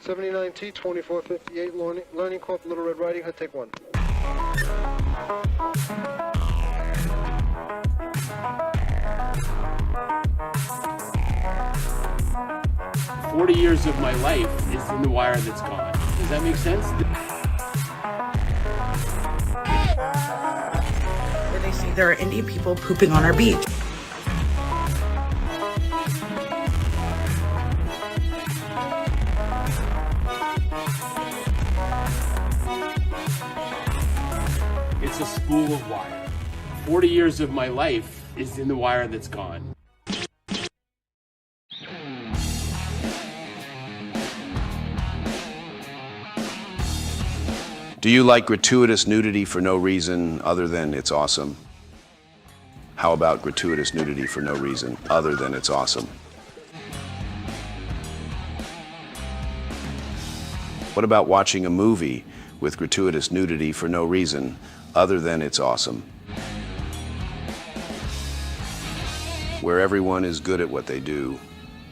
79T 2458 Learning Corp. Little Red Riding Hood. Take one. 40 years of my life is in the wire that's gone. Does that make sense? Where they say there are Indian people pooping on our beach. It's a spool of wire. 40 years of my life is in the wire that's gone. Do you like gratuitous nudity for no reason other than it's awesome? How about gratuitous nudity for no reason other than it's awesome? What about watching a movie with gratuitous nudity for no reason other than it's awesome? Where everyone is good at what they do,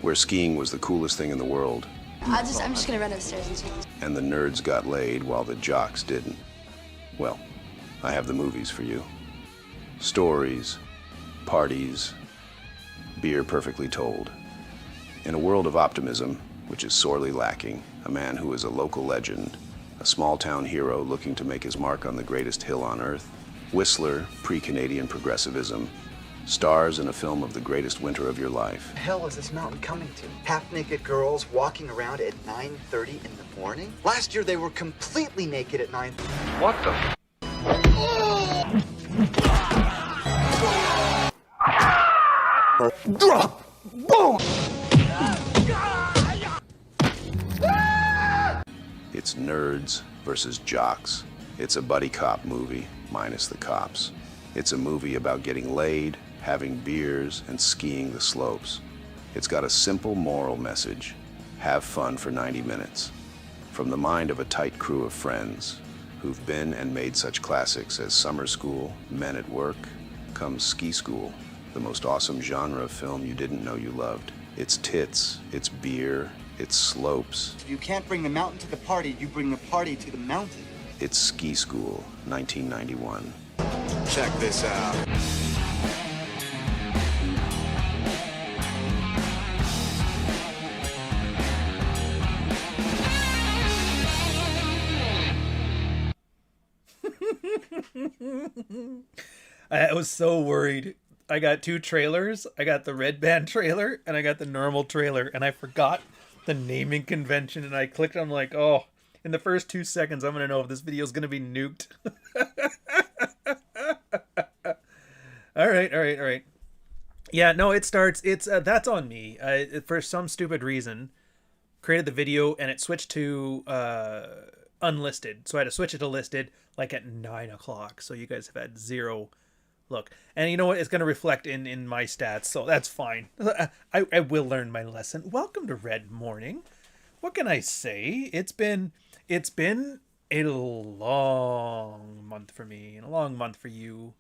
where skiing was the coolest thing in the world. I'm just gonna run upstairs and change. And the nerds got laid while the jocks didn't. Well, I have the movies for you. Stories, parties, beer perfectly told. In a world of optimism, which is sorely lacking, a man who is a local legend, a small-town hero looking to make his mark on the greatest hill on earth, Whistler, pre-Canadian progressivism, stars in a film of the greatest winter of your life. The hell is this mountain coming to? Half-naked girls walking around at 9:30 in the morning? Last year they were completely naked at 9. What the? Drop! Boom! It's nerds versus jocks. It's a buddy cop movie, minus the cops. It's a movie about getting laid, having beers, and skiing the slopes. It's got a simple moral message: have fun for 90 minutes. From the mind of a tight crew of friends who've been and made such classics as Summer School, Men at Work, comes Ski School, the most awesome genre of film you didn't know you loved. It's tits, it's beer, it's slopes. If you can't bring the mountain to the party, you bring the party to the mountain. It's Ski School, 1991. Check this out. I was so worried. I got two trailers. I got the red band trailer and I got the normal trailer, and I forgot the naming convention, and I clicked. I'm like, oh, in the first 2 seconds, I'm going to know if this video is going to be nuked. All right. Yeah, no, it starts. It's that's on me. For some stupid reason, created the video and it switched to unlisted. So I had to switch it to listed like at 9 o'clock. So you guys have had zero look. And you know what? It's going to reflect in my stats. So that's fine. I will learn my lesson. Welcome to Red Morning. What can I say? It's been a long month for me and a long month for you.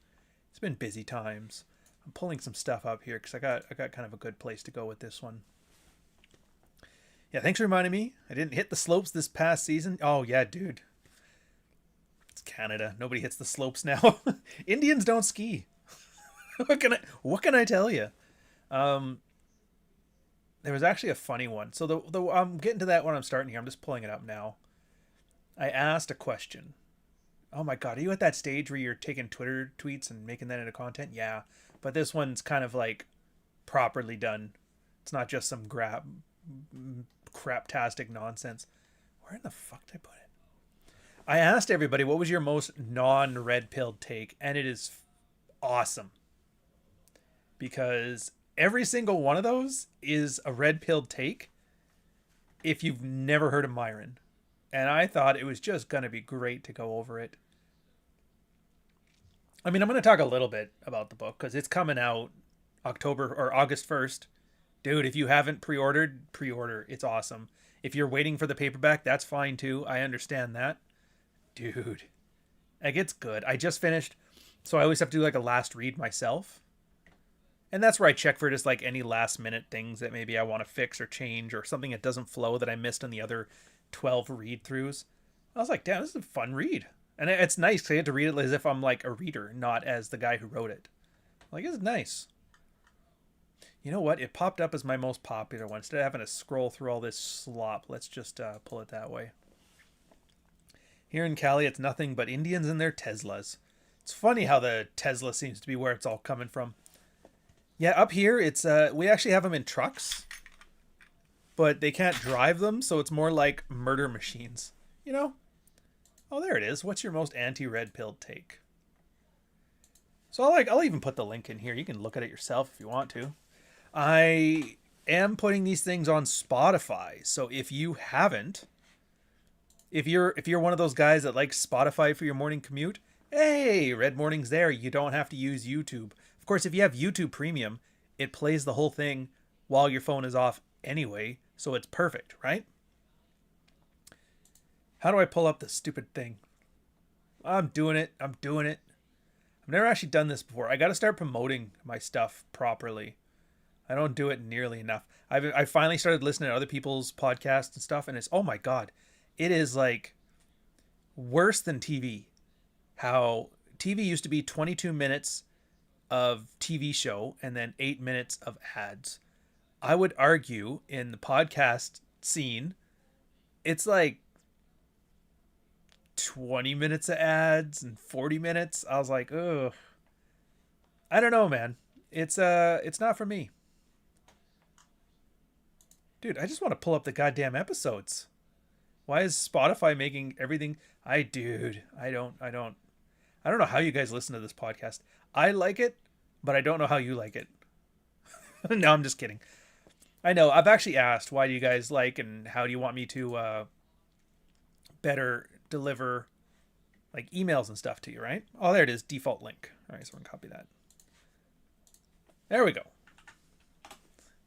It's been busy times. I'm pulling some stuff up here because I got kind of a good place to go with this one. Yeah, thanks for reminding me. I didn't hit the slopes this past season. Oh yeah, dude. It's Canada. Nobody hits the slopes now. Indians don't ski. What can I tell you? There was actually a funny one. So I'm getting to that when I'm starting here. I'm just pulling it up now. I asked a question. Oh my God, are you at that stage where you're taking Twitter tweets and making that into content? Yeah, but this one's kind of like properly done. It's not just some craptastic nonsense. Where in the fuck did I put it? I asked everybody, what was your most non-red pilled take? And it is awesome. Because every single one of those is a red pilled take if you've never heard of Myron. And I thought it was just going to be great to go over it. I mean, I'm going to talk a little bit about the book because it's coming out October or August 1st. Dude, if you haven't pre-ordered, pre-order. It's awesome. If you're waiting for the paperback, that's fine too. I understand that. Dude, like, it's good. I just finished, so I always have to do like a last read myself. And that's where I check for just like any last minute things that maybe I want to fix or change or something that doesn't flow that I missed on the other 12 read-throughs. I was like, damn, this is a fun read. And it's nice because I get to read it as if I'm like a reader, not as the guy who wrote it. Like, it's nice. You know what? It popped up as my most popular one. Instead of having to scroll through all this slop, let's just pull it that way. Here in Cali, it's nothing but Indians and their Teslas. It's funny how the Tesla seems to be where it's all coming from. Yeah, up here, it's we actually have them in trucks, but they can't drive them, so it's more like murder machines. You know? Oh, there it is. What's your most anti-red pill take? So I'll even put the link in here. You can look at it yourself if you want to. I am putting these things on Spotify, so if you haven't, if you're one of those guys that likes Spotify for your morning commute, hey, Red Morning's there. You don't have to use YouTube. Of course, if you have YouTube Premium, it plays the whole thing while your phone is off anyway, so it's perfect, right? How do I pull up this stupid thing? I'm doing it. I've never actually done this before. I got to start promoting my stuff properly. I don't do it nearly enough. I finally started listening to other people's podcasts and stuff, and it's, oh my God, it is like worse than TV. How TV used to be 22 minutes of TV show and then 8 minutes of ads. I would argue in the podcast scene, it's like 20 minutes of ads and 40 minutes. I was like, ugh. I don't know, man. It's not for me. Dude, I just want to pull up the goddamn episodes. Why is Spotify making everything? I don't know how you guys listen to this podcast. I like it, but I don't know how you like it. No, I'm just kidding. I know. I've actually asked, why do you guys like and how do you want me to better deliver like emails and stuff to you, right? Oh, there it is. Default link. All right, so we're going to copy that. There we go.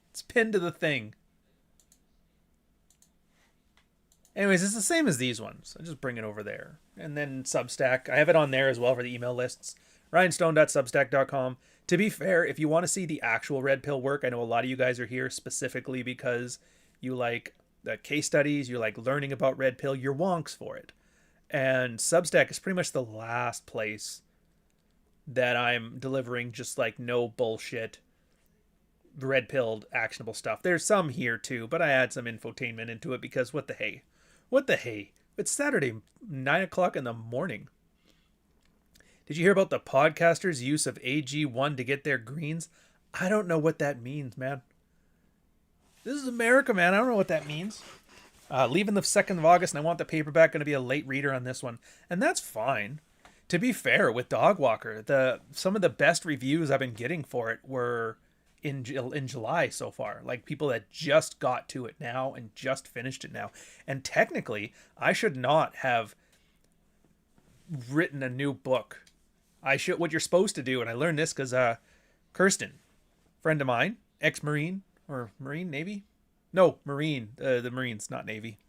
It's pinned to the thing. Anyways, it's the same as these ones. I just bring it over there. And then Substack. I have it on there as well for the email lists. ryanstone.substack.com. To be fair, if you want to see the actual red pill work, I know a lot of you guys are here specifically because you like the case studies, you like learning about red pill, you're wonks for it. And Substack is pretty much the last place that I'm delivering just like no bullshit red pilled actionable stuff. There's some here too, but I add some infotainment into it because what the hey? What the hey? It's Saturday, 9 o'clock in the morning. Did you hear about the podcasters' use of AG1 to get their greens? I don't know what that means, man. This is America, man. I don't know what that means. Leaving the 2nd of August, and I want the paperback. Going to be a late reader on this one. And that's fine. To be fair, with Dogwalker, some of the best reviews I've been getting for it were in July so far. Like people that just got to it now and just finished it now. And technically, I should not have written a new book. What you're supposed to do, and I learned this because Kirsten, friend of mine, ex-Marine, or Marine, Navy? No, Marine. The Marines, not Navy.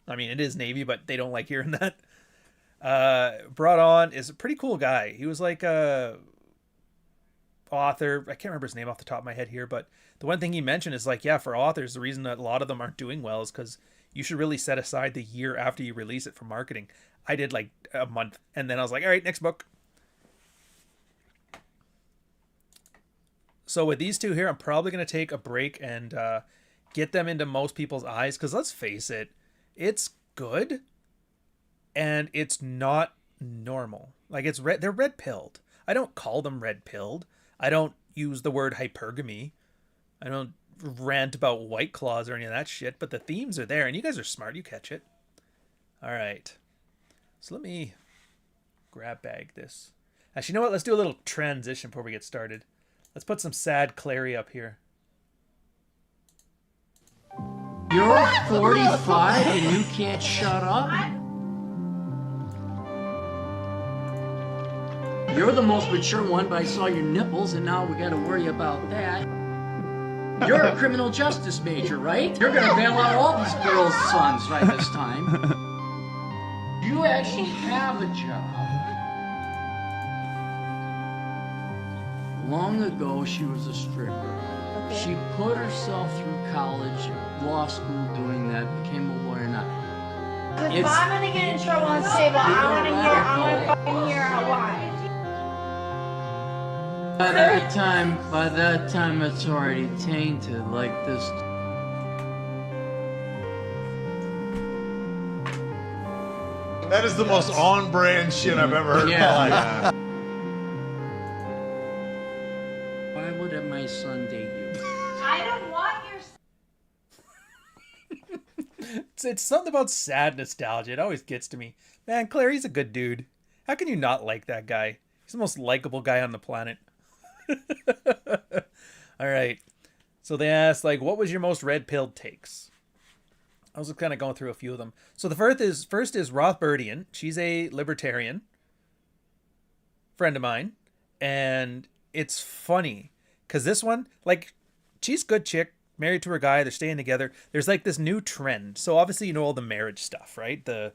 I mean, it is Navy, but they don't like hearing that. Brought on is a pretty cool guy. He was like a author. I can't remember his name off the top of my head here, but the one thing he mentioned is like, yeah, for authors, the reason that a lot of them aren't doing well is because you should really set aside the year after you release it for marketing. I did like a month, and then I was like, all right, next book. So with these two here, I'm probably going to take a break and get them into most people's eyes. Because let's face it, it's good. And it's not normal. Like they're red-pilled. I don't call them red-pilled. I don't use the word hypergamy. I don't rant about White Claws or any of that shit. But the themes are there. And you guys are smart. You catch it. All right. So let me grab bag this. Actually, you know what? Let's do a little transition before we get started. Let's put some sad Clary up here. You're 45 and you can't shut up? You're the most mature one, but I saw your nipples and now we gotta worry about that. You're a criminal justice major, right? You're gonna bail out all these girls' sons right this time. You actually have a job. Long ago, she was a stripper. Okay. She put herself through college, law school doing that, became a lawyer now. It's I'm gonna get in trouble on table. I wanna fucking hear why. by that time it's already tainted like this. That is the most on-brand shit I've ever heard in my life. Why would my son date you? I don't want your. It's something about sad nostalgia. It always gets to me. Man, Claire, he's a good dude. How can you not like that guy? He's the most likable guy on the planet. All right. So they asked, like, what was your most red-pilled takes? I was kind of going through a few of them. So the first is Rothbardian. She's a libertarian friend of mine. And it's funny because this one, like, she's a good chick, married to her guy. They're staying together. There's like this new trend. So obviously, you know, all the marriage stuff, right? The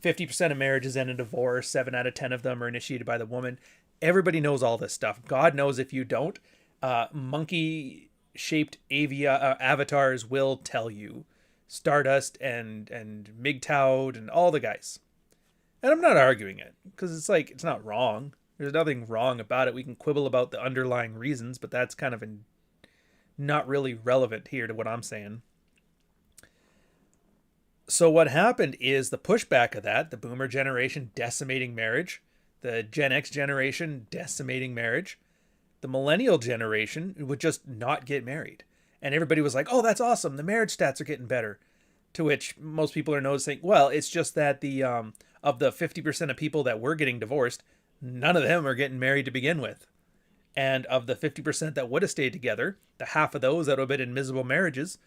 50% of marriages end in divorce. 7 out of 10 of them are initiated by the woman. Everybody knows all this stuff. God knows if you don't. Monkey-shaped avatars will tell you. Stardust and MGTOW and all the guys. And I'm not arguing it because it's like, it's not wrong. There's nothing wrong about it. We can quibble about the underlying reasons, but that's kind of not really relevant here to what I'm saying. So what happened is the pushback of that, the boomer generation decimating marriage, the Gen X generation decimating marriage, the millennial generation would just not get married. And everybody was like, oh, that's awesome. The marriage stats are getting better. To which most people are noticing, well, it's just that the of the 50% of people that were getting divorced, none of them are getting married to begin with. And of the 50% that would have stayed together, the half of those that would have been in miserable marriages,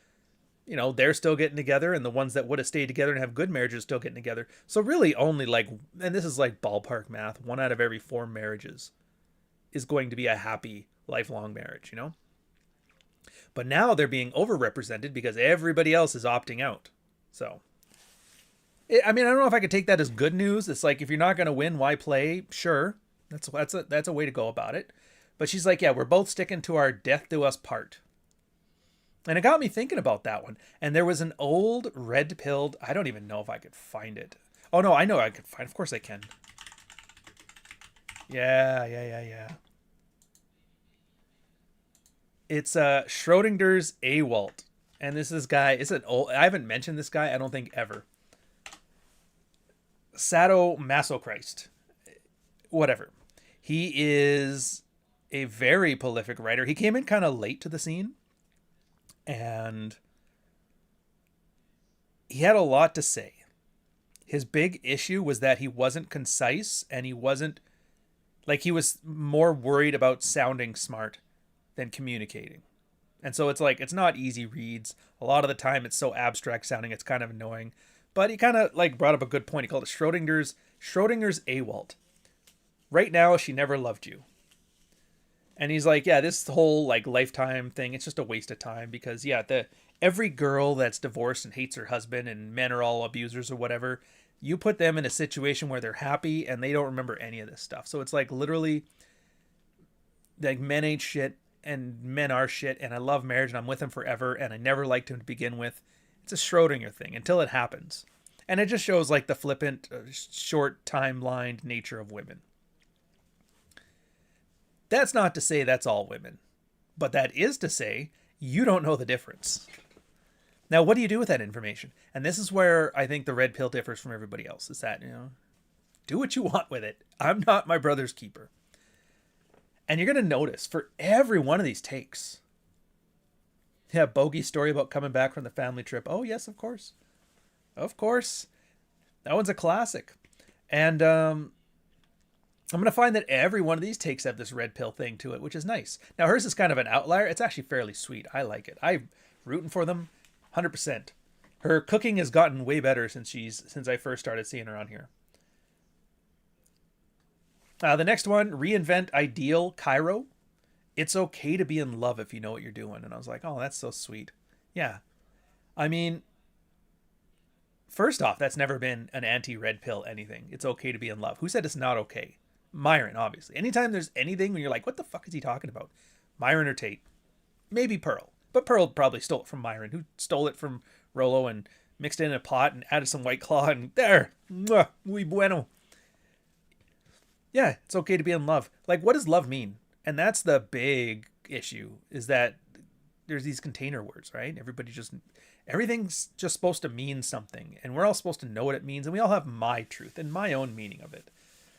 you know, they're still getting together. And the ones that would have stayed together and have good marriages are still getting together. So really only like, and this is like ballpark math, 1 out of every 4 marriages is going to be a happy lifelong marriage, you know? But now they're being overrepresented because everybody else is opting out. So, I mean, I don't know if I could take that as good news. It's like, if you're not going to win, why play? Sure. That's a way to go about it. But she's like, yeah, we're both sticking to our death do us part. And it got me thinking about that one. And there was an old red-pilled, I don't even know if I could find it. Oh, no, I know I could find it. Of course I can. Yeah. It's Schrodinger's Awalt. And this is guy, I haven't mentioned this guy, I don't think, ever. Sadomasochrist. Whatever. He is a very prolific writer. He came in kind of late to the scene. And he had a lot to say. His big issue was that he wasn't concise, and he wasn't, like, he was more worried about sounding smart than communicating. And so it's like, it's not easy reads. A lot of the time it's so abstract sounding, it's kind of annoying. But he kind of like brought up a good point. He called it Schrodinger's Awalt. Right now, she never loved you. And he's like, yeah, this whole like lifetime thing, it's just a waste of time because every girl that's divorced and hates her husband and men are all abusers or whatever, you put them in a situation where they're happy and they don't remember any of this stuff. So it's like literally like men ain't shit and men are shit and I love marriage and I'm with him forever and I never liked him to begin with. It's a Schrodinger thing until it happens. And it just shows like the flippant, short timeline nature of women. That's not to say that's all women, but that is to say you don't know the difference. Now, what do you do with that information? And this is where I think the red pill differs from everybody else, is that, you know, do what you want with it. I'm not my brother's keeper. And you're going to notice for every one of these takes, yeah, Bogey's story about coming back from the family trip. Oh, yes, of course. Of course. That one's a classic. And I'm going to find that every one of these takes have this red pill thing to it, which is nice. Now, hers is kind of an outlier. It's actually fairly sweet. I like it. I'm rooting for them 100%. Her cooking has gotten way better since I first started seeing her on here. The next one, Reinvent Ideal Cairo. It's okay to be in love if you know what you're doing. And I was like, oh, that's so sweet. Yeah. I mean, first off, that's never been an anti-red pill anything. It's okay to be in love. Who said it's not okay? Myron, obviously. Anytime there's anything when you're like, what the fuck is he talking about? Myron or Tate. Maybe Pearl. But Pearl probably stole it from Myron, who stole it from Rollo and mixed it in a pot and added some White Claw, and there, mwah, muy bueno. Yeah, it's okay to be in love. Like, what does love mean? And that's the big issue, is that there's these container words, right? Everything's just supposed to mean something, and we're all supposed to know what it means, and we all have my truth and my own meaning of it.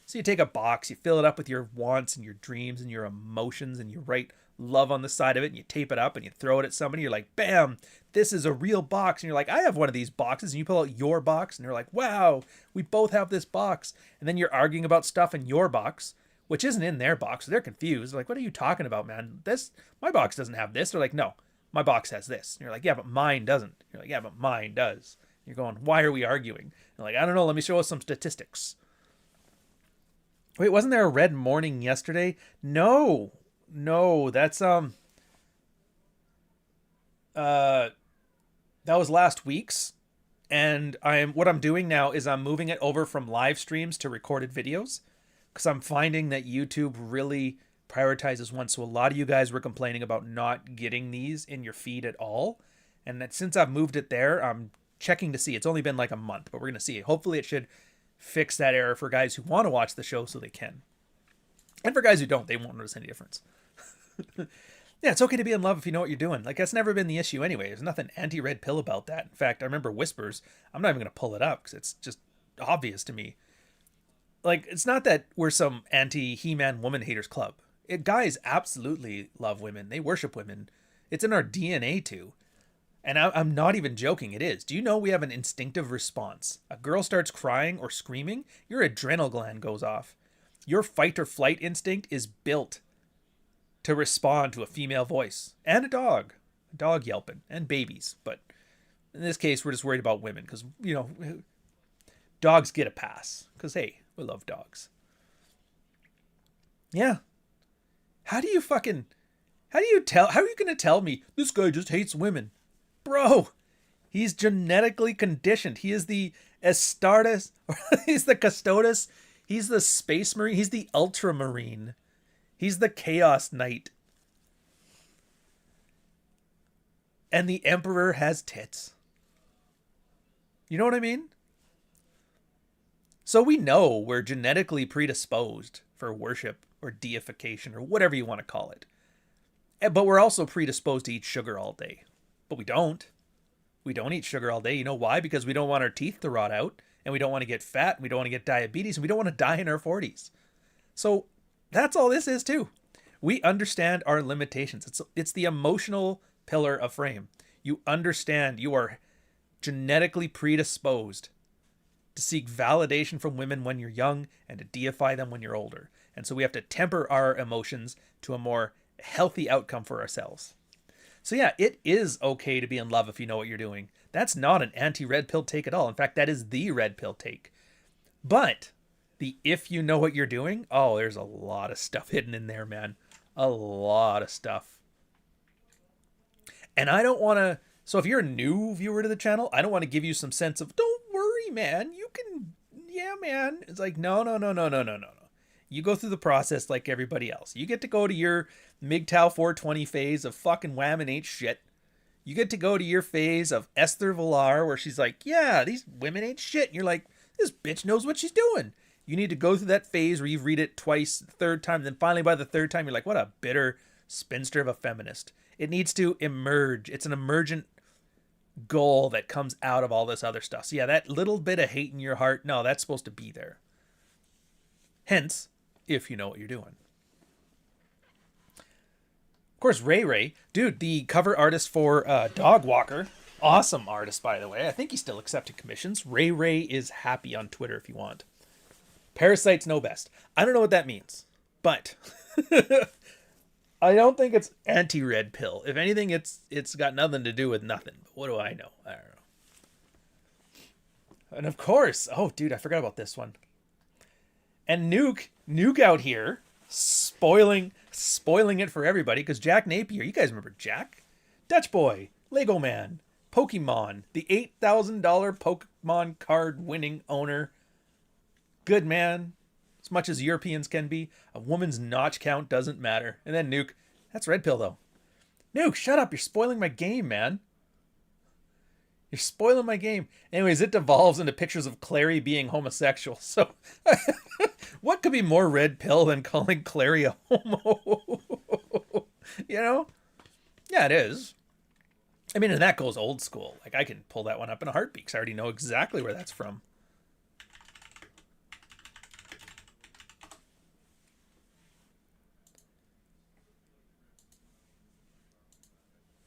So you take a box, you fill it up with your wants and your dreams and your emotions, and you write love on the side of it, and you tape it up and you throw it at somebody. You're like, bam, this is a real box. And you're like, I have one of these boxes. And you pull out your box, and they're like, wow, we both have this box. And then you're arguing about stuff in your box, which isn't in their box. So they're confused. They're like, what are you talking about, man? My box doesn't have this. They're like, no, my box has this. And you're like, yeah, but mine doesn't. You're like, yeah, but mine does. You're going, why are we arguing? They're like, I don't know. Let me show us some statistics. Wait, wasn't there a red morning yesterday? No, that's that was last week's, and what I'm doing now is I'm moving it over from live streams to recorded videos, because I'm finding that YouTube really prioritizes one. So a lot of you guys were complaining about not getting these in your feed at all, and that since I've moved it there, I'm checking to see. It's only been like a month, but we're gonna see. Hopefully it should fix that error for guys who want to watch the show so they can. And for guys who don't, they won't notice any difference. Yeah, it's okay to be in love if you know what you're doing. Like, that's never been the issue anyway. There's nothing anti-red pill about that. In fact, I remember Whispers. I'm not even going to pull it up because it's just obvious to me. Like, it's not that we're some anti-He-Man woman haters club. Guys absolutely love women. They worship women. It's in our DNA too. And I'm not even joking. It is. Do you know we have an instinctive response? A girl starts crying or screaming, your adrenal gland goes off. Your fight or flight instinct is built to respond to a female voice. And a dog yelping, and babies. But in this case, we're just worried about women because, dogs get a pass. Because, hey, we love dogs. Yeah. How are you going to tell me this guy just hates women? Bro, he's genetically conditioned. He is the Astartes, he's the Custodes, he's the Space Marine, he's the Ultramarine, he's the Chaos Knight. And the Emperor has tits. You know what I mean? So we know we're genetically predisposed for worship or deification or whatever you want to call it. But we're also predisposed to eat sugar all day. But we don't. We don't eat sugar all day. You know why? Because we don't want our teeth to rot out, and we don't want to get fat, and we don't want to get diabetes, and we don't want to die in our 40s. So that's all this is too. We understand our limitations. It's the emotional pillar of frame. You understand you are genetically predisposed to seek validation from women when you're young and to deify them when you're older. And so we have to temper our emotions to a more healthy outcome for ourselves. So yeah, it is okay to be in love if you know what you're doing. That's not an anti-red pill take at all. In fact, that is the red pill take. But the if you know what you're doing, oh, there's a lot of stuff hidden in there, man. A lot of stuff. And I don't want to... So if you're a new viewer to the channel, I don't want to give you some sense of, don't worry, man. You can... Yeah, man. It's like, no. You go through the process like everybody else. You get to go to your MGTOW 420 phase of fucking wham and ain't shit. You get to go to your phase of Esther Villar where she's like, yeah, these women ain't shit. And you're like, this bitch knows what she's doing. You need to go through that phase where you read it twice, the third time, and then finally by the third time, you're like, what a bitter spinster of a feminist. It needs to emerge. It's an emergent goal that comes out of all this other stuff. So yeah, that little bit of hate in your heart, no, that's supposed to be there. Hence, if you know what you're doing. Of course, Ray, dude, the cover artist for Dog Walker, awesome artist, by the way. I think he's still accepting commissions. Ray is happy on Twitter if you want. Parasites know best. I don't know what that means, but I don't think it's anti-red pill. If anything, it's got nothing to do with nothing. But what do I know? I don't know. And of course, oh, dude, I forgot about this one. And Nuke out here spoiling it for everybody because Jack Napier, you guys remember Jack? Dutch Boy, Lego Man, Pokemon, the $8,000 Pokemon card winning owner. Good man, as much as Europeans can be. A woman's notch count doesn't matter. And then Nuke, that's red pill though. Nuke, shut up, you're spoiling my game, man. You're spoiling my game. Anyways, it devolves into pictures of Clary being homosexual. So, what could be more red pill than calling Clary a homo? You know? Yeah, it is. I mean, and that goes old school. Like, I can pull that one up in a heartbeat because I already know exactly where that's from.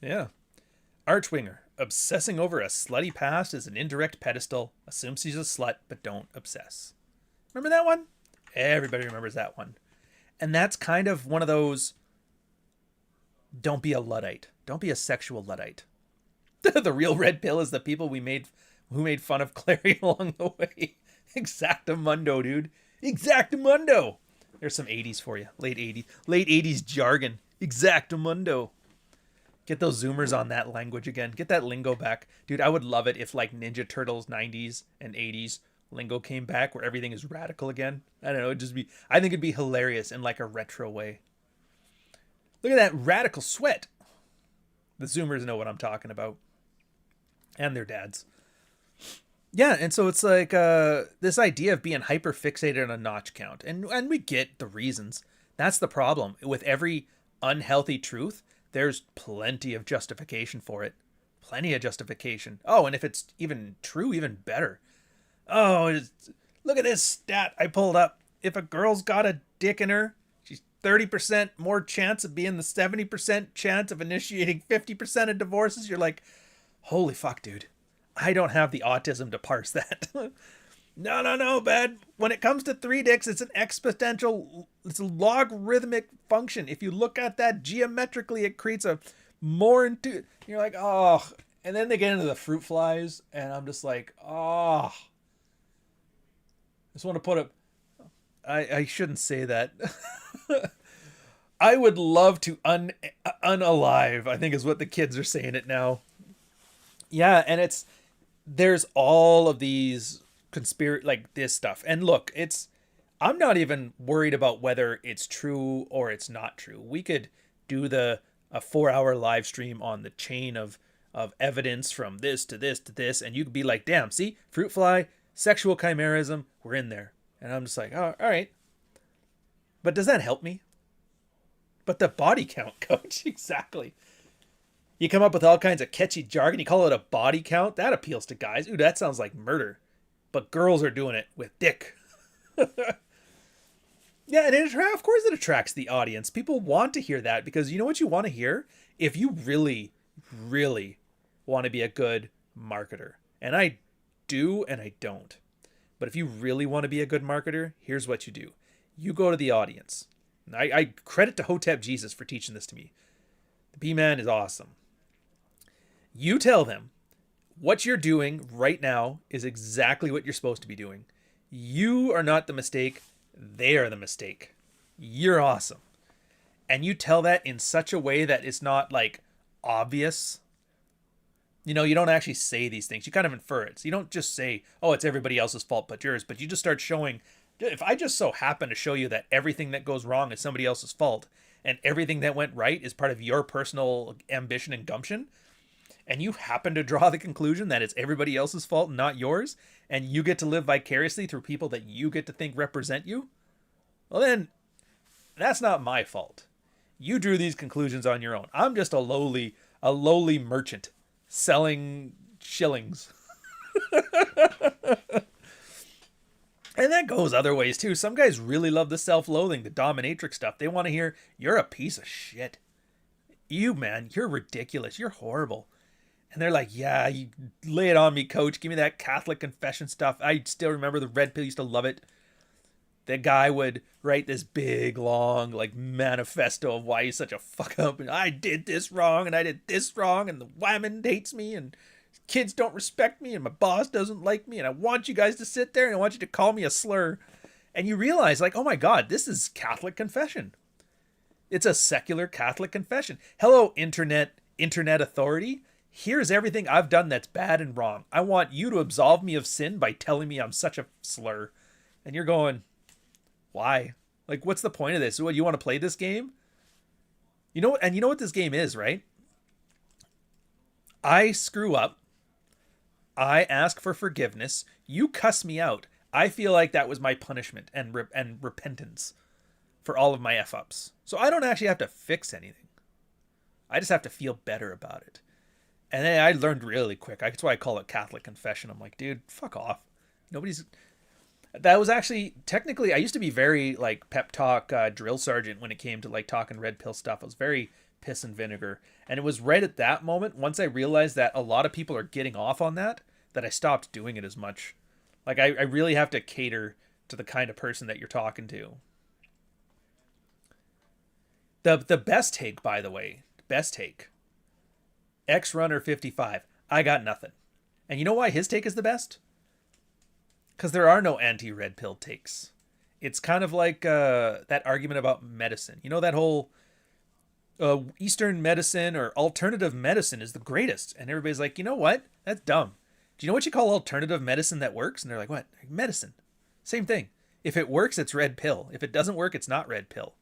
Yeah. Archwinger. Obsessing over a slutty past is an indirect pedestal. Assumes she's a slut, but don't obsess. Remember that one? Everybody remembers that one. And that's kind of one of those, don't be a Luddite. Don't be a sexual Luddite. The real red pill is the people who made fun of Clary along the way. Exactamundo, dude. Exactamundo. There's some 80s for you. Late 80s jargon. Exactamundo. Get those Zoomers on that language again. Get that lingo back. Dude, I would love it if like Ninja Turtles 90s and 80s lingo came back where everything is radical again. I don't know. I think it'd be hilarious in like a retro way. Look at that radical sweat. The Zoomers know what I'm talking about. And their dads. Yeah, and so it's like this idea of being hyper fixated on a notch count. And we get the reasons. That's the problem. With every unhealthy truth, there's plenty of justification for it. Plenty of justification. Oh, and if it's even true, even better. Oh, look at this stat I pulled up. If a girl's got a dick in her, she's 30% more chance of being the 70% chance of initiating 50% of divorces. You're like, holy fuck, dude. I don't have the autism to parse that. No, bud. When it comes to 3 dicks, it's it's a logarithmic function. If you look at that geometrically, it creates a more into. You're like, oh. And then they get into the fruit flies, and I'm just like, oh. I just want to put up. I shouldn't say that. I would love to unalive, I think is what the kids are saying it now. Yeah, and there's all of these like this stuff. And look, I'm not even worried about whether it's true or it's not true. We could do a 4-hour live stream on the chain of evidence from this to this to this, and you could be like, damn, see, fruit fly, sexual chimerism, we're in there. And I'm just like, oh, all right. But does that help me? But the body count, coach, exactly. You come up with all kinds of catchy jargon. You call it a body count. That appeals to guys. Ooh, that sounds like murder. But girls are doing it with dick. Yeah, and of course it attracts the audience. People want to hear that because you know what you want to hear? If you really, really want to be a good marketer. And I do and I don't. But if you really want to be a good marketer, here's what you do. You go to the audience. I credit to Hotep Jesus for teaching this to me. The B-Man is awesome. You tell them what you're doing right now is exactly what you're supposed to be doing. You are not the mistake. They are the mistake. You're awesome. And you tell that in such a way that it's not like obvious. You know, you don't actually say these things. You kind of infer it. So you don't just say, oh, it's everybody else's fault but yours. But you just start showing. If I just so happen to show you that everything that goes wrong is somebody else's fault and everything that went right is part of your personal ambition and gumption, and you happen to draw the conclusion that it's everybody else's fault and not yours, and you get to live vicariously through people that you get to think represent you, well then, that's not my fault. You drew these conclusions on your own. I'm just a lowly merchant selling shillings. And that goes other ways too. Some guys really love the self-loathing, the dominatrix stuff. They want to hear, you're a piece of shit. You, man, you're ridiculous. You're horrible. And they're like, yeah, you lay it on me, coach. Give me that Catholic confession stuff. I still remember the Red Pill used to love it. The guy would write this big, long, like, manifesto of why he's such a fuck up. And I did this wrong, and I did this wrong, and the woman hates me, and kids don't respect me, and my boss doesn't like me, and I want you guys to sit there, and I want you to call me a slur. And you realize, like, oh my God, this is Catholic confession. It's a secular Catholic confession. Hello, internet authority. Here's everything I've done that's bad and wrong. I want you to absolve me of sin by telling me I'm such a slur. And you're going, why? Like, what's the point of this? What, you want to play this game? You know what this game is, right? I screw up. I ask for forgiveness. You cuss me out. I feel like that was my punishment and repentance for all of my F-ups. So I don't actually have to fix anything. I just have to feel better about it. And then I learned really quick. That's why I call it Catholic confession. I'm like, dude, fuck off. That was actually, technically, I used to be very, like, pep talk drill sergeant when it came to, like, talking red pill stuff. I was very piss and vinegar. And it was right at that moment, once I realized that a lot of people are getting off on that I stopped doing it as much. Like, I really have to cater to the kind of person that you're talking to. The best take, by the way, X-Runner55, I got nothing. And you know why his take is the best? Because there are no anti-red pill takes. It's kind of like that argument about medicine. You know, that whole Eastern medicine or alternative medicine is the greatest. And everybody's like, you know what? That's dumb. Do you know what you call alternative medicine that works? And they're like, what? Medicine. Same thing. If it works, it's red pill. If it doesn't work, it's not red pill.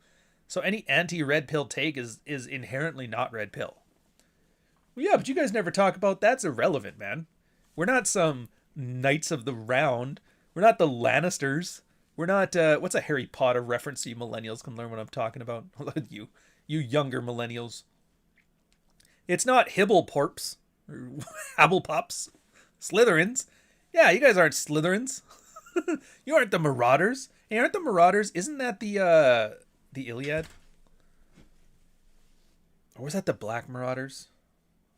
So any anti-red pill take is inherently not red pill. Well, yeah, but you guys never talk about that's irrelevant, man. We're not some Knights of the Round. We're not the Lannisters. We're not, what's a Harry Potter reference so you millennials can learn what I'm talking about? you younger millennials. It's not Hibbleporps or Habblepops. Slytherins. Yeah, you guys aren't Slytherins. You aren't the Marauders. Hey, aren't the Marauders, isn't that the Iliad? Or was that the Black Marauders?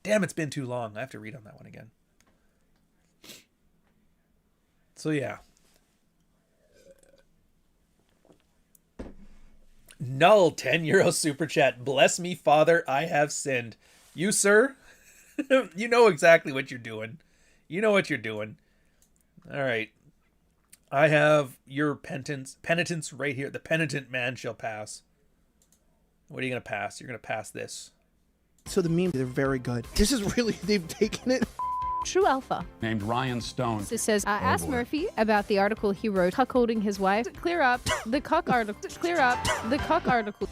Damn, it's been too long. I have to read on that one again. So yeah. Null, 10 euro super chat. Bless me, Father, I have sinned. You, sir, you know exactly what you're doing. You know what you're doing. All right. I have your penitence right here. The penitent man shall pass. What are you going to pass? You're going to pass this. So the memes, they're very good. This is really, they've taken it. True Alpha. Named Ryan Stone. It says, ask Murphy about the article he wrote, cuckolding his wife. Clear up the cuck article. Clear up the cuck article.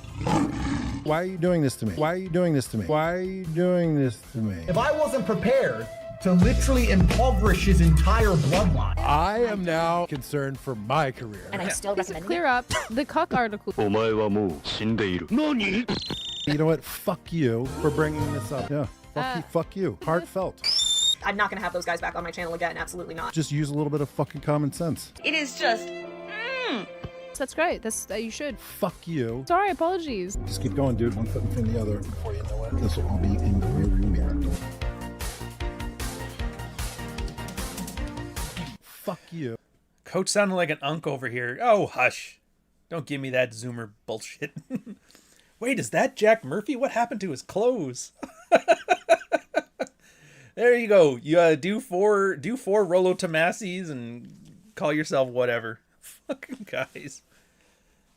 Why are you doing this to me? Why are you doing this to me? Why are you doing this to me? If I wasn't prepared to literally impoverish his entire bloodline. I am now concerned for my career. And I still recommend clear up the cuck article. You know what? Fuck you for bringing this up. Yeah. Fuck you. Heartfelt. I'm not going to have those guys back on my channel again. Absolutely not. Just use a little bit of fucking common sense. It is just... That's great. That's you should. Fuck you. Sorry, apologies. Just keep going, dude. One foot in front of the other. Before you know it, this will all be in the rearview mirror. Fuck you. Coach sounded like an unk over here. Oh, hush. Don't give me that Zoomer bullshit. Wait, is that Jack Murphy? What happened to his clothes? There you go. You do four Rollo Tomassis and call yourself whatever. Fucking guys.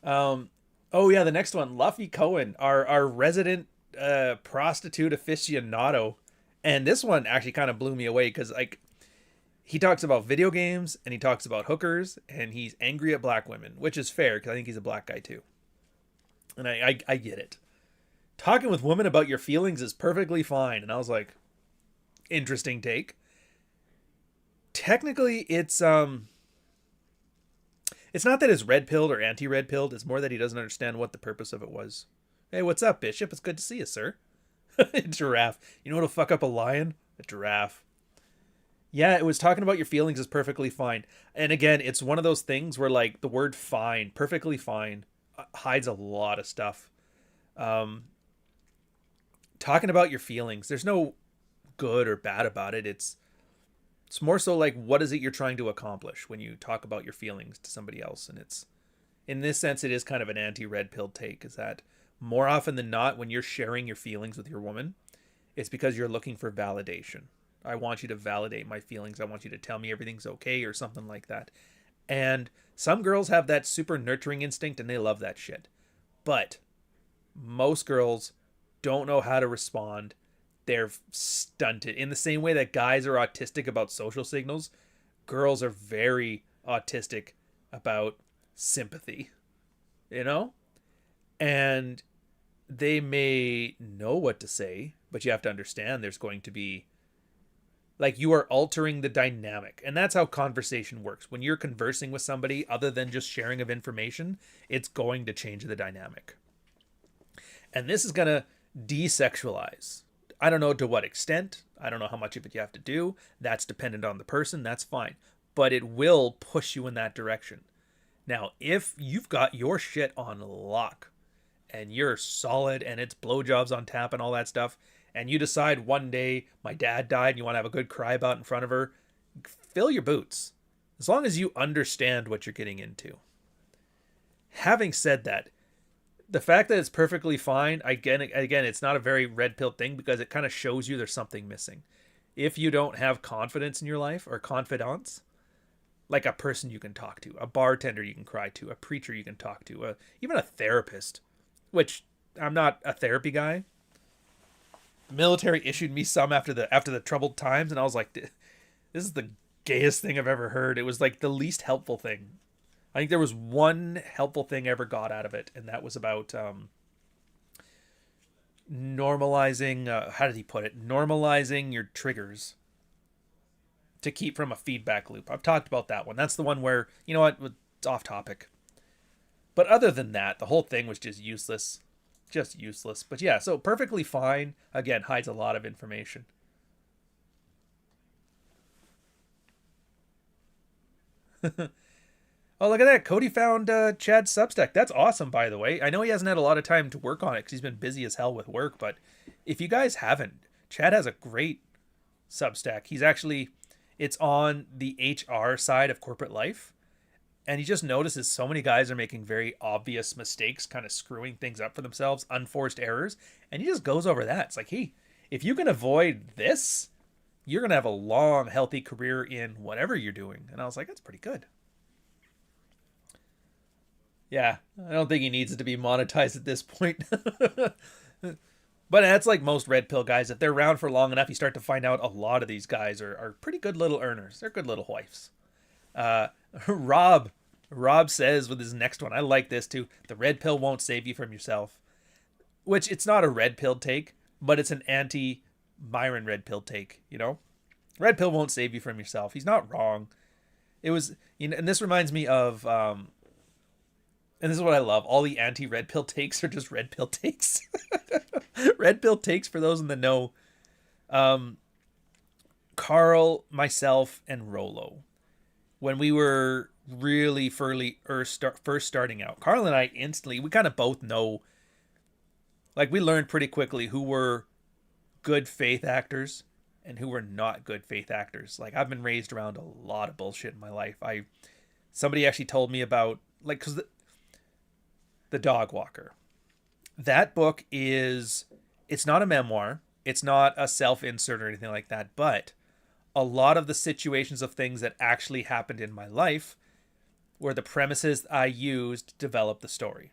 Oh yeah, the next one, Luffy Cohen, our resident prostitute aficionado, and this one actually kind of blew me away because like he talks about video games and he talks about hookers and he's angry at black women, which is fair because I think he's a black guy too, and I get it. Talking with women about your feelings is perfectly fine, and I was like, interesting take. Technically, it's not that it's red pilled or anti-red pilled. It's more that he doesn't understand what the purpose of it was. Hey, what's up, Bishop? It's good to see you, sir. Giraffe. You know what'll fuck up a lion? A giraffe. Yeah, it was talking about your feelings is perfectly fine. And again, it's one of those things where like the word fine, perfectly fine, hides a lot of stuff. Talking about your feelings, there's no good or bad about it. It's more so like, what is it you're trying to accomplish when you talk about your feelings to somebody else? And it's, in this sense, it is kind of an anti-red pill take, is that more often than not, when you're sharing your feelings with your woman, it's because you're looking for validation. I want you to validate my feelings. I want you to tell me everything's okay or something like that. And some girls have that super nurturing instinct and they love that shit. But most girls don't know how to respond. They're stunted. In the same way that guys are autistic about social signals, girls are very autistic about sympathy, you know? And they may know what to say, but you have to understand there's going to be Like, you are altering the dynamic. And that's how conversation works. When you're conversing with somebody other than just sharing of information, it's going to change the dynamic. And this is going to desexualize. I don't know to what extent. I don't know how much of it you have to do. That's dependent on the person. That's fine. But it will push you in that direction. Now, if you've got your shit on lock and you're solid and it's blowjobs on tap and all that stuff, and you decide one day my dad died and you want to have a good cry about in front of her, fill your boots. As long as you understand what you're getting into. Having said that, the fact that it's perfectly fine, again, it's not a very red pill thing because it kind of shows you there's something missing. If you don't have confidence in your life or confidants, like a person you can talk to, a bartender you can cry to, a preacher you can talk to, even a therapist, which I'm not a therapy guy. The military issued me some after the troubled times, and I was like, this is the gayest thing I've ever heard. It was like the least helpful thing. I think there was one helpful thing I ever got out of it, and that was about normalizing, how did he put it? Normalizing your triggers to keep from a feedback loop. I've talked about that one. That's the one where, you know what, it's off topic. But other than that, the whole thing was just useless. Just useless. But yeah, so perfectly fine. Again, hides a lot of information. Oh, look at that. Cody found Chad's Substack. That's awesome, by the way. I know he hasn't had a lot of time to work on it because he's been busy as hell with work. But if you guys haven't, Chad has a great Substack. He's actually, it's on the HR side of corporate life. And he just notices so many guys are making very obvious mistakes, kind of screwing things up for themselves, unforced errors. And he just goes over that. It's like, hey, if you can avoid this, you're going to have a long, healthy career in whatever you're doing. And I was like, that's pretty good. Yeah, I don't think he needs it to be monetized at this point. But that's like most red pill guys. If they're around for long enough, you start to find out a lot of these guys are pretty good little earners. They're good little wives. Rob says with his next one, I like this too. The red pill won't save you from yourself. Which, it's not a red pill take, but it's an anti-Myron red pill take, you know? Red pill won't save you from yourself. He's not wrong. It was, you know, and this reminds me of, and this is what I love. All the anti-red pill takes are just red pill takes. Red pill takes, for those in the know. Carl, myself, and Rolo. When we were really first starting out, Carl and I instantly, we kind of both know, like, we learned pretty quickly who were good faith actors and who were not good faith actors. Like, I've been raised around a lot of bullshit in my life. Somebody actually told me about, like, because the Dog Walker. That book is, it's not a memoir. It's not a self-insert or anything like that. But a lot of the situations of things that actually happened in my life were the premises I used to develop the story.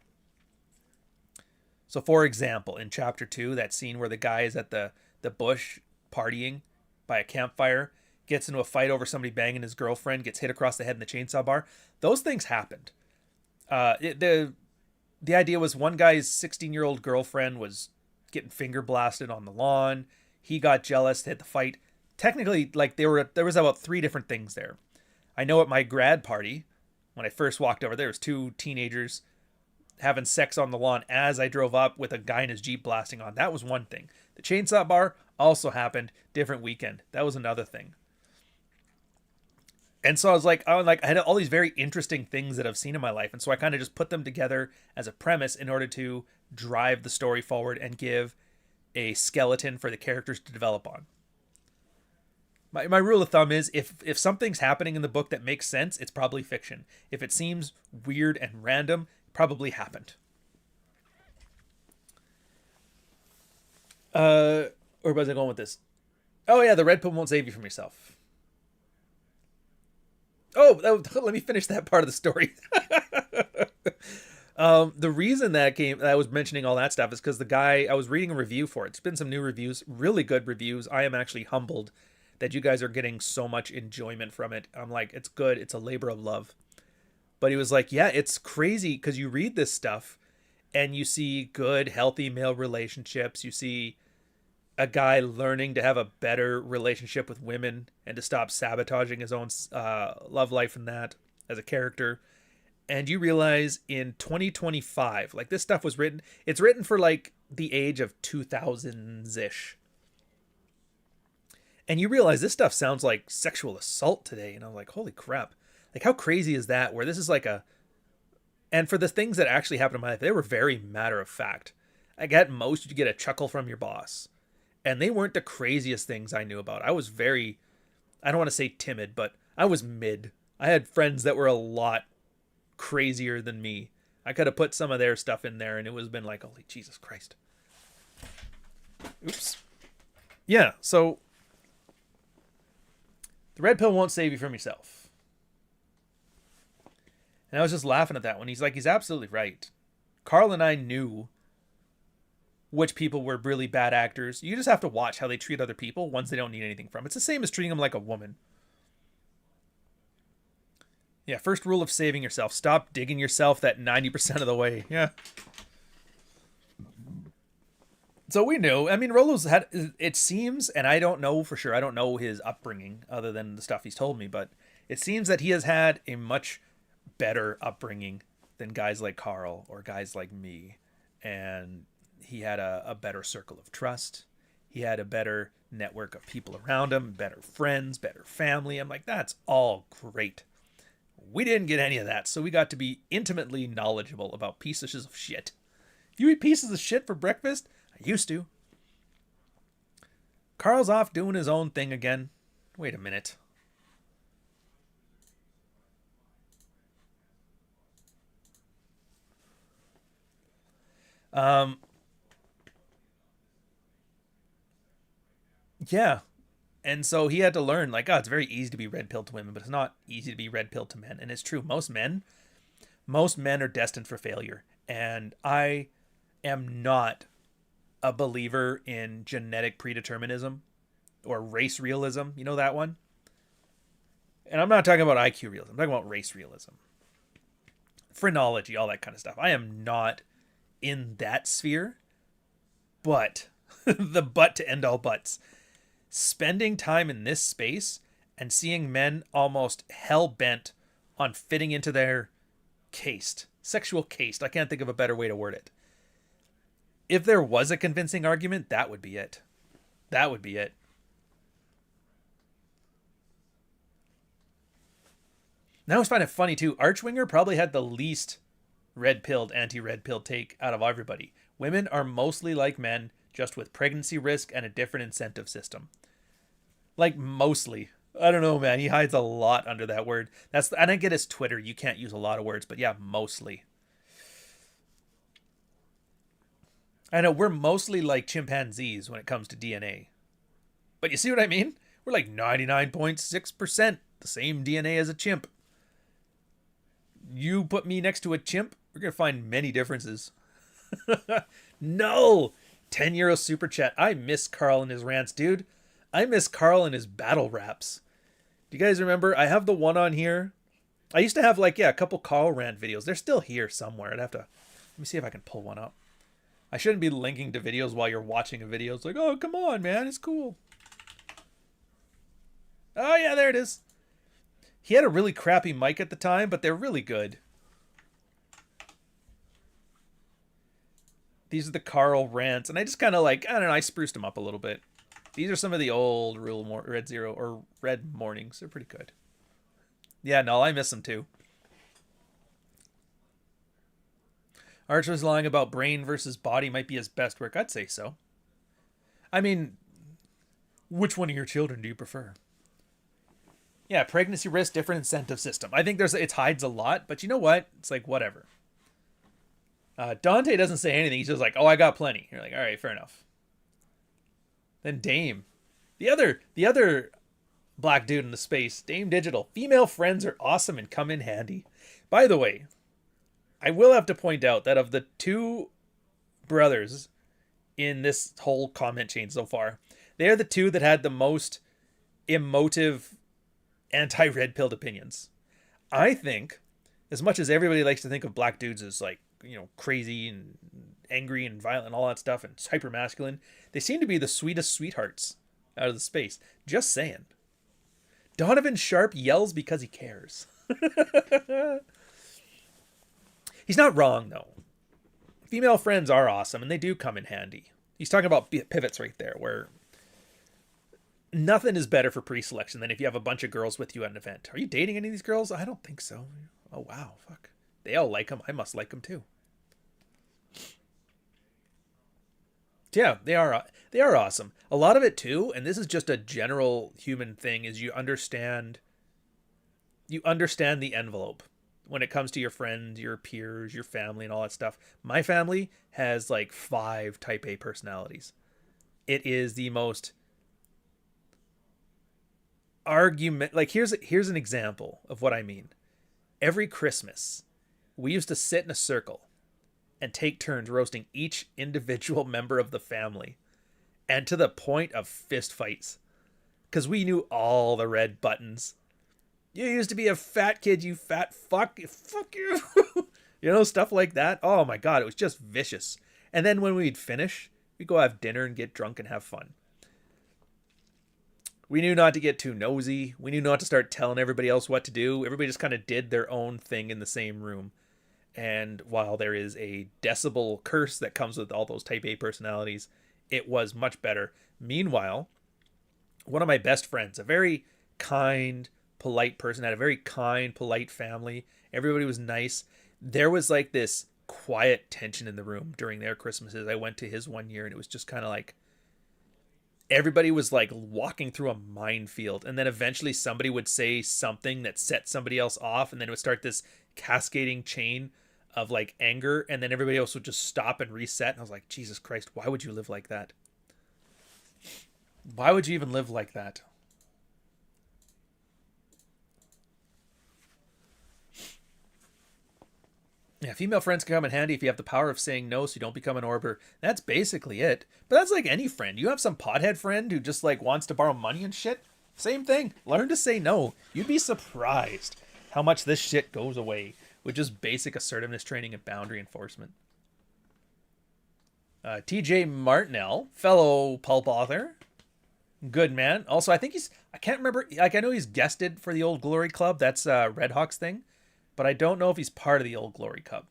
So, for example, in chapter 2, that scene where the guy is at the bush partying by a campfire, gets into a fight over somebody banging his girlfriend, gets hit across the head in the chainsaw bar. Those things happened. The idea was one guy's 16-year-old girlfriend was getting finger blasted on the lawn. He got jealous, hit the fight. Technically, like, there was about 3 different things there. I know at my grad party, when I first walked over, there was 2 teenagers having sex on the lawn as I drove up with a guy in his Jeep blasting on. That was one thing. The chainsaw bar also happened, different weekend. That was another thing. And so I had all these very interesting things that I've seen in my life. And so I kind of just put them together as a premise in order to drive the story forward and give a skeleton for the characters to develop on. My rule of thumb is if something's happening in the book that makes sense, it's probably fiction. If it seems weird and random, it probably happened. Where was I going with this? Oh yeah, the red pill won't save you from yourself. Oh, let me finish that part of the story. The reason that I was mentioning all that stuff is because the guy, I was reading a review for it. It's been some new reviews, really good reviews. I am actually humbled that you guys are getting so much enjoyment from it. I'm like, it's good. It's a labor of love. But he was like, yeah, it's crazy because you read this stuff and you see good, healthy male relationships. You see a guy learning to have a better relationship with women and to stop sabotaging his own love life and that as a character. And you realize in 2025, like this stuff was written, it's written for like the age of 2000s-ish. And you realize this stuff sounds like sexual assault today. And I'm like, holy crap. Like how crazy is that? Where this is like and for the things that actually happened in my life, they were very matter of fact. Like at most you get a chuckle from your boss. And they weren't the craziest things I knew about. I was very, I don't want to say timid, but I was mid. I had friends that were a lot crazier than me. I could have put some of their stuff in there and it would have been like, holy Jesus Christ. Oops. Yeah, so the red pill won't save you from yourself. And I was just laughing at that one. He's like, he's absolutely right. Carl and I knew which people were really bad actors. You just have to watch how they treat other people, ones they don't need anything from. It's the same as treating them like a woman. Yeah, first rule of saving yourself. Stop digging yourself that 90% of the way. Yeah. So we knew. I mean, Rolo's had, it seems, and I don't know for sure. I don't know his upbringing other than the stuff he's told me, but it seems that he has had a much better upbringing than guys like Carl or guys like me. And he had a better circle of trust. He had a better network of people around him, better friends, better family. I'm like, that's all great. We didn't get any of that, so we got to be intimately knowledgeable about pieces of shit. You eat pieces of shit for breakfast? I used to. Carl's off doing his own thing again. Wait a minute. Yeah. And so he had to learn, like, oh, it's very easy to be red-pilled to women, but it's not easy to be red-pilled to men. And it's true. Most men are destined for failure. And I am not a believer in genetic predeterminism or race realism. You know that one? And I'm not talking about IQ realism. I'm talking about race realism. Phrenology, all that kind of stuff. I am not in that sphere. But, the but to end all buts. Spending time in this space and seeing men almost hell-bent on fitting into their sexual caste. I can't think of a better way to word it. If there was a convincing argument, that would be it. That would be it. Now I was finding it funny too. Archwinger probably had the least red-pilled, anti-red-pilled take out of everybody. Women are mostly like men, just with pregnancy risk and a different incentive system. Like, mostly. I don't know, man. He hides a lot under that word. And I get his Twitter. You can't use a lot of words, but yeah, mostly. I know, we're mostly like chimpanzees when it comes to DNA. But you see what I mean? We're like 99.6% the same DNA as a chimp. You put me next to a chimp, we're going to find many differences. No! 10 euro super chat. I miss Carl and his rants, dude. I miss Carl and his battle raps. Do you guys remember? I have the one on here. I used to have like, a couple Carl rant videos. They're still here somewhere. I'd have to, let me see if I can pull one up. I shouldn't be linking to videos while you're watching a video. It's like, oh, come on, man. It's cool. Oh, yeah, there it is. He had a really crappy mic at the time, but they're really good. These are the Carl rants. And I just kind of like, I don't know, I spruced them up a little bit. These are some of the old Red Zero or Red Mornings. They're pretty good. Yeah, no, I miss them too. Archer's lying about brain versus body might be his best work. I'd say so. I mean, which one of your children do you prefer? Yeah, pregnancy risk, different incentive system. I think it hides a lot, but you know what? It's like, whatever. Dante doesn't say anything. He's just like, oh, I got plenty. You're like, all right, fair enough. Then Dame. The other black dude in the space, Dame Digital. Female friends are awesome and come in handy. By the way, I will have to point out that of the two brothers in this whole comment chain so far, they're the two that had the most emotive anti-red-pilled opinions. I think, as much as everybody likes to think of black dudes as like, crazy and angry and violent and all that stuff and hyper masculine. They seem to be the sweetest sweethearts out of the space. Just saying. Donovan Sharp yells because he cares. He's not wrong, though. Female friends are awesome, and they do come in handy. He's talking about pivots right there, where nothing is better for pre-selection than if you have a bunch of girls with you at an event. Are you dating any of these girls? I don't think so. Oh, wow. Fuck. They all like him. I must like him, too. Yeah, they are awesome. A lot of it, too, and this is just a general human thing, is you understand the envelope when it comes to your friends, your peers, your family, and all that stuff. My family has like 5 type A personalities. It is the most argument. Like, here's an example of what I mean. Every Christmas, we used to sit in a circle and take turns roasting each individual member of the family, and to the point of fist fights, because we knew all the red buttons. You used to be a fat kid, you fat fuck. Fuck you. You know, stuff like that. Oh my God, it was just vicious. And then when we'd finish, we'd go have dinner and get drunk and have fun. We knew not to get too nosy. We knew not to start telling everybody else what to do. Everybody just kind of did their own thing in the same room. And while there is a decibel curse that comes with all those type A personalities, it was much better. Meanwhile, one of my best friends, a very kind, polite person, had a very kind, polite family. Everybody was nice. There was like this quiet tension in the room during their Christmases. I went to his one year and it was just kind of like everybody was like walking through a minefield, and then eventually somebody would say something that set somebody else off, and then it would start this cascading chain of like anger, and then everybody else would just stop and reset. And I was like, Jesus Christ, why would you live like that? Why would you even live like that? Yeah, female friends can come in handy if you have the power of saying no so you don't become an orber. That's basically it. But that's like any friend. You have some pothead friend who just like wants to borrow money and shit. Same thing. Learn to say no. You'd be surprised how much this shit goes away with just basic assertiveness training and boundary enforcement. TJ Martinell, fellow pulp author. Good man. Also, I think I can't remember, like I know he's guested for the Old Glory Club. That's Red Hawk's thing. But I don't know if he's part of the Old Glory Club.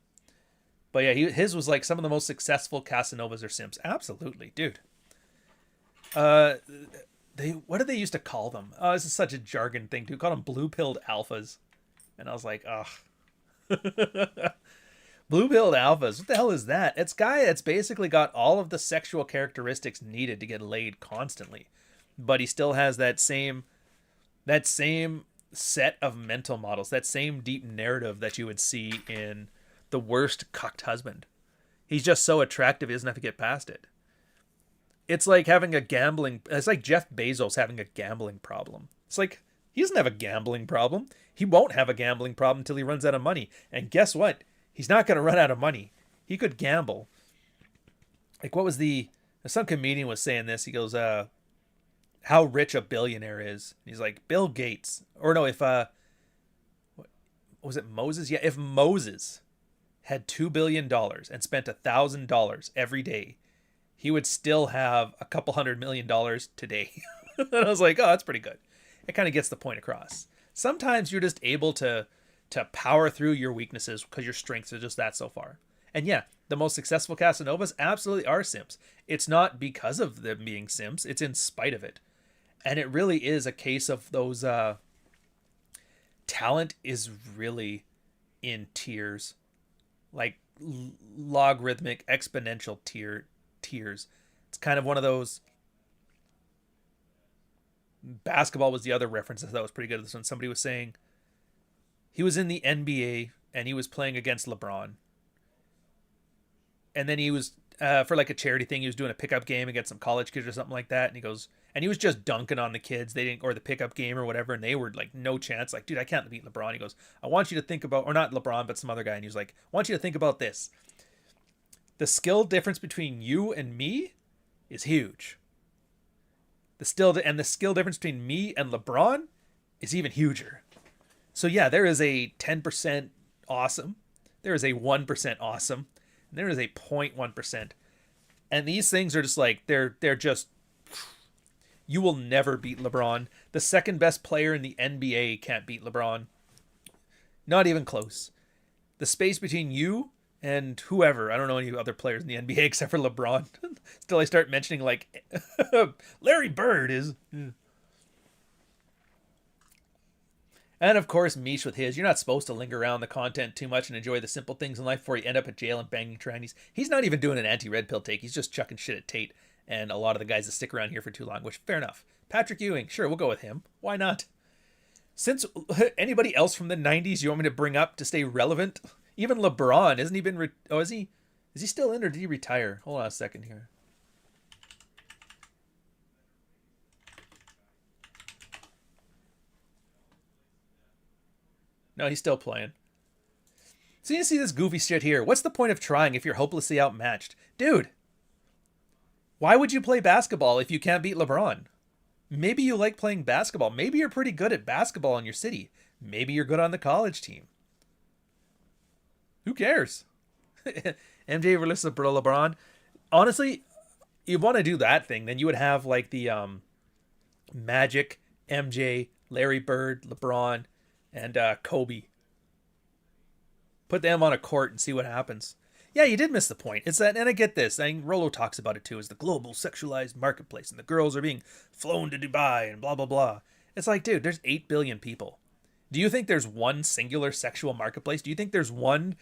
But yeah, his was like some of the most successful Casanovas or simps. Absolutely, dude. What did they used to call them? Oh, this is such a jargon thing, too. Call them blue-pilled alphas. And I was like, ugh. Blue-pilled alphas. What the hell is that? It's a guy that's basically got all of the sexual characteristics needed to get laid constantly. But he still has that same set of mental models, that same deep narrative that you would see in the worst cucked husband. He's just so attractive, he doesn't have to get past it. It's like it's like Jeff Bezos having a gambling problem. It's like, he doesn't have a gambling problem. He won't have a gambling problem until he runs out of money. And guess what? He's not going to run out of money. He could gamble. Like, what was some comedian was saying this. He goes, how rich a billionaire is. He's like, Bill Gates. Or no, if, was it Moses? Yeah, if Moses had $2 billion and spent $1,000 every day, he would still have a couple $100 million today. And I was like, oh, that's pretty good. It kind of gets the point across. Sometimes you're just able to power through your weaknesses because your strengths are just that so far. And yeah, the most successful Casanovas absolutely are simps. It's not because of them being simps. It's in spite of it. And it really is a case of those talent is really in tiers, like logarithmic, exponential tiers. It's kind of one of those. Basketball was the other reference that was pretty good. This one, somebody was saying he was in the NBA and he was playing against LeBron. And then he was, for like a charity thing, he was doing a pickup game against some college kids or something like that. And he goes, and he was just dunking on the kids. They didn't, or the pickup game or whatever. And they were like, no chance. Like, dude, I can't beat LeBron. He goes, I want you to think about, or not LeBron, but some other guy. And he was like, I want you to think about this. The skill difference between you and me is huge. The skill difference between me and LeBron is even huger. So yeah, there is a 10% awesome. There is a 1% awesome. There is a 0.1%. And these things are just like, they're just, you will never beat LeBron. The second best player in the NBA can't beat LeBron. Not even close. The space between you and whoever, I don't know any other players in the NBA except for LeBron. Still, I start mentioning like Larry Bird is. And of course, Mish with his, you're not supposed to linger around the content too much and enjoy the simple things in life before you end up at jail and banging trannies. He's not even doing an anti-red pill take. He's just chucking shit at Tate and a lot of the guys that stick around here for too long, which fair enough. Patrick Ewing, sure, we'll go with him. Why not? Since anybody else from the 90s you want me to bring up to stay relevant? Even LeBron, isn't he been... is he still in or did he retire? Hold on a second here. No, he's still playing. So you see this goofy shit here. What's the point of trying if you're hopelessly outmatched? Dude, why would you play basketball if you can't beat LeBron? Maybe you like playing basketball. Maybe you're pretty good at basketball in your city. Maybe you're good on the college team. Who cares? MJ versus LeBron. Honestly, you want to do that thing, then you would have like the Magic, MJ, Larry Bird, LeBron, and Kobe. Put them on a court and see what happens. Yeah, you did miss the point. It's that, and I get this. I think Rolo talks about it too. Is the global sexualized marketplace, and the girls are being flown to Dubai and blah blah blah. It's like, dude, there's 8 billion people. Do you think there's one singular sexual marketplace? Do you think there's one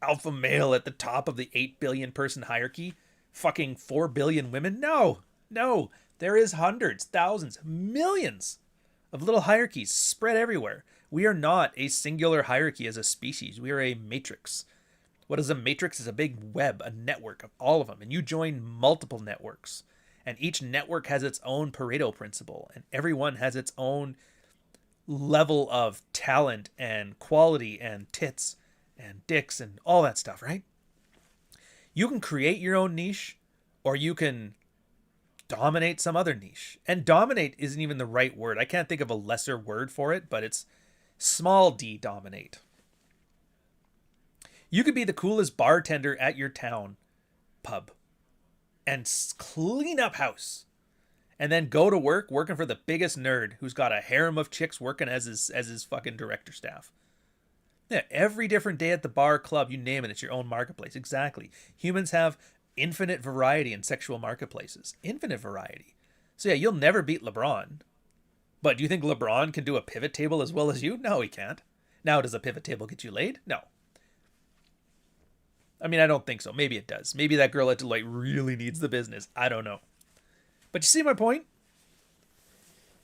alpha male at the top of the 8 billion person hierarchy? Fucking 4 billion women? No. There is hundreds, thousands, millions of little hierarchies spread everywhere. We are not a singular hierarchy as a species. We are a matrix. What is a matrix? Is a big web, a network of all of them. And you join multiple networks. And each network has its own Pareto principle. And everyone has its own level of talent and quality and tits and dicks and all that stuff, right? You can create your own niche, or you can dominate some other niche. And dominate isn't even the right word. I can't think of a lesser word for it, but it's small d dominate. You could be the coolest bartender at your town pub and clean up house, and then go to work working for the biggest nerd who's got a harem of chicks working as his fucking director staff. Yeah, every different day at the bar, club, you name it, it's your own marketplace. Exactly. Humans have infinite variety in sexual marketplaces. Infinite variety. So yeah, you'll never beat LeBron. But do you think LeBron can do a pivot table as well as you? No, he can't. Now, does a pivot table get you laid? No. I mean, I don't think so. Maybe it does. Maybe that girl at Deloitte really needs the business. I don't know. But you see my point?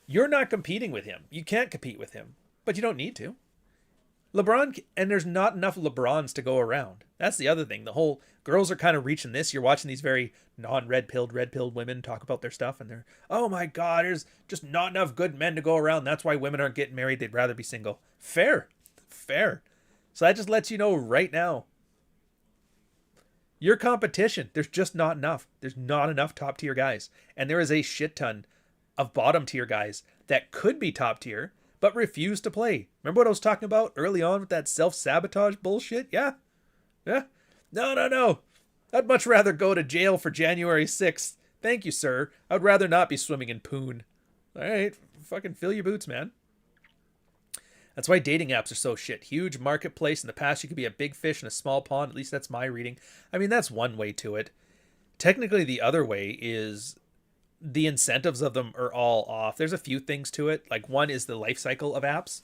You're not competing with him. You can't compete with him. But you don't need to. LeBron, and there's not enough LeBrons to go around. That's the other thing. The whole girls are kind of reaching this. You're watching these very red pilled women talk about their stuff, and they're, oh my God, there's just not enough good men to go around. That's why women aren't getting married. They'd rather be single. Fair. So that just lets you know right now. Your competition, there's just not enough. There's not enough top tier guys. And there is a shit ton of bottom tier guys that could be top tier, but refuse to play. Remember what I was talking about early on with that self-sabotage bullshit? Yeah. No. I'd much rather go to jail for January 6th. Thank you, sir. I'd rather not be swimming in poon. All right, fucking fill your boots, man. That's why dating apps are so shit. Huge marketplace. In the past, you could be a big fish in a small pond. At least that's my reading. I mean, that's one way to it. Technically, the other way is the incentives of them are all off. There's a few things to it. Like, one is the life cycle of apps.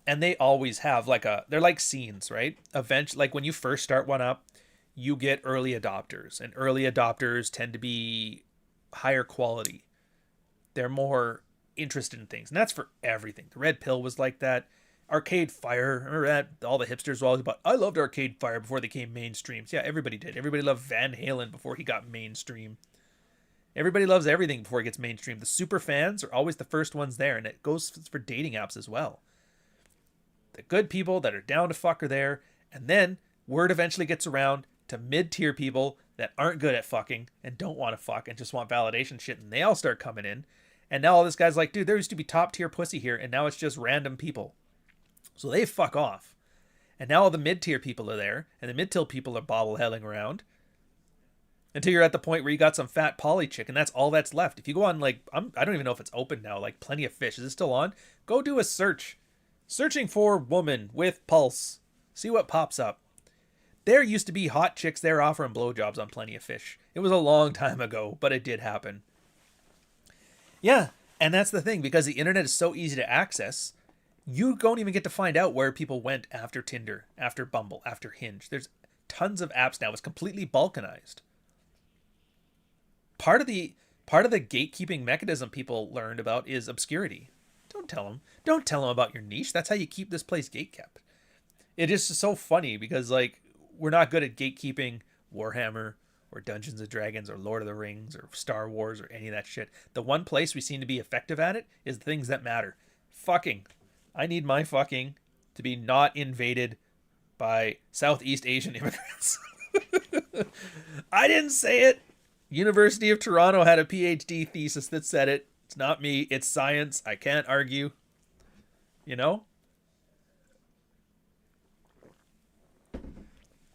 And they always have they're like scenes, right? Eventually, like when you first start one up, you get early adopters. And early adopters tend to be higher quality. They're more interested in things, and that's for everything. The Red Pill was like that. Arcade Fire, remember that? All the hipsters were always about, I loved Arcade Fire before they came mainstream. So yeah, everybody did. Everybody loved Van Halen before he got mainstream. Everybody loves everything before it gets mainstream. The super fans are always the first ones there, and it goes for dating apps as well. The good people that are down to fuck are there, and then word eventually gets around to mid-tier people that aren't good at fucking and don't want to fuck and just want validation shit, and they all start coming in. And now all this guy's like, dude, there used to be top tier pussy here, and now it's just random people. So they fuck off. And now all the mid-tier people are there, and the mid-tier people are bobbleheading around until you're at the point where you got some fat poly chick, and that's all that's left. If you go on, like, I don't even know if it's open now, like Plenty of Fish. Is it still on? Go do a search. Searching for woman with pulse. See what pops up. There used to be hot chicks there offering blowjobs on Plenty of Fish. It was a long time ago, but it did happen. Yeah, and that's the thing, because the internet is so easy to access, you don't even get to find out where people went after Tinder, after Bumble, after Hinge. There's tons of apps now. It's completely balkanized. Part of the gatekeeping mechanism people learned about is obscurity. Don't tell them. Don't tell them about your niche. That's how you keep this place gatekept. It is so funny because, like, we're not good at gatekeeping Warhammer or Dungeons and Dragons or Lord of the Rings or Star Wars or any of that shit. The one place we seem to be effective at it is the things that matter. Fucking. I need my fucking to be not invaded by Southeast Asian immigrants. I didn't say it. University of Toronto had a PhD thesis that said it. It's not me. It's science. I can't argue. You know?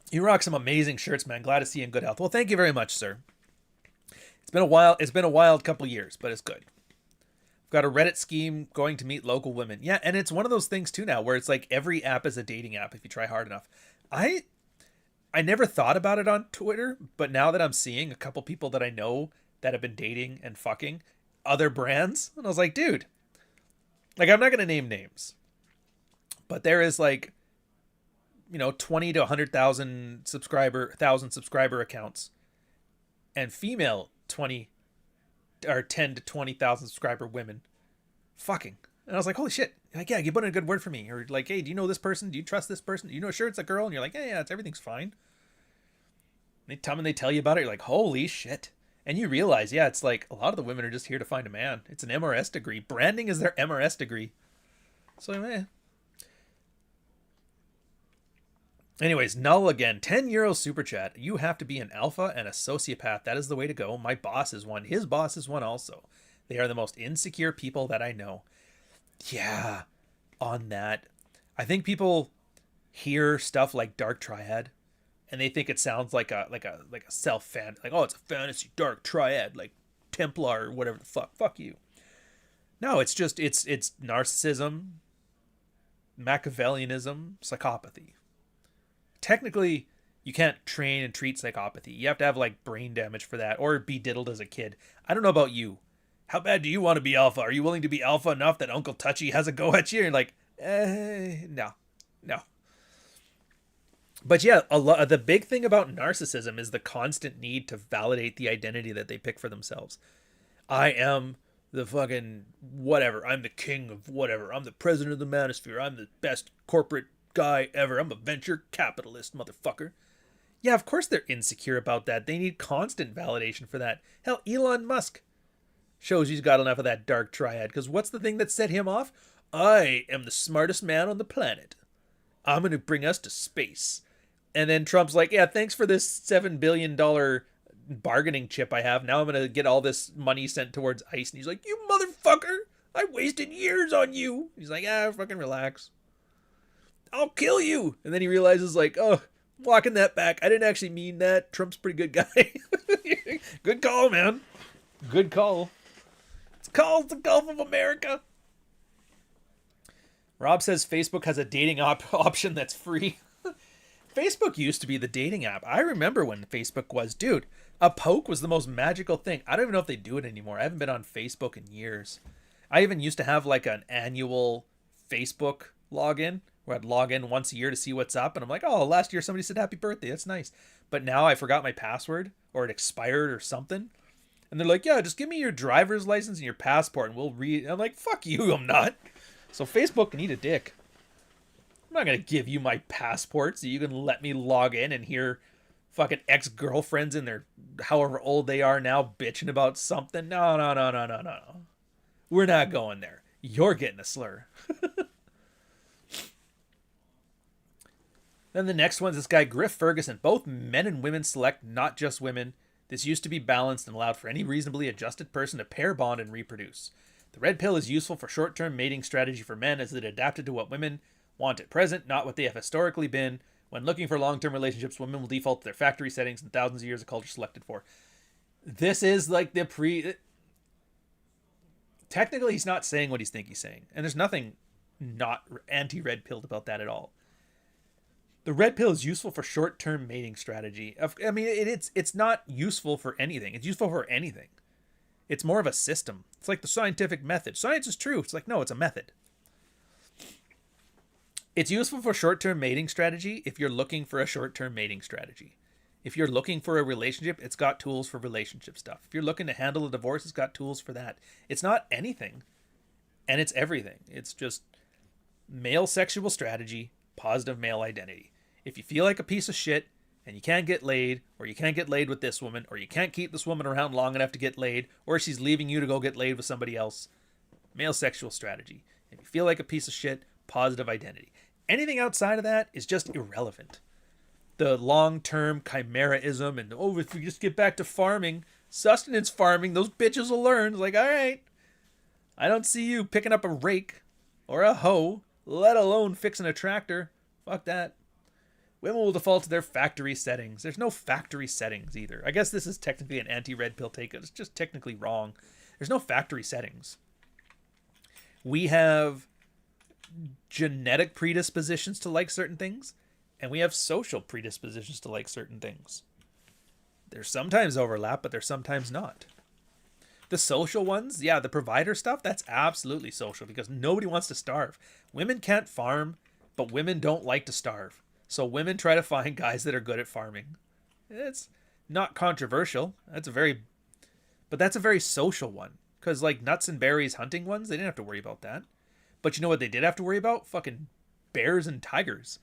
You rock some amazing shirts, man. Glad to see you in good health. Well, thank you very much, sir. It's been a while. It's been a wild couple years, but it's good. Got a Reddit scheme going to meet local women. Yeah, and it's one of those things too now where it's like every app is a dating app if you try hard enough. I never thought about it on Twitter, but now that I'm seeing a couple people that I know that have been dating and fucking other brands, and I was like, dude, like, I'm not going to name names, but there is, like, 20 to 100,000 subscriber accounts, and female 10 to 20,000 subscriber women fucking. And I was like, holy shit. Like, yeah, you put in a good word for me. Or like, hey, do you know this person? Do you trust this person? Do you know sure it's a girl? And you're like, yeah, everything's fine. And they tell you about it. You're like, holy shit. And you realize, yeah, it's like a lot of the women are just here to find a man. It's an MRS degree. Branding is their MRS degree. So, anyways, Null again. 10 euro super chat. You have to be an alpha and a sociopath. That is the way to go. My boss is one. His boss is one also. They are the most insecure people that I know. Yeah, on that. I think people hear stuff like Dark Triad and they think it sounds like a self-fan, like, oh, it's a fantasy Dark Triad, like Templar or whatever the fuck. Fuck you. No, it's just it's narcissism, Machiavellianism, psychopathy. Technically, you can't train and treat psychopathy. You have to have, like, brain damage for that or be diddled as a kid. I don't know about you. How bad do you want to be alpha? Are you willing to be alpha enough that Uncle Touchy has a go at you? And you're like, no. But yeah, the big thing about narcissism is the constant need to validate the identity that they pick for themselves. I am the fucking whatever. I'm the king of whatever. I'm the president of the manosphere. I'm the best corporate guy ever. I'm a venture capitalist, motherfucker. Yeah, of course they're insecure about that. They need constant validation for that. Hell, Elon Musk shows he's got enough of that Dark Triad, because what's the thing that set him off? I am the smartest man on the planet. I'm going to bring us to space. And then Trump's like, yeah, thanks for this $7 billion bargaining chip I have. Now I'm going to get all this money sent towards ICE. And he's like, you motherfucker, I wasted years on you. He's like, fucking relax. I'll kill you. And then he realizes, like, oh, walking that back. I didn't actually mean that. Trump's a pretty good guy. Good call, man. Good call. It's called the Gulf of America. Rob says Facebook has a dating option that's free. Facebook used to be the dating app. I remember when Facebook was. Dude, a poke was the most magical thing. I don't even know if they do it anymore. I haven't been on Facebook in years. I even used to have like an annual Facebook login where I'd log in once a year to see what's up. And I'm like, oh, last year somebody said happy birthday. That's nice. But now I forgot my password or it expired or something. And they're like, yeah, just give me your driver's license and your passport and we'll read. I'm like, fuck you, I'm not. So Facebook can eat a dick. I'm not going to give you my passport so you can let me log in and hear fucking ex-girlfriends in their however old they are now bitching about something. No. We're not going there. You're getting a slur. Then the next one's this guy, Griff Ferguson. Both men and women select, not just women. This used to be balanced and allowed for any reasonably adjusted person to pair bond and reproduce. The red pill is useful for short-term mating strategy for men as it adapted to what women want at present, not what they have historically been. When looking for long-term relationships, women will default to their factory settings and thousands of years of culture selected for. This is like the Technically, he's not saying what he's think he's saying. And there's nothing not anti-red pilled about that at all. The red pill is useful for short-term mating strategy. I mean, it's not useful for anything. It's useful for anything. It's more of a system. It's like the scientific method. Science is true. It's like, no, it's a method. It's useful for short-term mating strategy if you're looking for a short-term mating strategy. If you're looking for a relationship, it's got tools for relationship stuff. If you're looking to handle a divorce, it's got tools for that. It's not anything, and it's everything. It's just male sexual strategy, positive male identity. If you feel like a piece of shit and you can't get laid, or you can't get laid with this woman, or you can't keep this woman around long enough to get laid, or she's leaving you to go get laid with somebody else, male sexual strategy. If you feel like a piece of shit, positive identity. Anything outside of that is just irrelevant. The long-term chimeraism and, oh, if we just get back to farming, sustenance farming, those bitches will learn. It's like, all right, I don't see you picking up a rake or a hoe, let alone fixing a tractor. Fuck that. Women will default to their factory settings. There's no factory settings either. I guess this is technically an anti-red pill take. It's just technically wrong. There's no factory settings. We have genetic predispositions to like certain things, and we have social predispositions to like certain things. There's sometimes overlap, but there's sometimes not. The social ones, yeah, the provider stuff, that's absolutely social because nobody wants to starve. Women can't farm, but women don't like to starve. So women try to find guys that are good at farming. It's not controversial. That's a very social one. Because like nuts and berries hunting ones, they didn't have to worry about that. But you know what they did have to worry about? Fucking bears and tigers.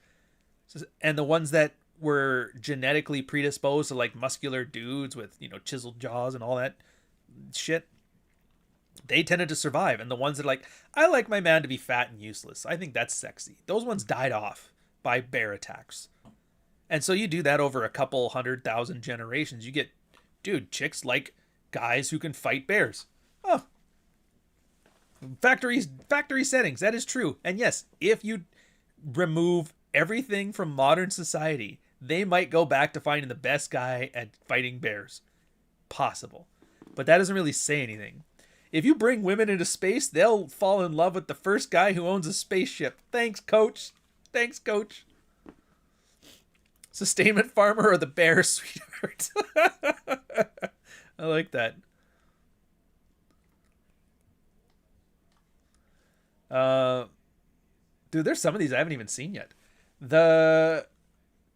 And the ones that were genetically predisposed to like muscular dudes with, you know, chiseled jaws and all that shit, they tended to survive. And the ones that like, I like my man to be fat and useless, I think that's sexy, those ones died off by bear attacks. And so you do that over a couple 100,000 generations, you get, dude, chicks like guys who can fight bears. Oh, factory settings, that is true. And yes, if you remove everything from modern society, they might go back to finding the best guy at fighting bears. Possible. But that doesn't really say anything. If you bring women into space, they'll fall in love with the first guy who owns a spaceship. Thanks, coach. Thanks, coach. Sustainment farmer or the bear sweetheart. I like that. Dude, there's some of these I haven't even seen yet. The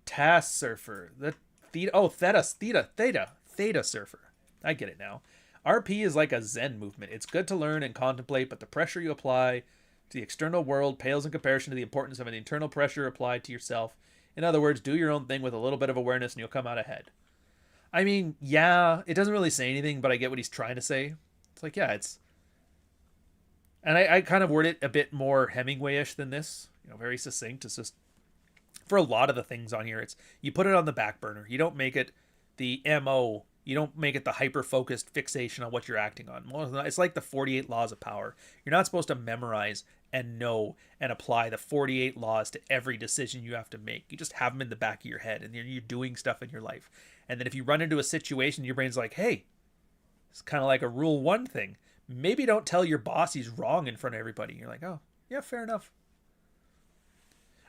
Task Surfer. The Theta Surfer. I get it now. RP is like a Zen movement. It's good to learn and contemplate, but the pressure you apply to the external world pales in comparison to the importance of an internal pressure applied to yourself. In other words, do your own thing with a little bit of awareness and you'll come out ahead. I mean, yeah, it doesn't really say anything, but I get what he's trying to say. It's like, yeah, it's... And I kind of word it a bit more Hemingway-ish than this. You know, very succinct. It's just... For a lot of the things on here, it's... You put it on the back burner. You don't make it the MO. You don't make it the hyper-focused fixation on what you're acting on. It's like the 48 laws of power. You're not supposed to memorize and know and apply the 48 laws to every decision you have to make. You just have them in the back of your head, and you're doing stuff in your life. And then if you run into a situation, your brain's like, hey, it's kind of like a rule 1 thing. Maybe don't tell your boss he's wrong in front of everybody. You're like, oh, yeah, fair enough.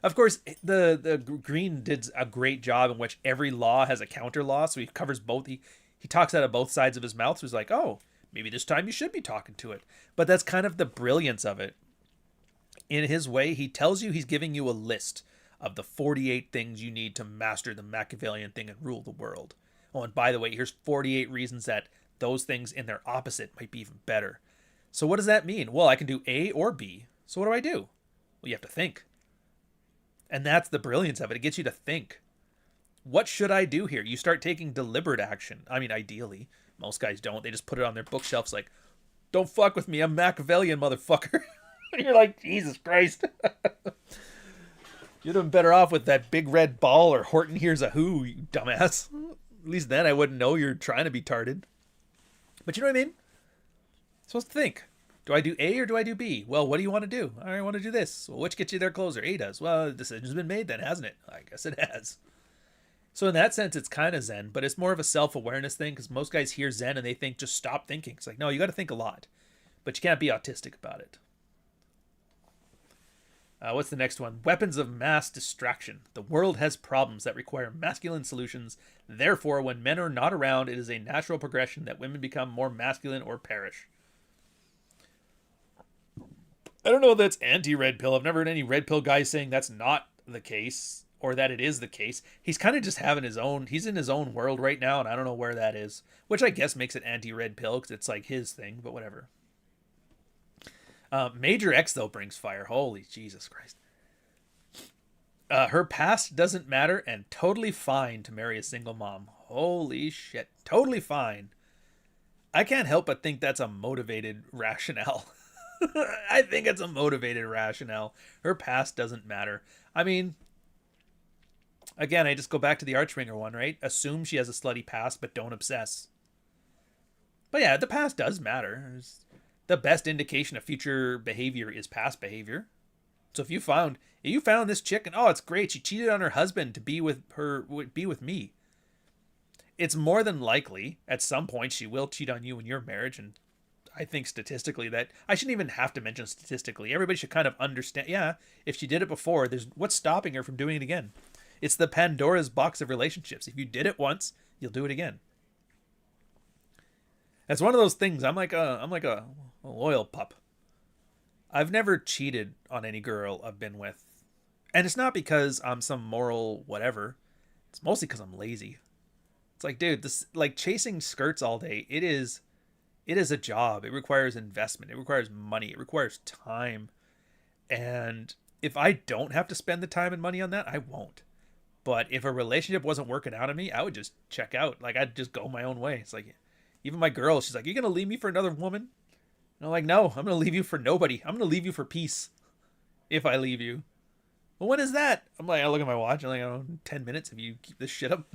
Of course, the Green did a great job in which every law has a counter law, so he covers both. He talks out of both sides of his mouth, so he's like, oh, maybe this time you should be talking to it. But that's kind of the brilliance of it. In his way, he tells you he's giving you a list of the 48 things you need to master the Machiavellian thing and rule the world. Oh, and by the way, here's 48 reasons that those things in their opposite might be even better. So what does that mean? Well, I can do A or B. So what do? Well, you have to think. And that's the brilliance of it. It gets you to think. What should I do here? You start taking deliberate action. I mean, ideally. Most guys don't. They just put it on their bookshelves like, don't fuck with me. I'm Machiavellian, motherfucker. You're like, Jesus Christ. You'd have been better off with that big red ball or Horton Hears a Who, you dumbass. At least then I wouldn't know you're trying to be tarded. But you know what I mean? You're supposed to think. Do I do A or do I do B? Well, what do you want to do? I want to do this. Well, which gets you there closer? A does. Well, the decision's been made then, hasn't it? I guess it has. So in that sense, it's kind of Zen, but it's more of a self-awareness thing, because most guys hear Zen and they think just stop thinking. It's like, no, you got to think a lot, but you can't be autistic about it. What's the next one? Weapons of mass distraction. The world has problems that require masculine solutions. Therefore, when men are not around, it is a natural progression that women become more masculine or perish. I don't know if that's anti-red pill. I've never heard any red pill guys saying that's not the case or that it is the case. He's kind of just having his own, he's in his own world right now, and I don't know where that is, which I guess makes it anti-red pill because it's like his thing, but whatever. Major X, though, brings fire. Holy Jesus Christ. Her past doesn't matter and totally fine to marry a single mom. Holy shit. Totally fine. I can't help but think that's a motivated rationale. I think it's a motivated rationale. Her past doesn't matter. I mean, again, I just go back to the Archringer one, right? Assume she has a slutty past, but don't obsess. But yeah, the past does matter. The best indication of future behavior is past behavior. So if you found this chick and, oh, it's great, she cheated on her husband to be with me, it's more than likely at some point she will cheat on you in your marriage. And I think statistically that I shouldn't even have to mention statistically. Everybody should kind of understand. Yeah, if she did it before, what's stopping her from doing it again? It's the Pandora's box of relationships. If you did it once, you'll do it again. It's one of those things. I'm like a loyal pup. I've never cheated on any girl I've been with. And it's not because I'm some moral whatever. It's mostly because I'm lazy. It's like, dude, this, like, chasing skirts all day, it is a job. It requires investment. It requires money. It requires time. And if I don't have to spend the time and money on that, I won't. But if a relationship wasn't working out of me, I would just check out. Like, I'd just go my own way. It's like, even my girl, she's like, "You gonna leave me for another woman?" And I'm like, "No, I'm gonna leave you for nobody. I'm gonna leave you for peace. If I leave you." Well, when is that? I'm like, I look at my watch. I'm like, oh, 10 minutes if you keep this shit up.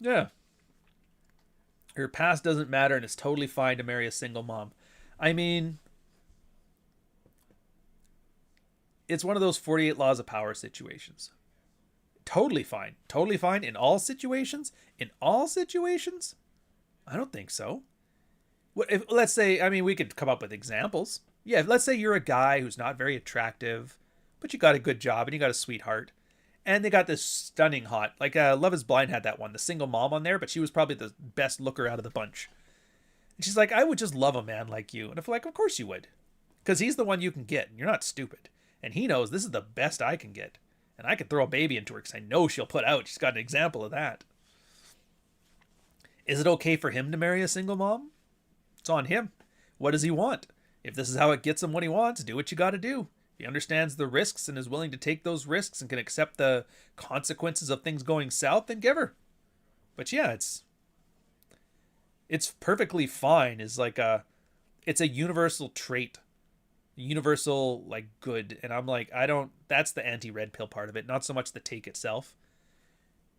Yeah. Her past doesn't matter, and it's totally fine to marry a single mom. I mean, it's one of those 48 laws of power situations. Totally fine. Totally fine in all situations? In all situations? I don't think so. Let's say, I mean, we could come up with examples. Yeah, let's say you're a guy who's not very attractive, but you got a good job and you got a sweetheart. And they got this stunning hot, like Love is Blind had that one, the single mom on there, but she was probably the best looker out of the bunch. And she's like, "I would just love a man like you." And I'm like, of course you would. Because he's the one you can get, and you're not stupid. And he knows this is the best I can get. And I could throw a baby into her because I know she'll put out. She's got an example of that. Is it okay for him to marry a single mom? It's on him. What does he want? If this is how it gets him what he wants, do what you got to do. He understands the risks and is willing to take those risks and can accept the consequences of things going south, then give her. But yeah, it's perfectly fine. It's a universal trait, universal, like, good. And I'm like, that's the anti-red pill part of it, not so much the take itself.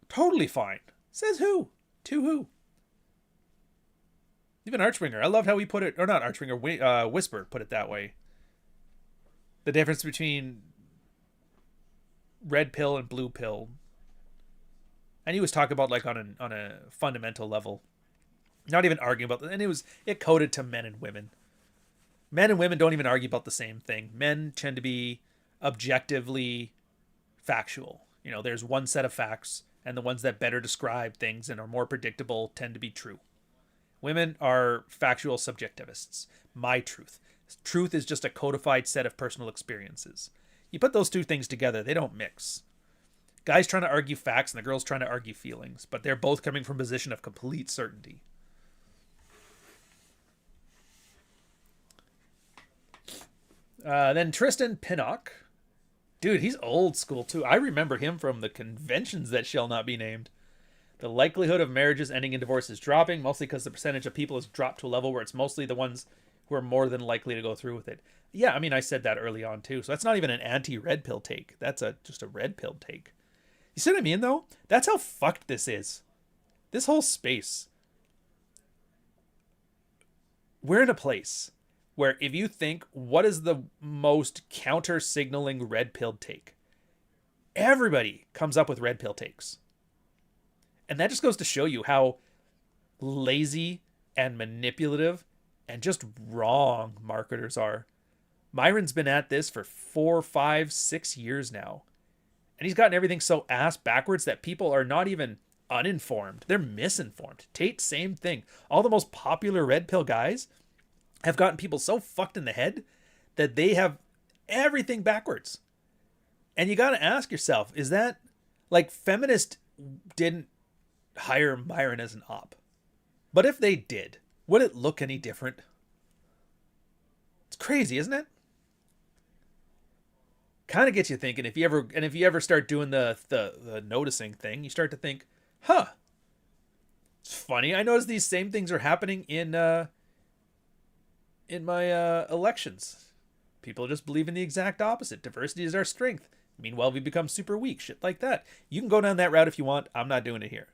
Totally fine. Says who? To who? Even Archringer. I loved how he put it, or not Archringer, Whisper put it that way. The difference between red pill and blue pill. And he was talking about, like, on a fundamental level. Not even arguing about it. And it coded to men and women. Men and women don't even argue about the same thing. Men tend to be objectively factual. You know, there's one set of facts, and the ones that better describe things and are more predictable tend to be true. Women are factual subjectivists. My truth. Truth is just a codified set of personal experiences. You put those two things together, they don't mix. Guys trying to argue facts and the girls trying to argue feelings, but they're both coming from a position of complete certainty. Then Tristan Pinnock. Dude, he's old school too. I remember him from the conventions that shall not be named. The likelihood of marriages ending in divorce is dropping, mostly because the percentage of people has dropped to a level where it's mostly the ones who are more than likely to go through with it. Yeah, I mean, I said that early on too. So that's not even an anti-red pill take. That's just a red pill take. You see what I mean, though? That's how fucked this is. This whole space. we're in a place where if you think, what is the most counter-signaling red pill take? Everybody comes up with red pill takes. And that just goes to show you how lazy and manipulative and just wrong marketers are. Myron's been at this for 4, 5, 6 years now. And he's gotten everything so ass backwards that people are not even uninformed. They're misinformed. Tate, same thing. All the most popular red pill guys have gotten people so fucked in the head that they have everything backwards. And you got to ask yourself, is that, like, feminist didn't hire Myron as an op. But if they did, would it look any different? It's crazy, isn't it? Kind of gets you thinking. If you ever start doing the noticing thing, you start to think, huh, it's funny. I notice these same things are happening in my elections. People just believe in the exact opposite. Diversity is our strength. Meanwhile, we become super weak. Shit like that. You can go down that route if you want. I'm not doing it here.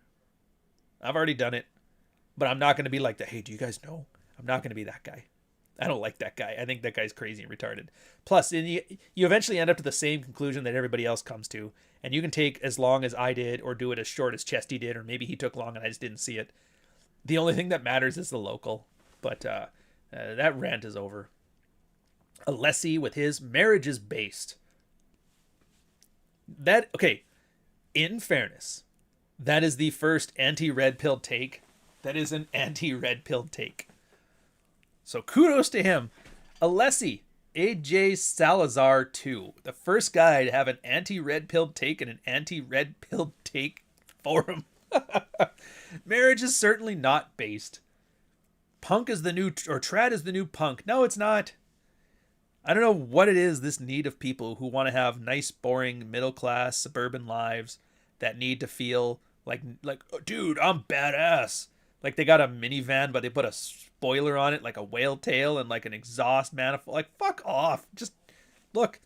I've already done it. But I'm not going to be like that. Hey, do you guys know? I'm not going to be that guy. I don't like that guy. I think that guy's crazy and retarded. Plus, you eventually end up to the same conclusion that everybody else comes to. And you can take as long as I did, or do it as short as Chesty did, or maybe he took long and I just didn't see it. The only thing that matters is the local. But that rant is over. Alessi with his marriage is based. That, okay, in fairness, that is the first anti-red pill take. That is an anti-red pill take. So kudos to him. Alessi, AJ Salazar 2, the first guy to have an anti-red pill take and an anti-red pill take forum. Marriage is certainly not based. Punk is the new, or trad is the new punk. No, it's not. I don't know what it is, this need of people who want to have nice, boring, middle-class, suburban lives that need to feel like, oh, dude, I'm badass. Like they got a minivan, but they put a spoiler on it, like a whale tail and like an exhaust manifold. Like, fuck off. Just look,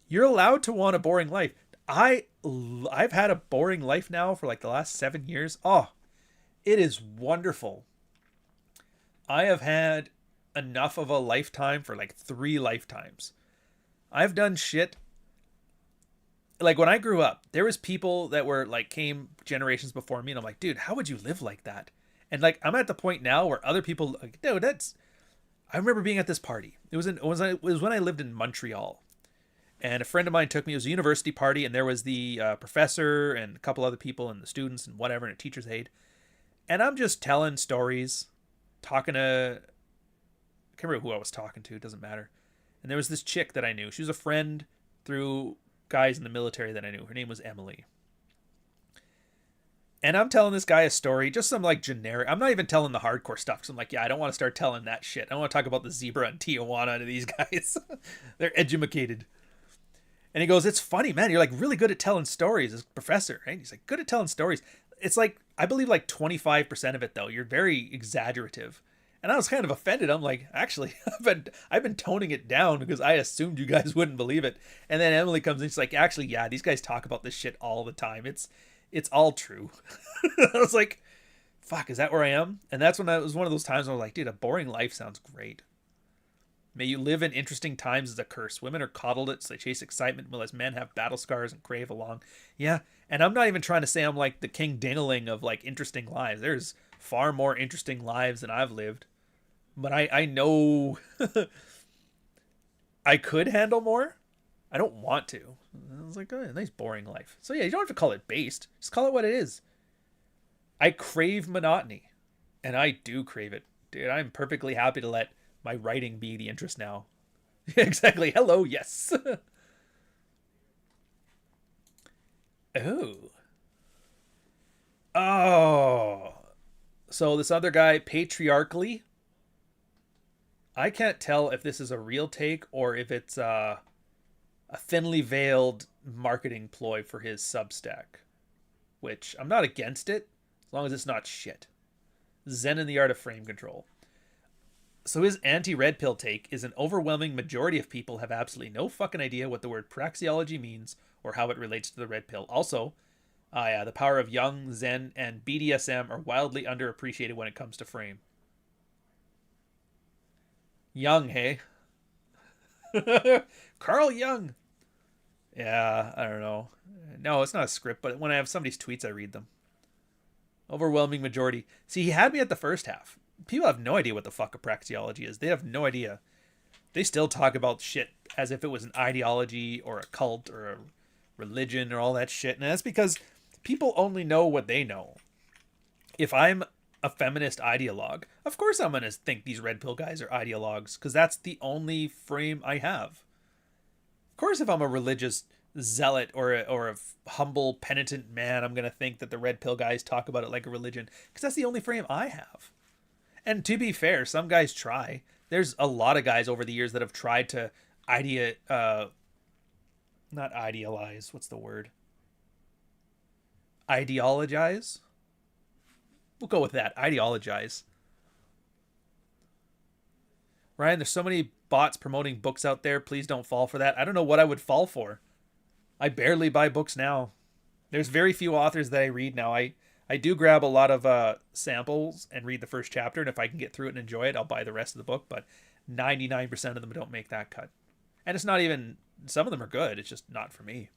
you're allowed to want a boring life. I've had a boring life now for like the last 7 years. Oh, it is wonderful. I have had enough of a lifetime for like 3 lifetimes. I've done shit. Like when I grew up, there was people that were like came generations before me, and I'm like, dude, how would you live like that? And like I'm at the point now where other people like, dude, that's. I remember being at this party. It was when I lived in Montreal, and a friend of mine took me. It was a university party, and there was the professor and a couple other people and the students and whatever, and a teacher's aide. And I'm just telling stories, talking to. I can't remember who I was talking to. It doesn't matter. And there was this chick that I knew. She was a friend through guys in the military that I knew. Her name was Emily. And I'm telling this guy a story, just some like generic. I'm not even telling the hardcore stuff. Cause I'm like, yeah, I don't want to start telling that shit. I want to talk about the zebra and Tijuana to these guys. They're edumacated. And he goes, it's funny, man. You're like really good at telling stories, this professor, right? He's like, good at telling stories. It's like, I believe like 25% of it though. You're very exaggerative. And I was kind of offended. I'm like, actually, I've been toning it down because I assumed you guys wouldn't believe it. And then Emily comes in, she's like, actually, yeah, these guys talk about this shit all the time. It's all true. I was like, fuck, is that where I am? And that's when it was one of those times where I was like, dude, a boring life sounds great. May you live in interesting times is a curse. Women are coddled it, so they chase excitement, while as men have battle scars and crave along. Yeah, and I'm not even trying to say I'm like the king dingling of like interesting lives. There's far more interesting lives than I've lived. But I know I could handle more. I don't want to. I was like, oh, nice boring life. So yeah, you don't have to call it based. Just call it what it is. I crave monotony. And I do crave it. Dude, I'm perfectly happy to let my writing be the interest now. Exactly. Hello, yes. Oh. So this other guy, patriarchally. I can't tell if this is a real take or if it's a thinly veiled marketing ploy for his Substack. Which, I'm not against it, as long as it's not shit. Zen in the Art of Frame Control. So his anti-red pill take is an overwhelming majority of people have absolutely no fucking idea what the word praxiology means or how it relates to the red pill. Also, the power of Jung, Zen, and BDSM are wildly underappreciated when it comes to frame. Young, hey? Carl Jung. Yeah, I don't know. No, it's not a script, but when I have somebody's tweets, I read them. Overwhelming majority. See, he had me at the first half. People have no idea what the fuck a praxeology is. They have no idea. They still talk about shit as if it was an ideology or a cult or a religion or all that shit. And that's because people only know what they know. If I'm a feminist ideologue, of course I'm going to think these red pill guys are ideologues, because that's the only frame I have. Of course, if I'm a religious zealot or a humble penitent man, I'm going to think that the red pill guys talk about it like a religion, because that's the only frame I have. And to be fair, some guys try. There's a lot of guys over the years that have tried to not idealize, what's the word? Ideologize? We'll go with that. Ideologize. Ryan, there's so many bots promoting books out there. Please don't fall for that. I don't know what I would fall for. I barely buy books now. There's very few authors that I read now. I do grab a lot of samples and read the first chapter, and if I can get through it and enjoy it, I'll buy the rest of the book, but 99% of them don't make that cut. And it's not even, some of them are good, it's just not for me.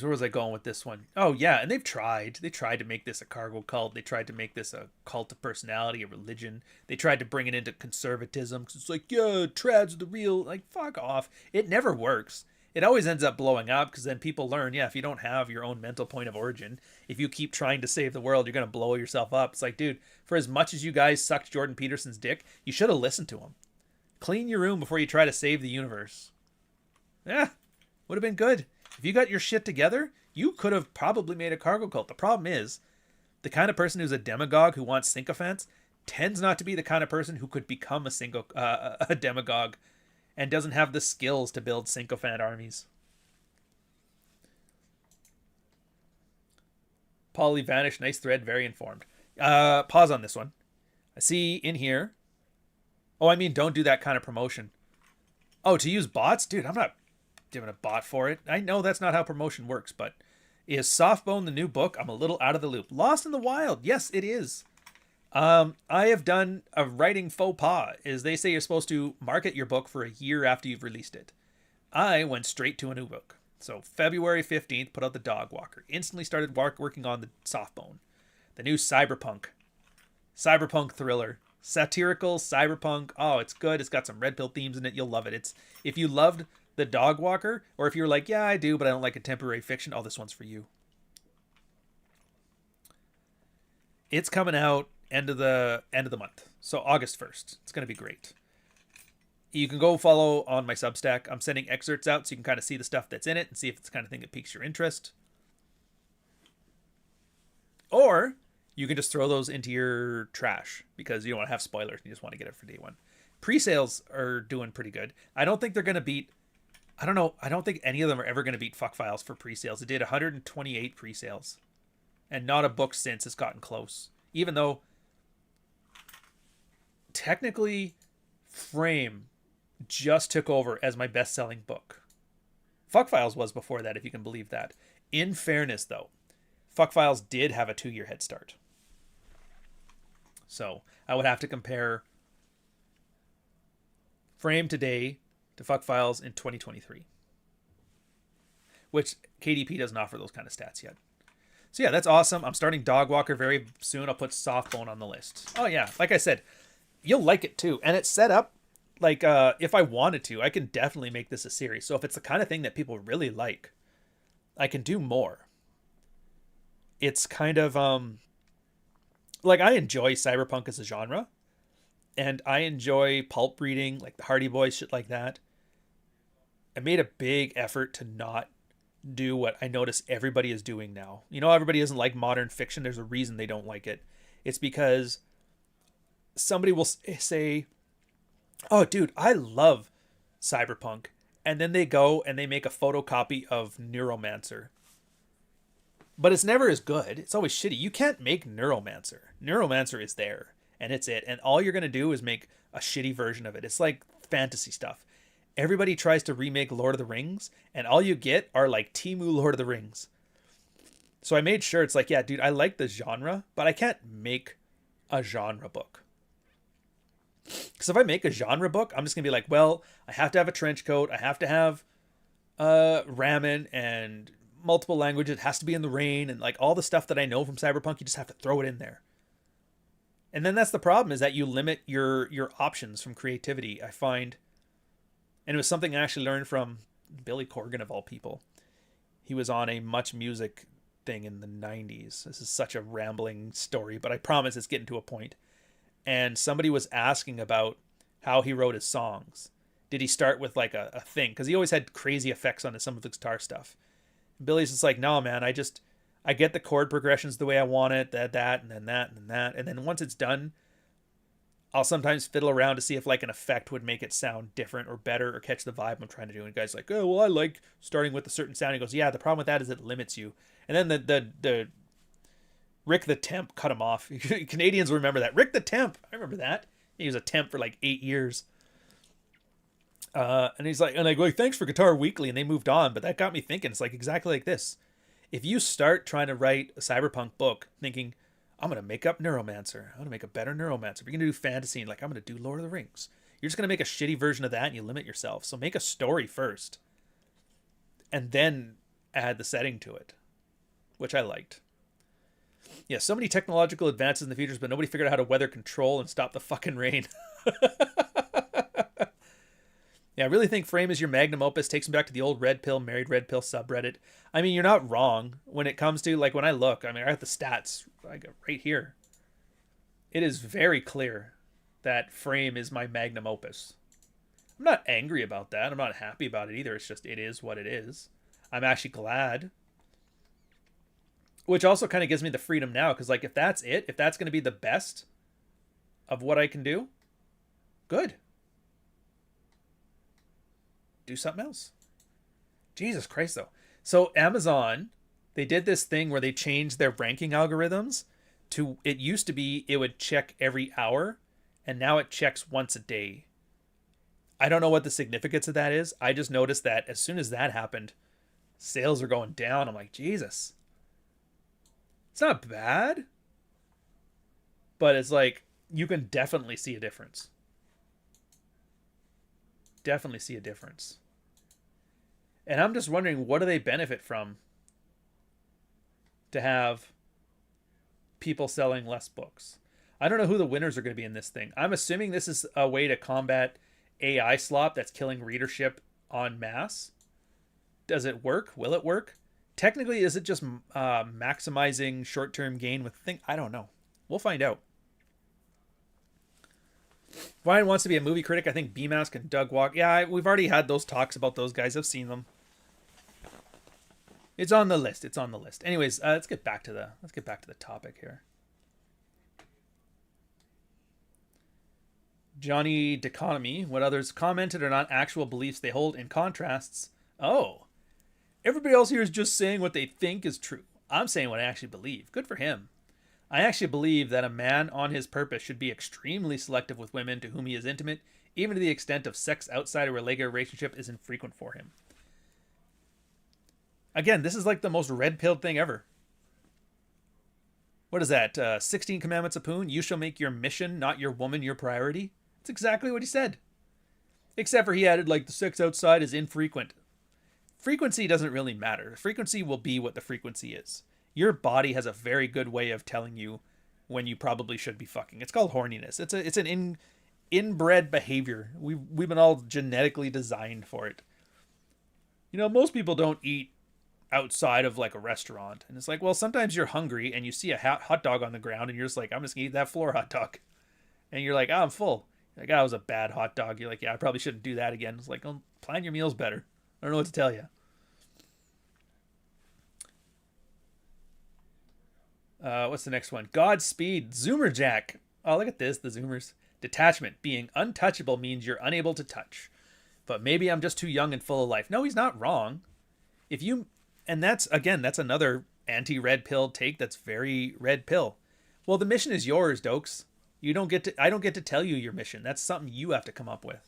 Where was I going with this one? Oh, yeah, and they've tried. They tried to make this a cargo cult. They tried to make this a cult of personality, a religion. They tried to bring it into conservatism. 'Cause it's like, yeah, trads are the real... Like, fuck off. It never works. It always ends up blowing up, because then people learn, yeah, if you don't have your own mental point of origin, if you keep trying to save the world, you're going to blow yourself up. It's like, dude, for as much as you guys sucked Jordan Peterson's dick, you should have listened to him. Clean your room before you try to save the universe. Yeah, would have been good. If you got your shit together, you could have probably made a cargo cult. The problem is, the kind of person who's a demagogue who wants sycophants tends not to be the kind of person who could become a demagogue and doesn't have the skills to build sycophant armies. Polly vanished. Nice thread. Very informed. Pause on this one. I see in here. Oh, I mean, don't do that kind of promotion. Oh, to use bots? Dude, I'm not giving a bot for it. I know that's not how promotion works, but is Softbone the new book? I'm a little out of the loop. Lost in the Wild. Yes, it is. I have done a writing faux pas. Is they say you're supposed to market your book for a year after you've released it. I went straight to a new book. So February 15th, put out The Dog Walker. Instantly started working on the Softbone. The new cyberpunk thriller. Satirical cyberpunk. Oh, it's good. It's got some red pill themes in it. You'll love it. It's, if you loved The Dog Walker, or if you're like, yeah, I do, but I don't like contemporary fiction, oh, this one's for you. It's coming out end of the month. So August 1st. It's going to be great. You can go follow on my Substack. I'm sending excerpts out so you can kind of see the stuff that's in it and see if it's the kind of thing that piques your interest. Or you can just throw those into your trash because you don't want to have spoilers. You just want to get it for day one. Pre-sales are doing pretty good. I don't think they're going to beat... I don't know. I don't think any of them are ever going to beat Fuccfiles for pre-sales. It did 128 pre-sales. And not a book since has gotten close. Even though technically Frame just took over as my best-selling book. Fuccfiles was before that, if you can believe that. In fairness, though, Fuccfiles did have a 2-year head start. So I would have to compare Frame today to Fuccfiles in 2023. Which KDP doesn't offer those kind of stats yet. So yeah, that's awesome. I'm starting Dog Walker very soon. I'll put Softbone on the list. Oh yeah, like I said, you'll like it too. And it's set up like if I wanted to, I can definitely make this a series. So if it's the kind of thing that people really like, I can do more. It's kind of like I enjoy cyberpunk as a genre. And I enjoy pulp reading, like the Hardy Boys, shit like that. I made a big effort to not do what I notice everybody is doing now. You know, everybody doesn't like modern fiction. There's a reason they don't like it. It's because somebody will say, oh, dude, I love cyberpunk. And then they go and they make a photocopy of Neuromancer. But it's never as good. It's always shitty. You can't make Neuromancer. Neuromancer is there. And it's it. And all you're going to do is make a shitty version of it. It's like fantasy stuff. Everybody tries to remake Lord of the Rings, and all you get are like Temu Lord of the Rings. So I made sure it's like, yeah, dude, I like the genre, but I can't make a genre book. Because if I make a genre book, I'm just going to be like, well, I have to have a trench coat. I have to have ramen and multiple languages. It has to be in the rain. And like all the stuff that I know from cyberpunk, you just have to throw it in there. And then that's the problem, is that you limit your options from creativity, I find. And it was something I actually learned from Billy Corgan, of all people. He was on a Much Music thing in the 90s. This is such a rambling story, but I promise it's getting to a point. And somebody was asking about how he wrote his songs. Did he start with like a thing? Because he always had crazy effects on some of the guitar stuff. And Billy's just like, no, man, I get the chord progressions the way I want it, that, and then that, and then that. And then once it's done, I'll sometimes fiddle around to see if like an effect would make it sound different or better or catch the vibe I'm trying to do. And the guy's like, oh, well, I like starting with a certain sound. He goes, yeah, the problem with that is it limits you. And then the Rick the Temp cut him off. Canadians remember that. Rick the Temp. I remember that. He was a temp for like 8 years. And he's like, and I go, thanks for Guitar Weekly. And they moved on. But that got me thinking. It's like exactly like this. If you start trying to write a cyberpunk book thinking, I'm going to make up Neuromancer. I'm going to make a better Neuromancer. If you're going to do fantasy, like I'm going to do Lord of the Rings. You're just going to make a shitty version of that and you limit yourself. So make a story first. And then add the setting to it. Which I liked. Yeah, so many technological advances in the future, but nobody figured out how to weather control and stop the fucking rain. Yeah, I really think Frame is your magnum opus. Takes me back to the old Red Pill, Married Red Pill subreddit. I mean, you're not wrong when it comes to, like, when I look. I mean, I have the stats right here. It is very clear that Frame is my magnum opus. I'm not angry about that. I'm not happy about it either. It's just, it is what it is. I'm actually glad. Which also kind of gives me the freedom now, because like if that's it, if that's going to be the best of what I can do, good. Do something else. Jesus Christ, though. So Amazon, they did this thing where they changed their ranking algorithms to, it used to be it would check every hour, and now it checks once a day. I don't know what the significance of that is. I just noticed that as soon as that happened, sales are going down. I'm like, Jesus. It's not bad, but it's like, you can definitely see a difference. Definitely see a difference. And I'm just wondering, what do they benefit from to have people selling less books? I don't know who the winners are going to be in this thing. I'm assuming this is a way to combat AI slop that's killing readership en masse. Does it work? Will it work? Technically, is it just maximizing short-term gain with thing? I don't know. We'll find out. Ryan wants to be a movie critic. I think B-Mask and Doug Walk. Yeah, we've already had those talks about those guys. I've seen them. It's on the list. It's on the list. Anyways, let's get back to the topic here. Johnny Deconomy. What others commented are not actual beliefs they hold in contrasts. Oh. Everybody else here is just saying what they think is true. I'm saying what I actually believe. Good for him. I actually believe that a man on his purpose should be extremely selective with women to whom he is intimate, even to the extent of sex outside a regular relationship is infrequent for him. Again, this is like the most red-pilled thing ever. What is that? 16 Commandments of Poon? You shall make your mission, not your woman, your priority? That's exactly what he said. Except for he added, like, the sex outside is infrequent. Frequency doesn't really matter. Frequency will be what the frequency is. Your body has a very good way of telling you when you probably should be fucking. It's called horniness. It's an inbred behavior. We've been all genetically designed for it. You know, most people don't eat outside of like a restaurant. And it's like, well, sometimes you're hungry and you see a hot dog on the ground and you're just like, I'm just gonna eat that floor hot dog. And you're like, oh, I'm full. You're like, oh, it was a bad hot dog. You're like, yeah, I probably shouldn't do that again. It's like, oh, plan your meals better. I don't know what to tell you. What's the next one? Godspeed. Zoomer Jack. Oh, look at this. The Zoomers. Detachment. Being untouchable means you're unable to touch. But maybe I'm just too young and full of life. No, he's not wrong. If you... And that's another anti-red pill take that's very red pill. Well, the mission is yours, Dokes. I don't get to tell you your mission. That's something you have to come up with.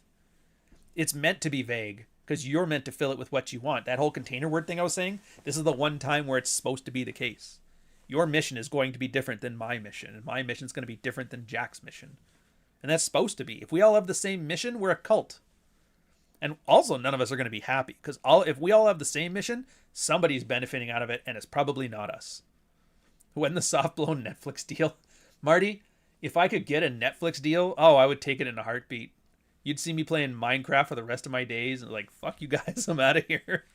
It's meant to be vague. Because you're meant to fill it with what you want. That whole container word thing I was saying, this is the one time where it's supposed to be the case. Your mission is going to be different than my mission, and my mission is going to be different than Jack's mission. And that's supposed to be. If we all have the same mission, we're a cult. And also, none of us are going to be happy, because if we all have the same mission, somebody's benefiting out of it, and it's probably not us. When the soft-blown Netflix deal, Marty, if I could get a Netflix deal, oh, I would take it in a heartbeat. You'd see me playing Minecraft for the rest of my days, and like, fuck you guys, I'm out of here.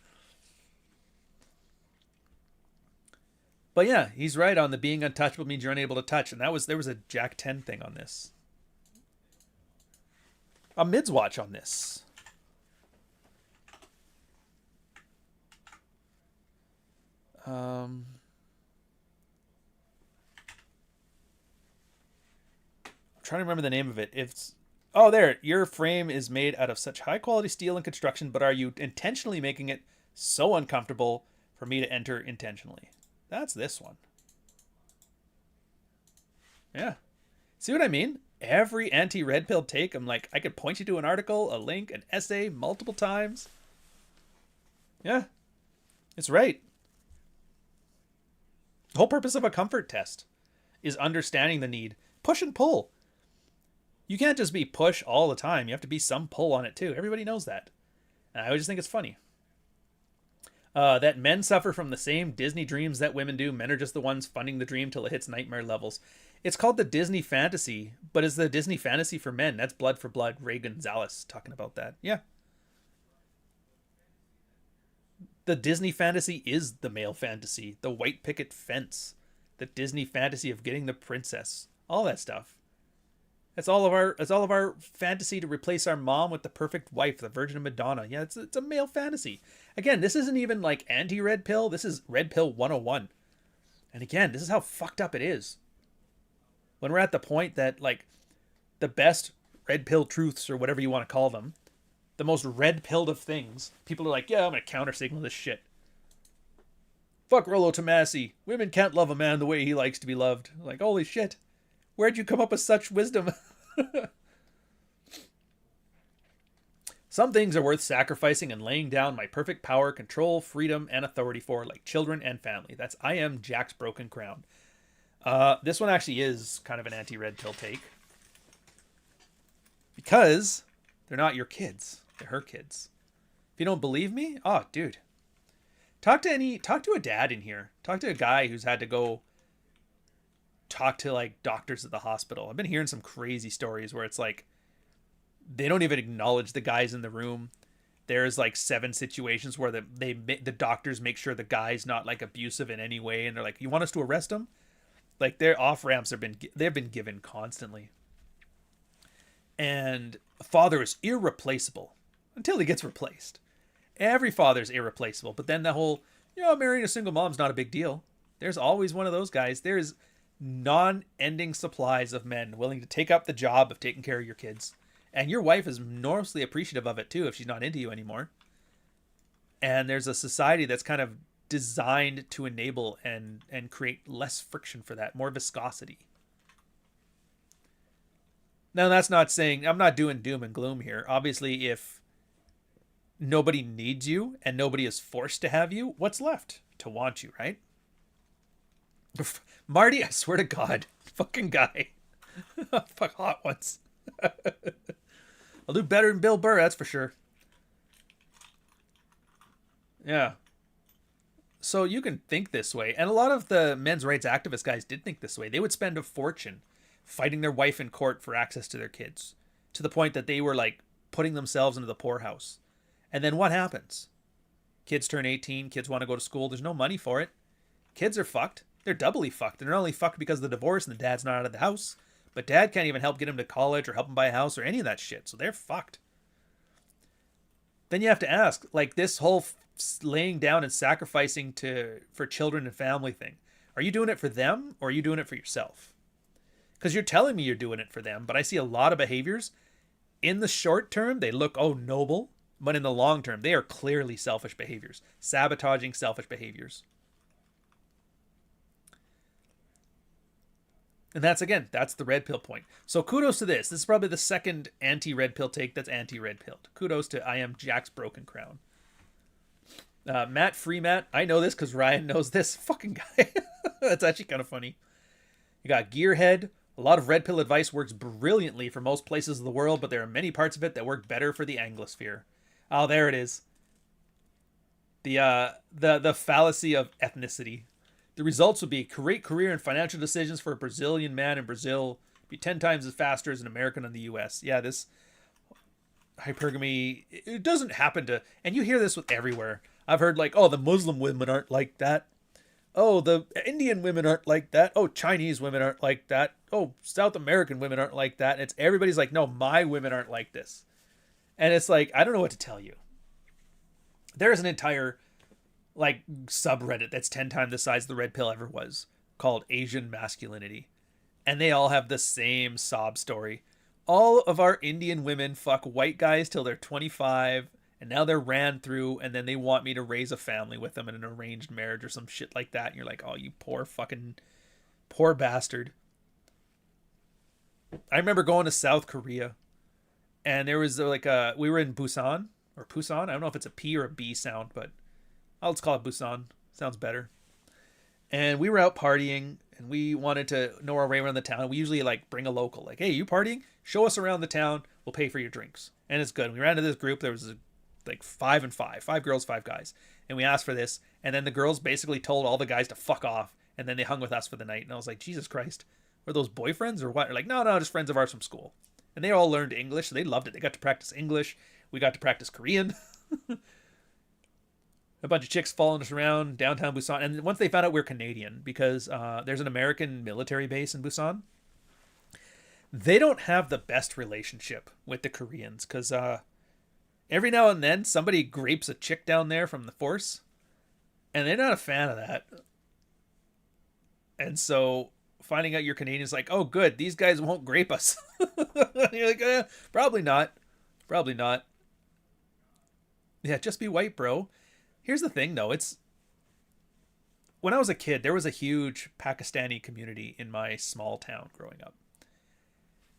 But yeah, he's right on the being untouchable means you're unable to touch, and there was a Jack 10 thing on this. A mids watch on this. I'm trying to remember the name of it. Oh, there. Your frame is made out of such high quality steel and construction, but are you intentionally making it so uncomfortable for me to enter intentionally? That's this one. Yeah. See what I mean? Every anti-red pill take, I'm like, I could point you to an article, a link, an essay multiple times. Yeah. It's right. The whole purpose of a comfort test is understanding the need. Push and pull. You can't just be push all the time. You have to be some pull on it too. Everybody knows that. And I always just think it's funny. That men suffer from the same Disney dreams that women do. Men are just the ones funding the dream till it hits nightmare levels. It's called the Disney fantasy, but it's the Disney fantasy for men. That's Blood for Blood. Ray Gonzalez talking about that. Yeah. The Disney fantasy is the male fantasy. The white picket fence. The Disney fantasy of getting the princess. All that stuff. It's all of our fantasy to replace our mom with the perfect wife, the Virgin Madonna. Yeah, it's a male fantasy. Again, this isn't even like anti-red pill. This is red pill 101. And again, this is how fucked up it is. When we're at the point that like the best red pill truths, or whatever you want to call them, the most red pilled of things, people are like, yeah, I'm going to counter signal this shit. Fuck Rollo Tomasi. Women can't love a man the way he likes to be loved. Like, holy shit. Where'd you come up with such wisdom? Some things are worth sacrificing and laying down my perfect power, control, freedom, and authority for, like children and family. That's I Am Jack's Broken Crown. This one actually is kind of an anti-red pill take. Because they're not your kids. They're her kids. If you don't believe me, oh, dude. Talk to a dad in here. Talk to a guy who's had to go talk to like doctors at the hospital. I've been hearing some crazy stories where it's like they don't even acknowledge the guys in the room. There's like 7 situations where the doctors make sure the guy's not like abusive in any way, and they're like, "You want us to arrest him?" Like their off ramps they've been given constantly. And a father is irreplaceable until he gets replaced. Every father's irreplaceable, but then the whole, marrying a single mom's not a big deal. There's always one of those guys. There's non-ending supplies of men willing to take up the job of taking care of your kids. And your wife is enormously appreciative of it too if she's not into you anymore. And there's a society that's kind of designed to enable and create less friction for that, more viscosity. Now, that's not saying, I'm not doing doom and gloom here. Obviously, if nobody needs you and nobody is forced to have you, what's left to want you, right? Marty, I swear to God, fucking guy. Fuck hot ones. I'll do better than Bill Burr, that's for sure. Yeah. So you can think this way. And a lot of the men's rights activist guys did think this way. They would spend a fortune fighting their wife in court for access to their kids, to the point that they were like putting themselves into the poorhouse. And then what happens? Kids turn 18, kids want to go to school, there's no money for it. Kids are fucked. They're doubly fucked. They're not only fucked because of the divorce and the dad's not out of the house, but dad can't even help get him to college or help him buy a house or any of that shit. So they're fucked. Then you have to ask, like, this whole laying down and sacrificing for children and family thing, are you doing it for them or are you doing it for yourself? Because you're telling me you're doing it for them, but I see a lot of behaviors. In the short term, they look, noble. But in the long term, they are clearly selfish behaviors. Sabotaging selfish behaviors. And that's the red pill point. So kudos to this. This is probably the second anti-red pill take that's anti-red pilled. Kudos to I Am Jack's Broken Crown. Matt Freemat, I know this because Ryan knows this fucking guy. That's actually kind of funny. You got Gearhead. A lot of red pill advice works brilliantly for most places of the world, but there are many parts of it that work better for the Anglosphere. Oh, there it is. The fallacy of ethnicity. The results would be a great career and financial decisions for a Brazilian man in Brazil. Be 10 times as faster as an American in the US. Yeah, this hypergamy, it doesn't happen to, and you hear this with everywhere. I've heard like, oh, the Muslim women aren't like that. Oh, the Indian women aren't like that. Oh, Chinese women aren't like that. Oh, South American women aren't like that. It's everybody's like, no, my women aren't like this. And it's like, I don't know what to tell you. There's an entire like subreddit that's 10 times the size the red pill ever was called Asian masculinity. And they all have the same sob story. All of our Indian women fuck white guys till they're 25. And now they're ran through, and then they want me to raise a family with them in an arranged marriage or some shit like that. And you're like, oh, you poor bastard. I remember going to South Korea, and there was like we were in Busan, or Busan. I don't know if it's a P or a B sound, but let's call it Busan. Sounds better. And we were out partying, and we wanted to know our way around the town. We usually like bring a local, like, hey, you partying? Show us around the town. We'll pay for your drinks. And it's good. We ran into this group. There was like 5 and 5 girls, 5 guys, and we asked for this, and then the girls basically told all the guys to fuck off, and then they hung with us for the night. And I was like, Jesus Christ, were those boyfriends or what? They're like, no, just friends of ours from school. And they all learned English, so they loved it. They got to practice English. We got to practice Korean. A bunch of chicks following us around downtown Busan, and once they found out we're Canadian, because there's an American military base in Busan, they don't have the best relationship with the Koreans, because every now and then, somebody grapes a chick down there from the force, and they're not a fan of that. And so, finding out you're Canadian is like, oh, good, these guys won't grape us. You're like, probably not. Probably not. Yeah, just be white, bro. Here's the thing, though. When I was a kid, there was a huge Pakistani community in my small town growing up.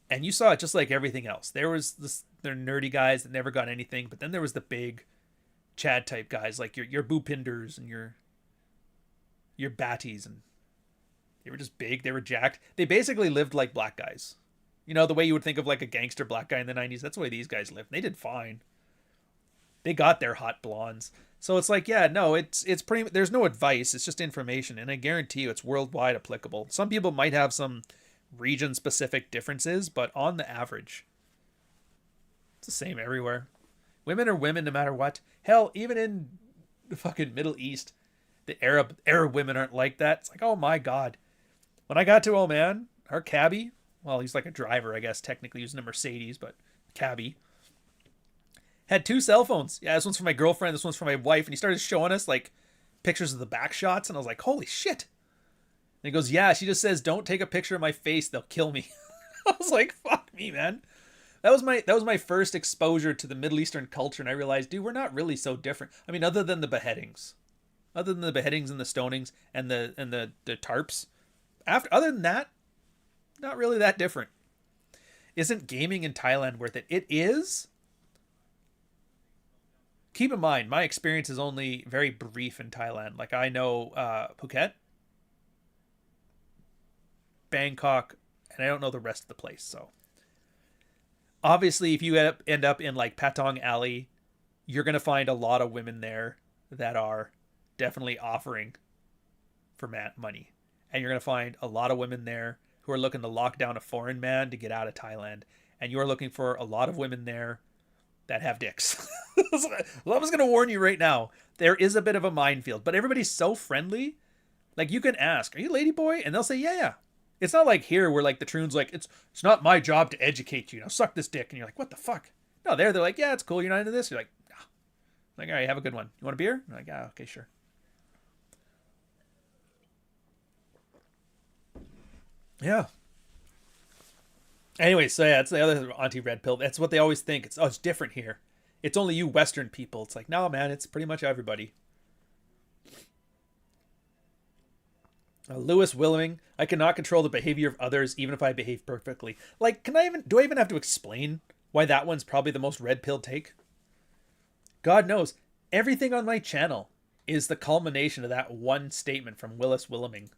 And you saw it just like everything else. There was they're nerdy guys that never got anything, but then there was the big Chad type guys, like your Bhupinders and your Batties, and they were just big, they were jacked. They basically lived like black guys. You know, the way you would think of like a gangster black guy in the 90s, that's the way these guys lived. They did fine. They got their hot blondes. So it's like, yeah, no, it's pretty, there's no advice, it's just information, and I guarantee you it's worldwide applicable. Some people might have some region-specific differences, but on the average, it's the same everywhere. Women are women no matter what. Hell, even in the fucking Middle East, the Arab women aren't like that. It's like, oh my God. When I got to Oman, our cabbie, well, he's like a driver, I guess, technically using a Mercedes, but cabbie, had 2 cell phones. Yeah, this one's for my girlfriend, this one's for my wife, and he started showing us like pictures of the back shots, and I was like, holy shit. And he goes, yeah, she just says, don't take a picture of my face, they'll kill me. I was like, fuck me, man. That was my first exposure to the Middle Eastern culture, and I realized, dude, we're not really so different. I mean, other than the beheadings. Other than the beheadings and the stonings and the tarps. Other than that, not really that different. Isn't gaming in Thailand worth it? It is. Keep in mind, my experience is only very brief in Thailand. Like, I know Phuket, Bangkok, and I don't know the rest of the place. So obviously, if you end up in like Patong Alley, you're going to find a lot of women there that are definitely offering for money. And you're going to find a lot of women there who are looking to lock down a foreign man to get out of Thailand. And you're looking for a lot of women there that have dicks. Well, I was going to warn you right now. There is a bit of a minefield, but everybody's so friendly. Like, you can ask, are you a lady boy? And they'll say, yeah. It's not like here where like the troon's like, it's not my job to educate you. Now suck this dick. And you're like, what the fuck? No, they're like, yeah, it's cool. You're not into this. You're like, no. Like, all right, have a good one. You want a beer? I'm like, yeah, okay, sure. Yeah. Anyway, so yeah, it's the other anti-red pill. That's what they always think. It's different here. It's only you Western people. It's like, no, man, it's pretty much everybody. Lewis Willowing, I cannot control the behavior of others even if I behave perfectly. Like, do I even have to explain why that one's probably the most red pill take? God knows, everything on my channel is the culmination of that one statement from Willis Willaming.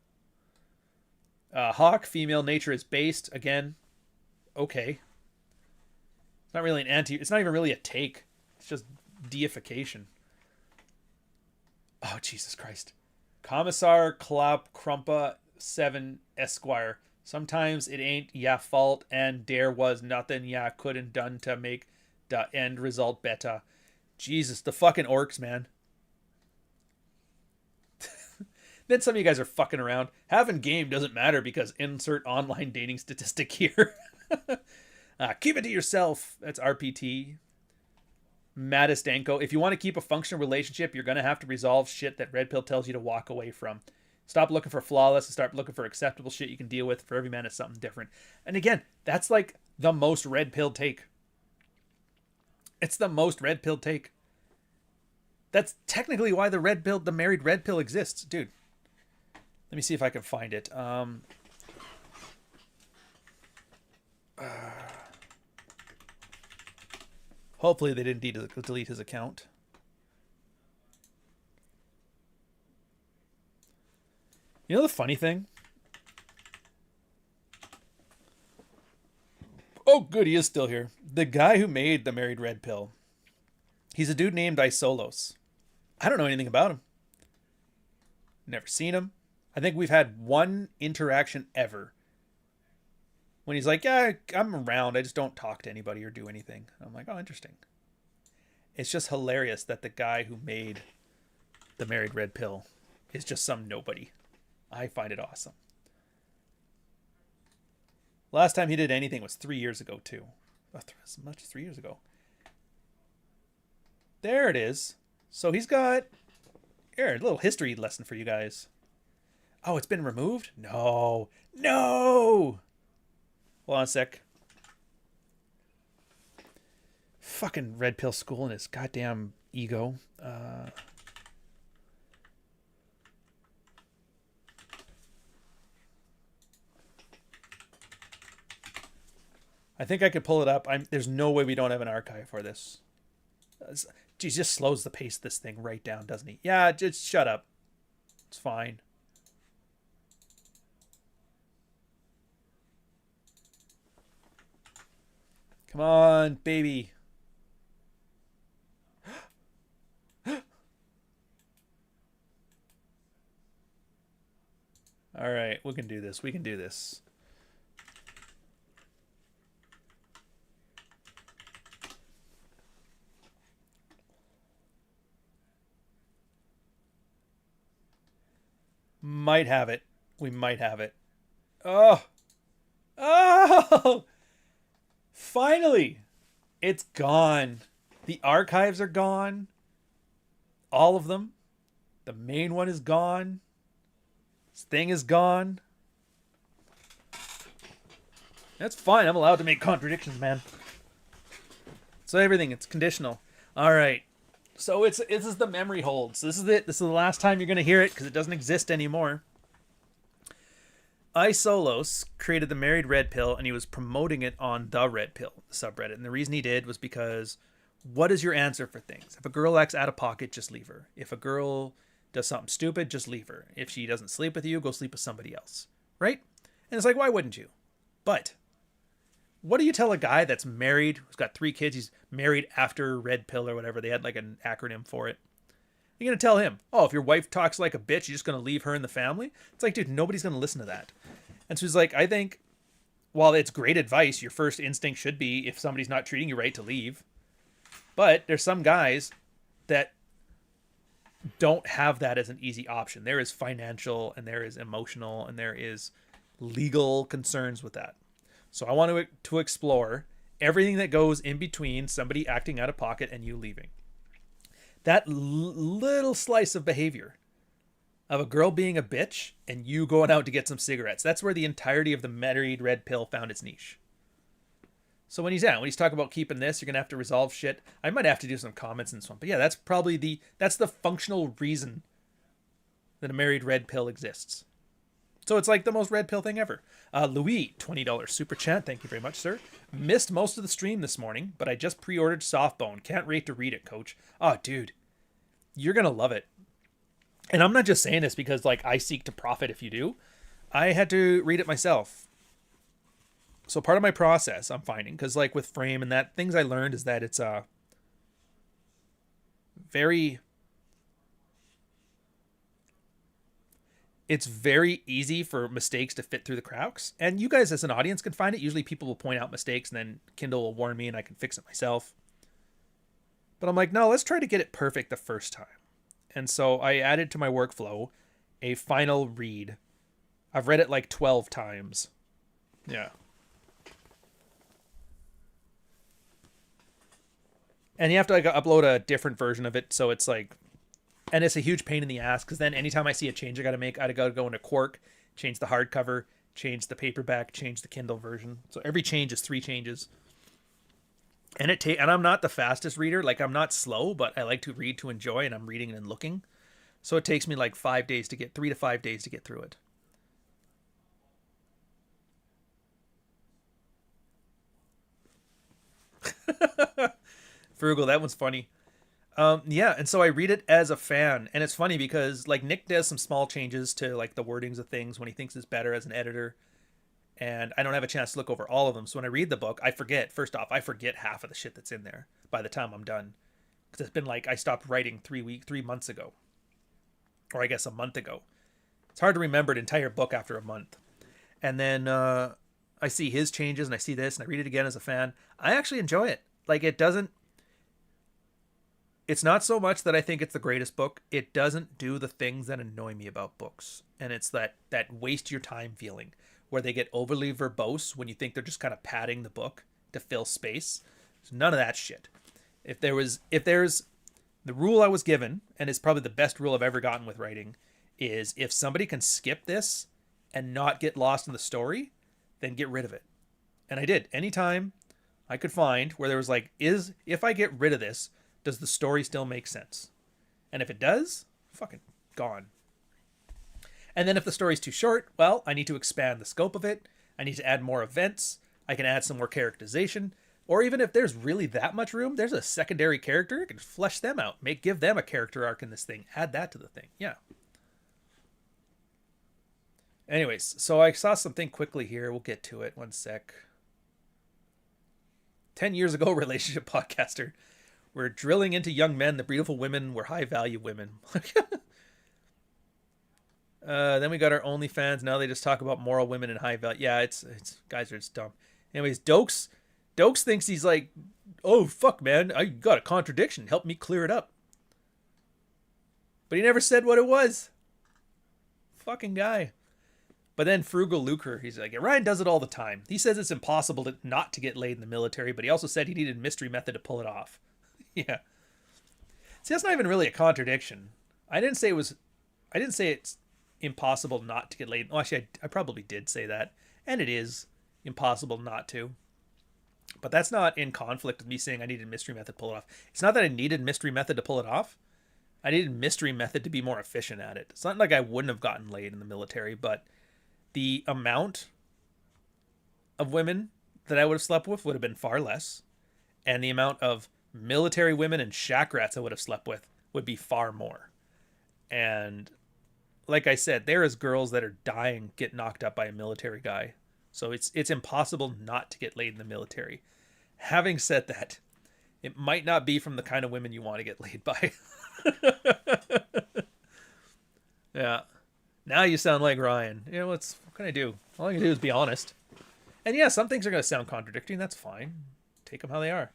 Hawk, female nature is based. Again, okay. It's not really it's not even really a take. It's just deification. Oh, Jesus Christ. Commissar Clap Crumpa 7 Esquire. Sometimes it ain't ya fault and there was nothing ya couldn't done to make the end result better. Jesus, the fucking orcs, man. Then some of you guys are fucking around. Having game doesn't matter because insert online dating statistic here. Keep it to yourself. That's RPT. Maddest Danko. If you want to keep a functional relationship, you're going to have to resolve shit that Red Pill tells you to walk away from. Stop looking for flawless and start looking for acceptable shit you can deal with. For every man, it's something different. And again, that's like the most Red Pill take. It's the most Red Pill take. That's technically why the married Red Pill exists. Dude, let me see if I can find it. Hopefully they didn't delete his account. You know the funny thing? Oh, good, he is still here. The guy who made the married Red Pill, he's a dude named Isolos. I don't know anything about him. Never seen him. I think we've had one interaction ever. When he's like, yeah, I'm around. I just don't talk to anybody or do anything. I'm like, oh, interesting. It's just hilarious that the guy who made the married Red Pill is just some nobody. I find it awesome. Last time he did anything was 3 years ago, too. As much as 3 years ago. There it is. So he's got... Here, a little history lesson for you guys. Oh, it's been removed? No. No! Hold on a sec. Fucking Red Pill School and his goddamn ego. I think I could pull it up. There's no way we don't have an archive for this. Geez, just slows the pace of this thing right down, doesn't he? Yeah, just shut up. It's fine. Come on, baby. All right, we can do this. We can do this. Might have it. We might have it. Oh. Oh. Finally. It's gone. The archives are gone. All of them. The main one is gone. This thing is gone. That's fine. I'm allowed to make contradictions, man. So everything, it's conditional. All right. So this is the memory hold. So this is it. This is the last time you're going to hear it because it doesn't exist anymore. Isolos created the married Red Pill and he was promoting it on the Red Pill subreddit. And the reason he did was because what is your answer for things? If a girl acts out of pocket, just leave her. If a girl does something stupid, just leave her. If she doesn't sleep with you, go sleep with somebody else. Right? And it's like, why wouldn't you? But what do you tell a guy that's married, who's got 3 kids, he's married after Red Pill or whatever, they had like an acronym for it. You're going to tell him, oh, if your wife talks like a bitch, you're just going to leave her in the family? It's like, dude, nobody's going to listen to that. And so he's like, I think, while it's great advice, your first instinct should be, if somebody's not treating you right, to leave. But there's some guys that don't have that as an easy option. There is financial and there is emotional and there is legal concerns with that. So I want to explore everything that goes in between somebody acting out of pocket and you leaving. That little slice of behavior of a girl being a bitch and you going out to get some cigarettes. That's where the entirety of the married Red Pill found its niche. So when he's talking about keeping this, you're going to have to resolve shit. I might have to do some comments in this one. But yeah, that's probably that's the functional reason that a married Red Pill exists. So it's like the most Red Pill thing ever. Louis, $20 super chat. Thank you very much, sir. Missed most of the stream this morning, but I just pre-ordered Softbone. Can't wait to read it, coach. Oh, dude. You're going to love it. And I'm not just saying this because like I seek to profit if you do. I had to read it myself. So part of my process I'm finding, because like with Frame and that, things I learned is that it's very easy for mistakes to fit through the cracks. And you guys as an audience can find it. Usually people will point out mistakes and then Kindle will warn me and I can fix it myself. But I'm like, no, let's try to get it perfect the first time. And so I added to my workflow a final read. I've read it like 12 times. Yeah. And you have to like upload a different version of it. So it's like, and it's a huge pain in the ass because then anytime I see a change I got to make, I got to go into Quark, change the hardcover, change the paperback, change the Kindle version. So every change is 3 changes. And and I'm not the fastest reader. Like I'm not slow, but I like to read to enjoy, and I'm reading and looking. So it takes me like 3 to 5 days to get through it. Frugal, that one's funny. Yeah, and so I read it as a fan, and it's funny because like Nick does some small changes to like the wordings of things when he thinks it's better as an editor, and I don't have a chance to look over all of them. So when I read the book, I forget. First off, I forget half of the shit that's in there by the time I'm done, because it's been like I stopped writing 3 months ago, or I guess a month ago. It's hard to remember an entire book after a month, and then I see his changes and I see this and I read it again as a fan. I actually enjoy it. Like it's not so much that I think it's the greatest book. It doesn't do the things that annoy me about books. And it's that waste your time feeling where they get overly verbose when you think they're just kind of padding the book to fill space. So none of that shit. If there's the rule I was given, and it's probably the best rule I've ever gotten with writing, is if somebody can skip this and not get lost in the story, then get rid of it. And I did. Anytime I could find where there was like, if I get rid of this, does the story still make sense? And if it does, fucking gone. And then if the story's too short, well, I need to expand the scope of it. I need to add more events. I can add some more characterization. Or even if there's really that much room, there's a secondary character. I can flesh them out. Give them a character arc in this thing. Add that to the thing. Yeah. Anyways, so I saw something quickly here. We'll get to it. 1 sec. 10 years ago, relationship podcaster. We're drilling into young men. The beautiful women were high-value women. Then we got our OnlyFans. Now they just talk about moral women and high value. Yeah, it's guys are just dumb. Anyways, Dokes thinks he's like, oh, fuck, man. I got a contradiction. Help me clear it up. But he never said what it was. Fucking guy. But then Frugal Lucre, he's like, Ryan does it all the time. He says it's impossible not to get laid in the military, but he also said he needed mystery method to pull it off. Yeah. See, that's not even really a contradiction. I didn't say it's impossible not to get laid. Well, actually, I probably did say that. And it is impossible not to. But that's not in conflict with me saying I needed mystery method to pull it off. It's not that I needed mystery method to pull it off. I needed mystery method to be more efficient at it. It's not like I wouldn't have gotten laid in the military, but the amount of women that I would have slept with would have been far less. And the amount of military women and shack rats I would have slept with would be far more. And like I said, there is girls that are dying get knocked up by a military guy. So it's impossible not to get laid in the military. Having said that, it might not be from the kind of women you want to get laid by. Yeah. Now you sound like Ryan. You know, what can I do? All I can do is be honest. And yeah, some things are going to sound contradicting. That's fine. Take them how they are.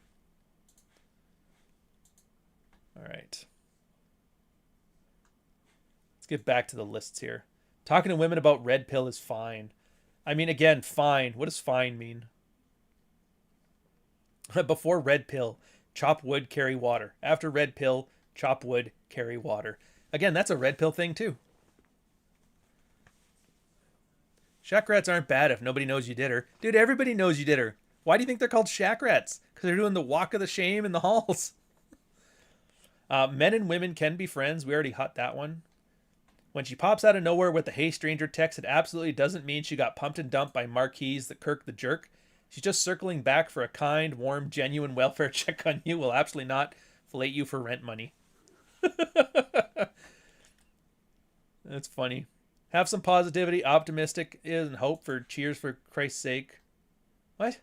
All right. Let's get back to the lists here. Talking to women about red pill is fine. I mean, again, fine. What does fine mean? Before red pill, chop wood, carry water. After red pill, chop wood, carry water. Again, that's a red pill thing too. Shack rats aren't bad if nobody knows you did her. Dude, everybody knows you did her. Why do you think they're called shack rats? Because they're doing the walk of the shame in the halls. Men and women can be friends. We already hot that one. When she pops out of nowhere with the hey stranger text, it absolutely doesn't mean she got pumped and dumped by Marquise the Kirk the jerk. She's just circling back for a kind, warm, genuine welfare check on you. Will absolutely not fillet you for rent money. That's funny. Have some positivity, optimistic, and hope for cheers for Christ's sake. What?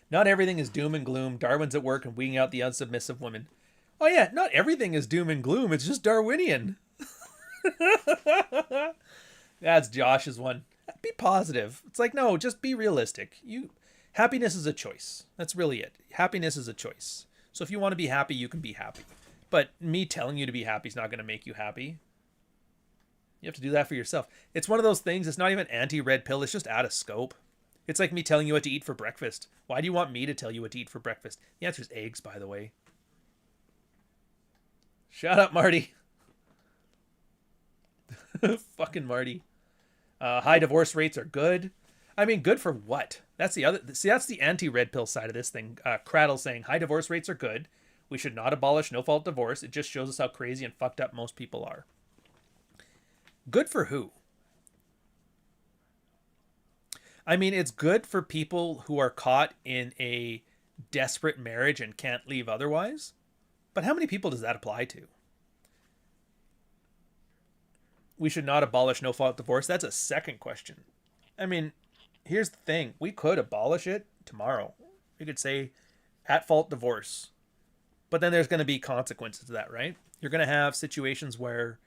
Not everything is doom and gloom. Darwin's at work and weeding out the unsubmissive women. Oh yeah, not everything is doom and gloom. It's just Darwinian. That's Josh's one. Be positive. It's like, no, just be realistic. Happiness is a choice. That's really it. Happiness is a choice. So if you want to be happy, you can be happy. But me telling you to be happy is not going to make you happy. You have to do that for yourself. It's one of those things. It's not even anti-red pill. It's just out of scope. It's like me telling you what to eat for breakfast. Why do you want me to tell you what to eat for breakfast? The answer is eggs, by the way. Shut up, Marty. Fucking Marty. High divorce rates are good. I mean, good for what? That's the other. See, that's the anti-red pill side of this thing. Cradle saying high divorce rates are good. We should not abolish no-fault divorce. It just shows us how crazy and fucked up most people are. Good for who? I mean, it's good for people who are caught in a desperate marriage and can't leave otherwise. But how many people does that apply to? We should not abolish no-fault divorce. That's a second question. I mean, here's the thing. We could abolish it tomorrow. We could say at-fault divorce. But then there's going to be consequences to that, right? You're going to have situations where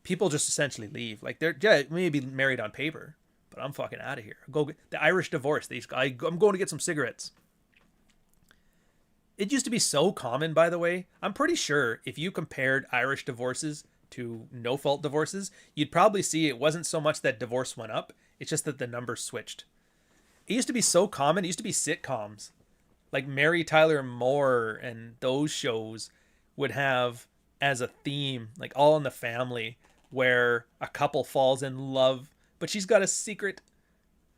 people just essentially leave. Like, they're maybe married on paper, but I'm fucking out of here. Go get the Irish divorce. I'm going to get some cigarettes. It used to be so common, by the way. I'm pretty sure if you compared Irish divorces to no-fault divorces, you'd probably see it wasn't so much that divorce went up. It's just that the numbers switched. It used to be so common. It used to be sitcoms. Like Mary Tyler Moore and those shows would have as a theme, like All in the Family, where a couple falls in love, but she's got a secret.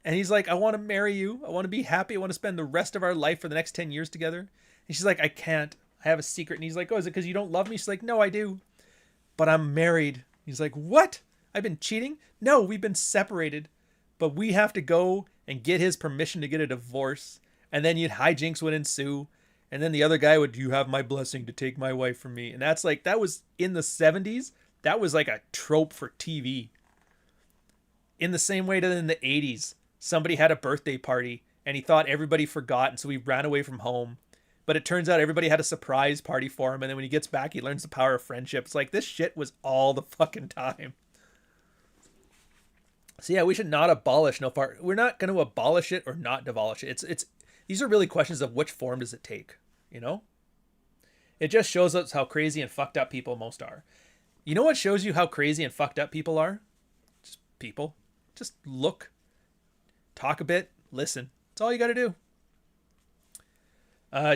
And he's like, I want to marry you. I want to be happy. I want to spend the rest of our life for the next 10 years together. And she's like, I can't. I have a secret. And he's like, oh, is it because you don't love me? She's like, no, I do. But I'm married. He's like, what? I've been cheating? No, we've been separated. But we have to go and get his permission to get a divorce. And then hijinks would ensue. And then the other guy would, you have my blessing to take my wife from me. And that's like, that was in the 70s. That was like a trope for TV. In the same way that in the 80s, somebody had a birthday party and he thought everybody forgot. And so he ran away from home. But it turns out everybody had a surprise party for him. And then when he gets back, he learns the power of friendship. It's like, this shit was all the fucking time. So yeah, we should not abolish no-fault. We're not going to abolish it or not abolish it. It's these are really questions of which form does it take, you know? It just shows us how crazy and fucked up people most are. You know what shows you how crazy and fucked up people are? Just people. Just look, talk a bit, listen. That's all you got to do.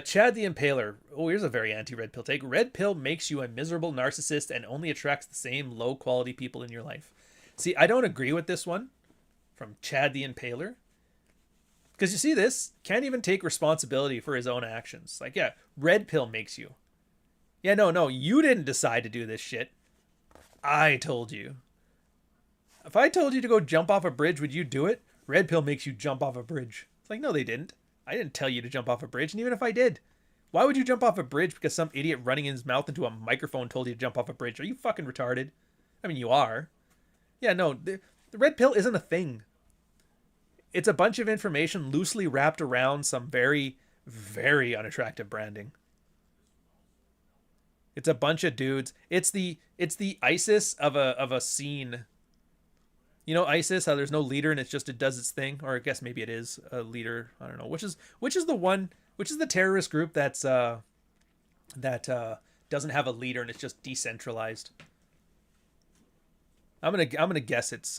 Chad the Impaler. Oh, here's a very anti-red pill take. Red pill makes you a miserable narcissist and only attracts the same low-quality people in your life. See, I don't agree with this one from Chad the Impaler. Because you see this, can't even take responsibility for his own actions. Like, yeah, red pill makes you. Yeah, no, you didn't decide to do this shit. I told you. If I told you to go jump off a bridge, would you do it? Red pill makes you jump off a bridge. It's like, no, they didn't. I didn't tell you to jump off a bridge, and even if I did, why would you jump off a bridge because some idiot running his mouth into a microphone told you to jump off a bridge? Are you fucking retarded? I mean, you are. Yeah, no, the red pill isn't a thing. It's a bunch of information loosely wrapped around some very, very unattractive branding. It's a bunch of dudes. It's the ISIS of a scene. You know ISIS, how there's no leader and it does its thing, or I guess maybe it is a leader. I don't know. Which is the terrorist group that doesn't have a leader and it's just decentralized. I'm gonna guess it's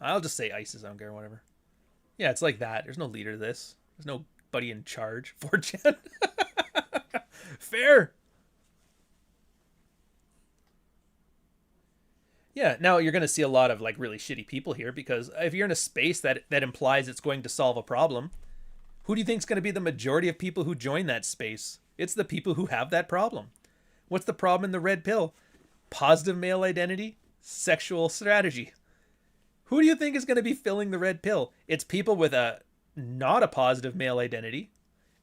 I'll just say ISIS. I don't care, whatever. Yeah, it's like that. There's no leader to this. There's nobody in charge. 4chan. Fair. Yeah, now you're going to see a lot of like really shitty people here because if you're in a space that implies it's going to solve a problem, who do you think is going to be the majority of people who join that space? It's the people who have that problem. What's the problem in the red pill? Positive male identity, sexual strategy. Who do you think is going to be filling the red pill? It's people with not a positive male identity,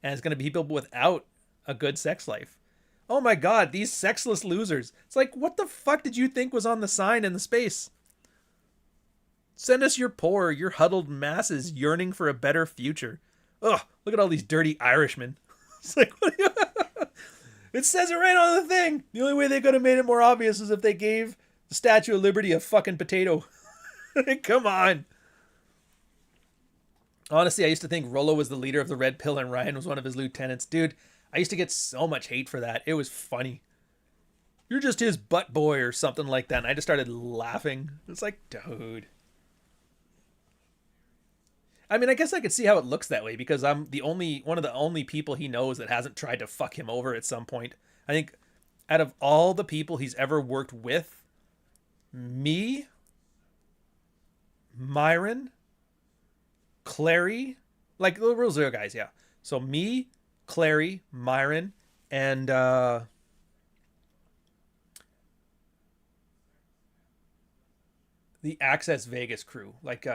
and it's going to be people without a good sex life. Oh my god, these sexless losers. It's like, what the fuck did you think was on the sign in the space? Send us your poor, your huddled masses yearning for a better future. Ugh, look at all these dirty Irishmen. It's like, what do you... It says it right on the thing. The only way they could have made it more obvious is if they gave the Statue of Liberty a fucking potato. Come on. Honestly, I used to think Rollo was the leader of the Red Pill and Ryan was one of his lieutenants. Dude, I used to get so much hate for that. It was funny. You're just his butt boy or something like that. And I just started laughing. It's like, dude. I mean, I guess I could see how it looks that way because I'm one of the only people he knows that hasn't tried to fuck him over at some point. I think out of all the people he's ever worked with, me, Myron, Clary, like the real zero guys, yeah. So me, Clary, Myron, and the Access Vegas crew, like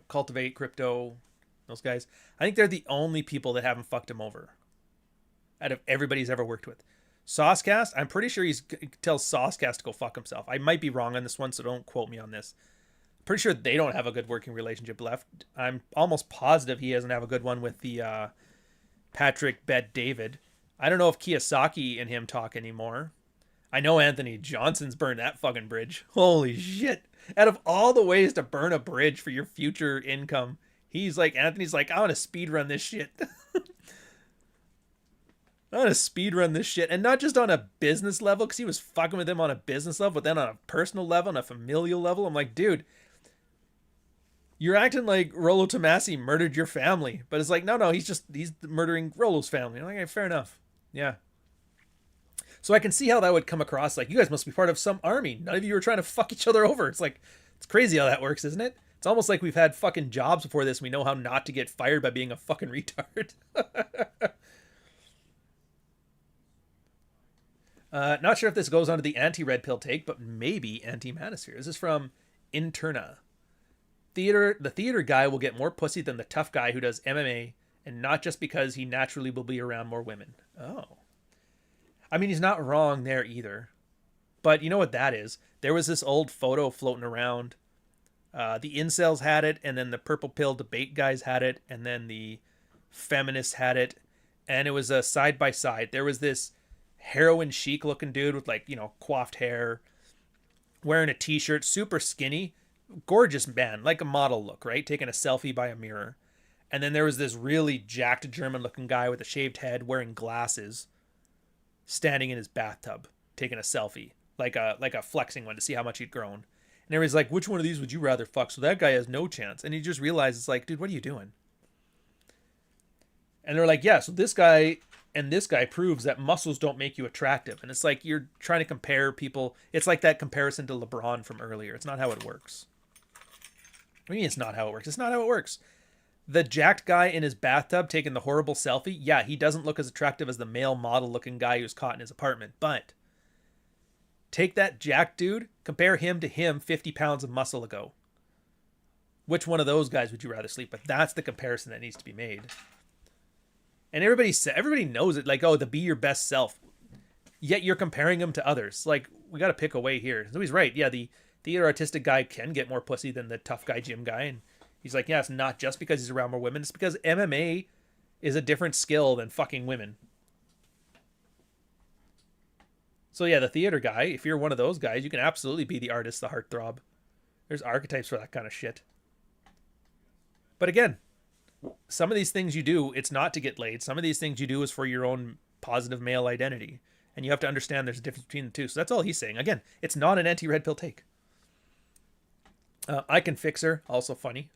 Cultivate, Crypto, those guys. I think they're the only people that haven't fucked him over out of everybody he's ever worked with. Saucecast, I'm pretty sure he tells Saucecast to go fuck himself. I might be wrong on this one, so don't quote me on this. Pretty sure they don't have a good working relationship left. I'm almost positive he doesn't have a good one with the Patrick Bet David. I don't know if Kiyosaki and him talk anymore. I know Anthony Johnson's burned that fucking bridge. Holy shit. Out of all the ways to burn a bridge for your future income, Anthony's like, I want to speed run this shit. I want to speed run this shit. And not just on a business level, because he was fucking with him on a business level, but then on a personal level, on a familial level. I'm like, dude, you're acting like Rollo Tomasi murdered your family. But it's like, no, he's murdering Rollo's family. I'm like, okay, fair enough. Yeah. So I can see how that would come across. Like, you guys must be part of some army. None of you are trying to fuck each other over. It's like, it's crazy how that works, isn't it? It's almost like we've had fucking jobs before this. We know how not to get fired by being a fucking retard. Not sure if this goes on to the anti-red pill take, but maybe anti-manosphere. This is from Interna. The theater guy will get more pussy than the tough guy who does MMA, and not just because he naturally will be around more women. Oh. I mean, he's not wrong there either. But you know what that is? There was this old photo floating around. The incels had it, and then the purple pill debate guys had it, and then the feminists had it. And it was a side-by-side. There was this heroin chic looking dude with coiffed hair, wearing a t-shirt, super skinny, gorgeous man, like a model look, right? Taking a selfie by a mirror. And then there was this really jacked German looking guy with a shaved head wearing glasses, standing in his bathtub, taking a selfie, like a flexing one to see how much he'd grown. And everybody's like, which one of these would you rather fuck? So that guy has no chance. And he just realizes, like, dude, what are you doing? And they're like, yeah, so this guy and this guy proves that muscles don't make you attractive. And it's like you're trying to compare people. It's like that comparison to LeBron from earlier. It's not how it works. What do you mean it's not how it works? It's not how it works. The jacked guy in his bathtub taking the horrible selfie, yeah, he doesn't look as attractive as the male model-looking guy who's caught in his apartment. But take that jacked dude, compare him to him 50 pounds of muscle ago. Which one of those guys would you rather sleep with? That's the comparison that needs to be made. And everybody knows it, like, oh, the be your best self. Yet you're comparing him to others. Like, we got to pick a way here. So he's right. Yeah, the theater artistic guy can get more pussy than the tough guy gym guy. And he's like, yeah, it's not just because he's around more women. It's because MMA is a different skill than fucking women. So yeah, the theater guy, if you're one of those guys, you can absolutely be the artist, the heartthrob. There's archetypes for that kind of shit. But again, some of these things you do, it's not to get laid. Some of these things you do is for your own positive male identity. And you have to understand there's a difference between the two. So that's all he's saying. Again, it's not an anti-red pill take. I can fix her. Also funny.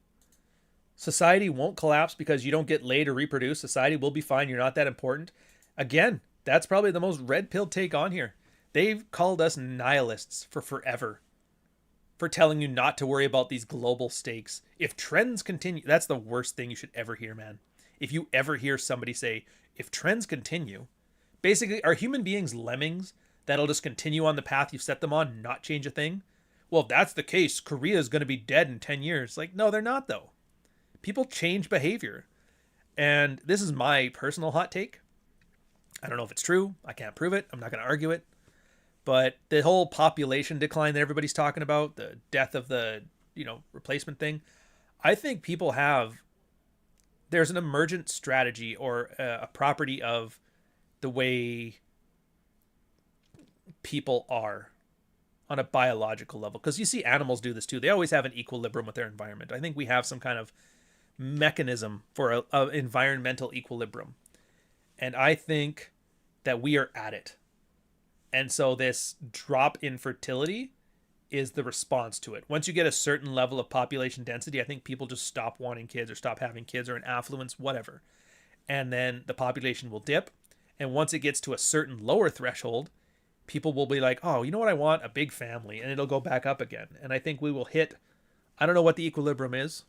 Society won't collapse because you don't get laid or reproduce. Society will be fine. You're not that important. Again, that's probably the most red pill take on here. They've called us nihilists for forever. For telling you not to worry about these global stakes. If trends continue, that's the worst thing you should ever hear, man. If you ever hear somebody say, if trends continue, basically, are human beings lemmings that'll just continue on the path you've set them on and not change a thing? Well, if that's the case, Korea is going to be dead in 10 years. Like, no, they're not, though. People change behavior. And this is my personal hot take. I don't know if it's true. I can't prove it. I'm not going to argue it. But the whole population decline that everybody's talking about, the death of the, replacement thing, I think people there's an emergent strategy or a property of the way people are on a biological level. Because you see animals do this too. They always have an equilibrium with their environment. I think we have some kind of mechanism for a environmental equilibrium. And I think that we are at it. And so this drop in fertility is the response to it. Once you get a certain level of population density, I think people just stop wanting kids or stop having kids or an affluence, whatever. And then the population will dip. And once it gets to a certain lower threshold, people will be like, oh, you know what I want? A big family. And it'll go back up again. And I think we will hit, I don't know what the equilibrium is,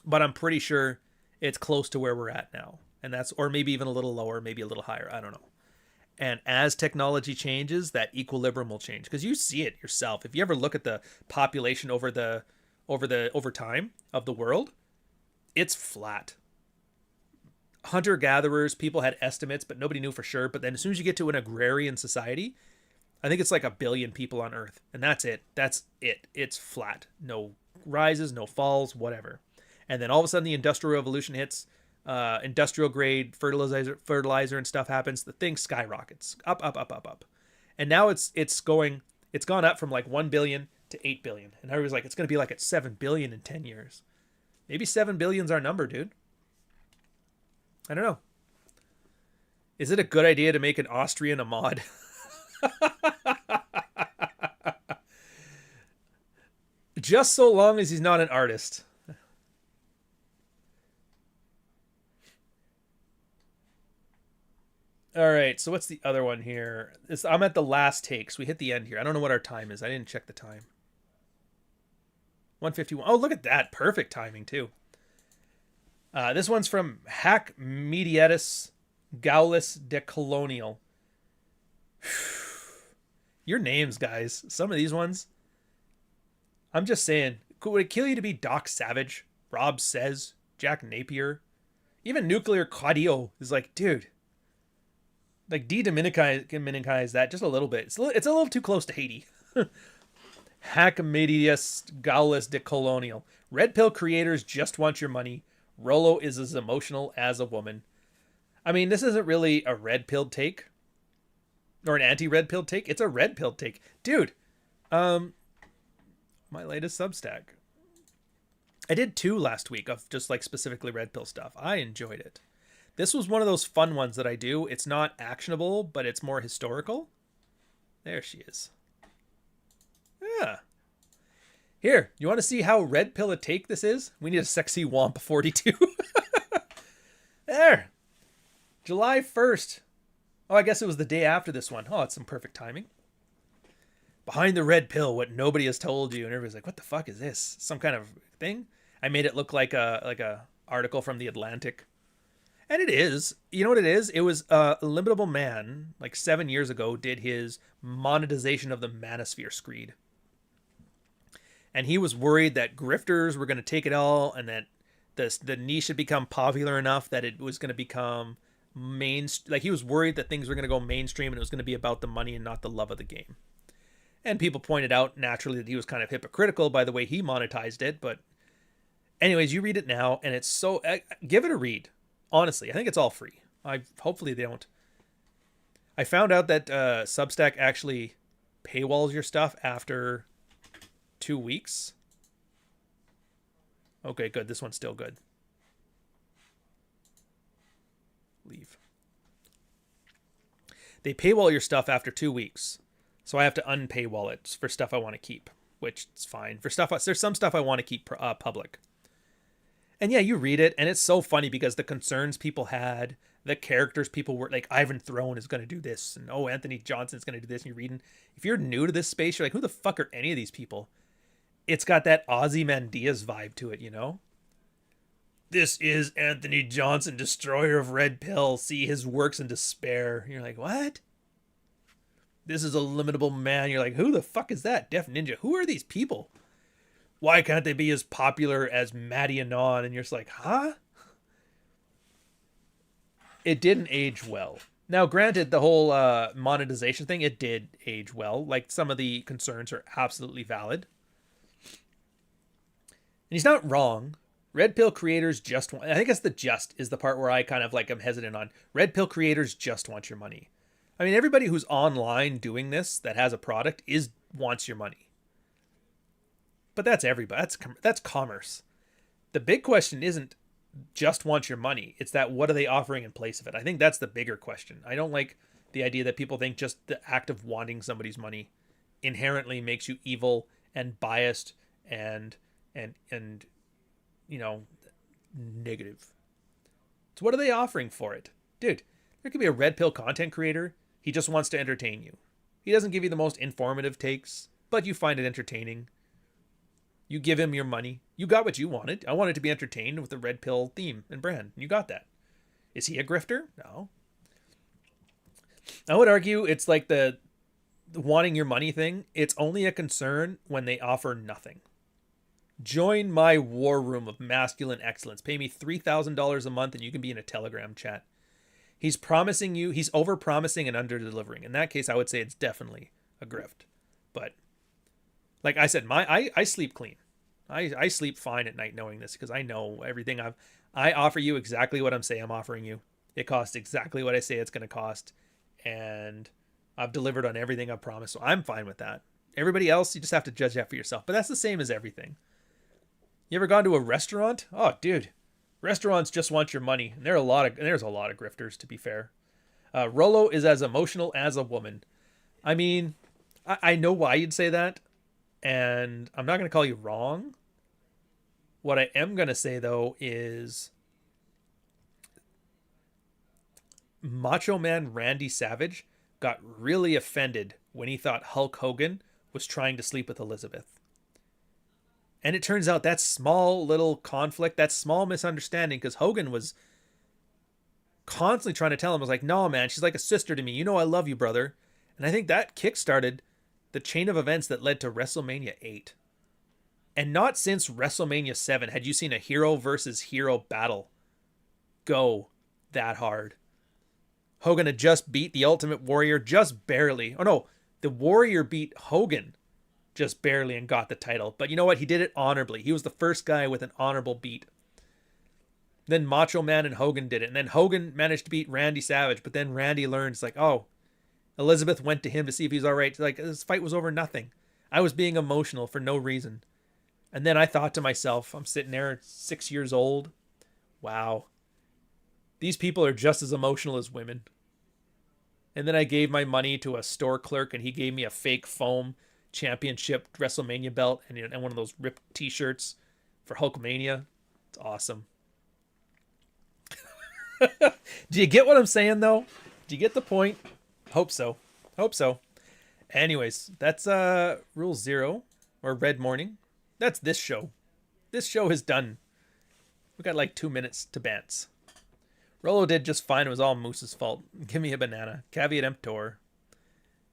but I'm pretty sure it's close to where we're at now. And that's, or maybe even a little lower, maybe a little higher. I don't know. And as technology changes, that equilibrium will change, because you see it yourself. If you ever look at the population over time of the world, it's flat. Hunter-gatherers, people had estimates, but nobody knew for sure. But then as soon as you get to an agrarian society, I think it's like 1 billion people on Earth. And that's it. That's it. It's flat. No rises, no falls, whatever. And then all of a sudden the Industrial Revolution hits. Industrial grade fertilizer and stuff happens. The thing skyrockets up. And now it's gone up from like 1 billion to 8 billion. And everybody's like, it's going to be like at 7 billion in 10 years. Maybe 7 billion's our number, dude. I don't know. Is it a good idea to make an Austrian a mod? Just so long as he's not an artist. All right, so what's the other one here? I'm at the last takes. We hit the end here. I don't know what our time is. I didn't check the time. 1:51. Oh, look at that. Perfect timing, too. This one's from Hack Medietis Gaulis de Colonial. Your names, guys. Some of these ones. I'm just saying. Would it kill you to be Doc Savage? Rob Says? Jack Napier? Even Nuclear Claudio is like, dude. Like, de-Dominikize that just a little bit. It's a little too close to Haiti. Hackmedius Gaulis de Colonial. Red pill creators just want your money. Rolo is as emotional as a woman. I mean, this isn't really a red pill take. Or an anti-red pill take. It's a red pill take. Dude. My latest Substack. I did 2 last week of just like specifically red pill stuff. I enjoyed it. This was one of those fun ones that I do. It's not actionable, but it's more historical. There she is. Yeah. Here, you want to see how red pill a take this is? We need a sexy Wampa 42. There. July 1st. Oh, I guess it was the day after this one. Oh, it's some perfect timing. Behind the red pill, what nobody has told you. And everybody's like, what the fuck is this? Some kind of thing? I made it look like a article from The Atlantic. And it is. You know what it is? It was Limitable Man, like 7 years ago, did his monetization of the Manosphere screed. And he was worried that grifters were going to take it all and that the niche had become popular enough that it was going to become like he was worried that things were going to go mainstream and it was going to be about the money and not the love of the game. And people pointed out naturally that he was kind of hypocritical by the way he monetized it. But anyways, you read it now and it's so... give it a read. Honestly, I think it's all free. Hopefully they don't. I found out that Substack actually paywalls your stuff after 2 weeks. Okay, good. This one's still good. Leave. They paywall your stuff after 2 weeks. So I have to unpaywall it for stuff I want to keep, which is fine. For stuff, there's some stuff I want to keep public. And yeah, you read it, and it's so funny because the concerns people had, the characters people were like, Ivan Throne is going to do this, and oh, Anthony Johnson's going to do this, and you're reading. If you're new to this space, you're like, who the fuck are any of these people? It's got that Ozymandias vibe to it, you know? This is Anthony Johnson, destroyer of red pill. See his works in despair. You're like, what? This is a limitable man. You're like, who the fuck is that? Def Ninja. Who are these people? Why can't they be as popular as Maddie Anon? And you're just like, huh? it didn't age well. Now, granted, the whole monetization thing, it did age well. Like, some of the concerns are absolutely valid. And he's not wrong. Red pill creators just want... I think it's the just is the part where I kind of like am hesitant on. Red pill creators just want your money. I mean, everybody who's online doing this that has a product wants your money. But that's everybody. That's commerce. The big question isn't just want your money. It's that what are they offering in place of it? I think that's the bigger question. I don't like the idea that people think just the act of wanting somebody's money inherently makes you evil and biased and you know, negative. So what are they offering for it? Dude, there could be a red pill content creator. He just wants to entertain you. He doesn't give you the most informative takes, but you find it entertaining. You give him your money. You got what you wanted. I wanted to be entertained with the red pill theme and brand. And you got that. Is he a grifter? No. I would argue it's like the wanting your money thing. It's only a concern when they offer nothing. Join my war room of masculine excellence. Pay me $3,000 a month and you can be in a Telegram chat. He's promising you, he's over-promising and under-delivering. In that case, I would say it's definitely a grift. But like I said, I sleep clean. I sleep fine at night knowing this because I know everything I offer you exactly what I'm saying I'm offering you. It costs exactly what I say it's going to cost. And I've delivered on everything I've promised. So I'm fine with that. Everybody else, you just have to judge that for yourself. But that's the same as everything. You ever gone to a restaurant? Oh, dude. Restaurants just want your money. And there's a lot of grifters, to be fair. Rolo is as emotional as a woman. I mean, I know why you'd say that. And I'm not going to call you wrong. What I am going to say, though, is Macho Man Randy Savage got really offended when he thought Hulk Hogan was trying to sleep with Elizabeth. And it turns out that small little conflict, that small misunderstanding, because Hogan was constantly trying to tell him, was like, no, man, she's like a sister to me. You know I love you, brother. And I think that kickstarted the chain of events that led to WrestleMania 8. And not since WrestleMania 7 had you seen a hero versus hero battle go that hard. Hogan had just beat the Ultimate Warrior just barely. Oh no, the Warrior beat Hogan just barely and got the title. But you know what? He did it honorably. He was the first guy with an honorable beat. Then Macho Man and Hogan did it. And then Hogan managed to beat Randy Savage. But then Randy learned, it's like, oh, Elizabeth went to him to see if he's all right. Like, this fight was over nothing. I was being emotional for no reason. And then I thought to myself, I'm sitting there at 6 years old. Wow. These people are just as emotional as women. And then I gave my money to a store clerk and he gave me a fake foam championship WrestleMania belt and one of those ripped t-shirts for Hulkmania. It's awesome. Do you get what I'm saying though? Do you get the point? Hope so. Anyways, that's Rule 0 or Red Morning. That's this show. This show is done. We got like 2 minutes to bants. Rolo did just fine. It was all Moose's fault. Give me a banana. Caveat emptor.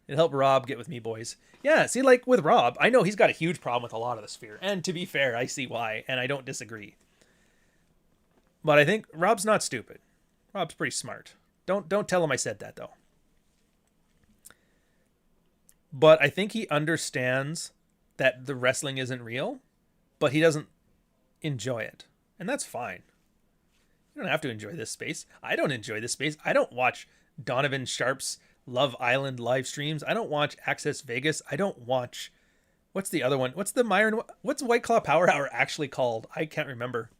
It helped Rob get with me, boys. Yeah, see, like with Rob, I know he's got a huge problem with a lot of the sphere. And to be fair, I see why, and I don't disagree. But I think Rob's not stupid. Rob's pretty smart. Don't tell him I said that, though. But I think he understands that the wrestling isn't real, but he doesn't enjoy it. And that's fine. You don't have to enjoy this space. I don't enjoy this space. I don't watch Donovan Sharp's Love Island live streams. I don't watch Access Vegas. I don't watch... What's the other one? What's White Claw Power Hour actually called? I can't remember.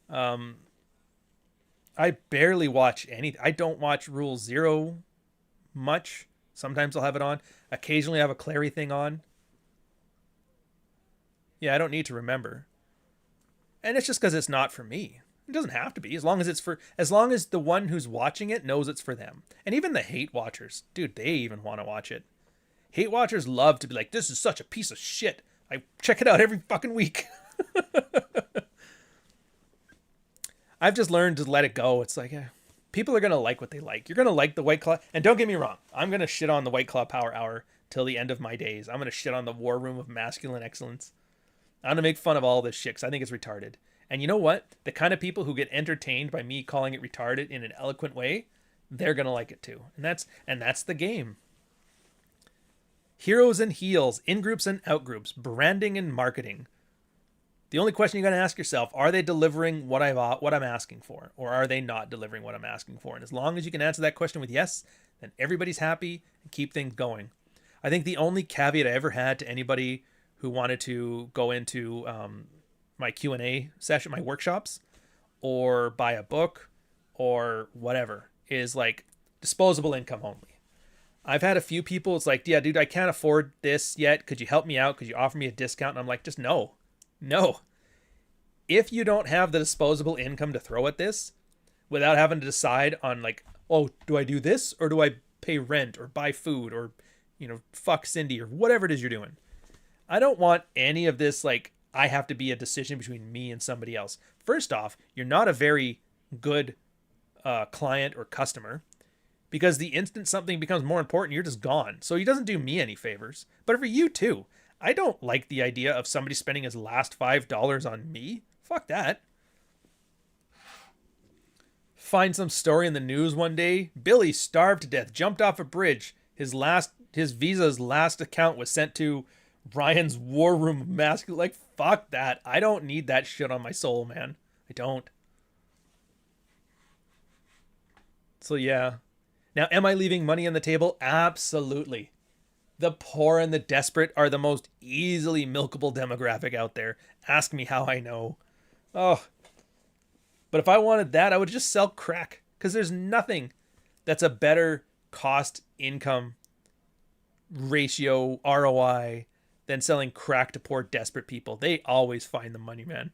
I barely watch anything. I don't watch Rule 0 much. Sometimes I'll have it on. Occasionally I have a Clary thing on. Yeah, I don't need to remember. And it's just because it's not for me. It doesn't have to be. As long as the one who's watching it knows it's for them. And even the hate watchers, dude, they even want to watch it. Hate watchers love to be like, this is such a piece of shit. I check it out every fucking week. I've just learned to let it go. It's like, people are going to like what they like. You're going to like the White Claw. And don't get me wrong. I'm going to shit on the White Claw Power Hour till the end of my days. I'm going to shit on the War Room of Masculine Excellence. I'm going to make fun of all this shit because I think it's retarded. And you know what? The kind of people who get entertained by me calling it retarded in an eloquent way, they're going to like it too. And that's the game. Heroes and heels, in-groups and out-groups, branding and marketing. The only question you got to ask yourself, are they delivering what I'm asking for? Or are they not delivering what I'm asking for? And as long as you can answer that question with yes, then everybody's happy and keep things going. I think the only caveat I ever had to anybody who wanted to go into my Q&A session, my workshops, or buy a book or whatever, is like disposable income only. I've had a few people, it's like, yeah, dude, I can't afford this yet. Could you help me out? Could you offer me a discount? And I'm like, just no. If you don't have the disposable income to throw at this without having to decide on like, oh, do I do this or do I pay rent or buy food or, fuck Cindy or whatever it is you're doing. I don't want any of this, like, I have to be a decision between me and somebody else. First off, you're not a very good client or customer, because the instant something becomes more important, you're just gone. So he doesn't do me any favors. But for you too. I don't like the idea of somebody spending his last $5 on me. Fuck that. Find some story in the news one day. Billy starved to death, jumped off a bridge. His Visa's last account was sent to Ryan's war room mask. Like, fuck that. I don't need that shit on my soul, man. I don't. So yeah. Now, am I leaving money on the table? Absolutely. The poor and the desperate are the most easily milkable demographic out there. Ask me how I know. Oh. But if I wanted that, I would just sell crack. Because there's nothing that's a better cost-income ratio, ROI, than selling crack to poor, desperate people. They always find the money, man.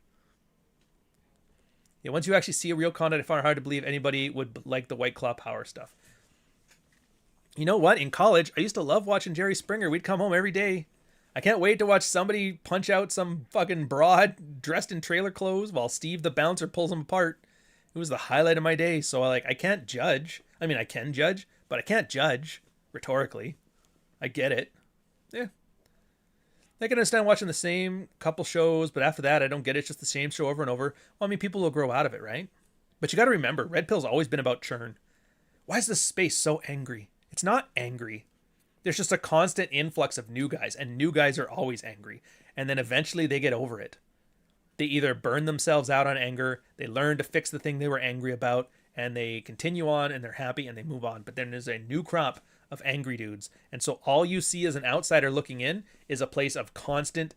Yeah, once you actually see a real content, I find it hard to believe anybody would like the White Claw power stuff. You know what? In college, I used to love watching Jerry Springer. We'd come home every day. I can't wait to watch somebody punch out some fucking broad dressed in trailer clothes while Steve the bouncer pulls them apart. It was the highlight of my day. So I can't judge. I mean, I can judge, but I can't judge rhetorically. I get it. Yeah. I can understand watching the same couple shows, but after that, I don't get it. It's just the same show over and over. Well, I mean, people will grow out of it, right? But you got to remember, Red Pill's always been about churn. Why is this space so angry? It's not angry. There's just a constant influx of new guys, and new guys are always angry. And then eventually they get over it. They either burn themselves out on anger, they learn to fix the thing they were angry about, and they continue on and they're happy and they move on. But then there's a new crop of angry dudes. And so all you see as an outsider looking in is a place of constant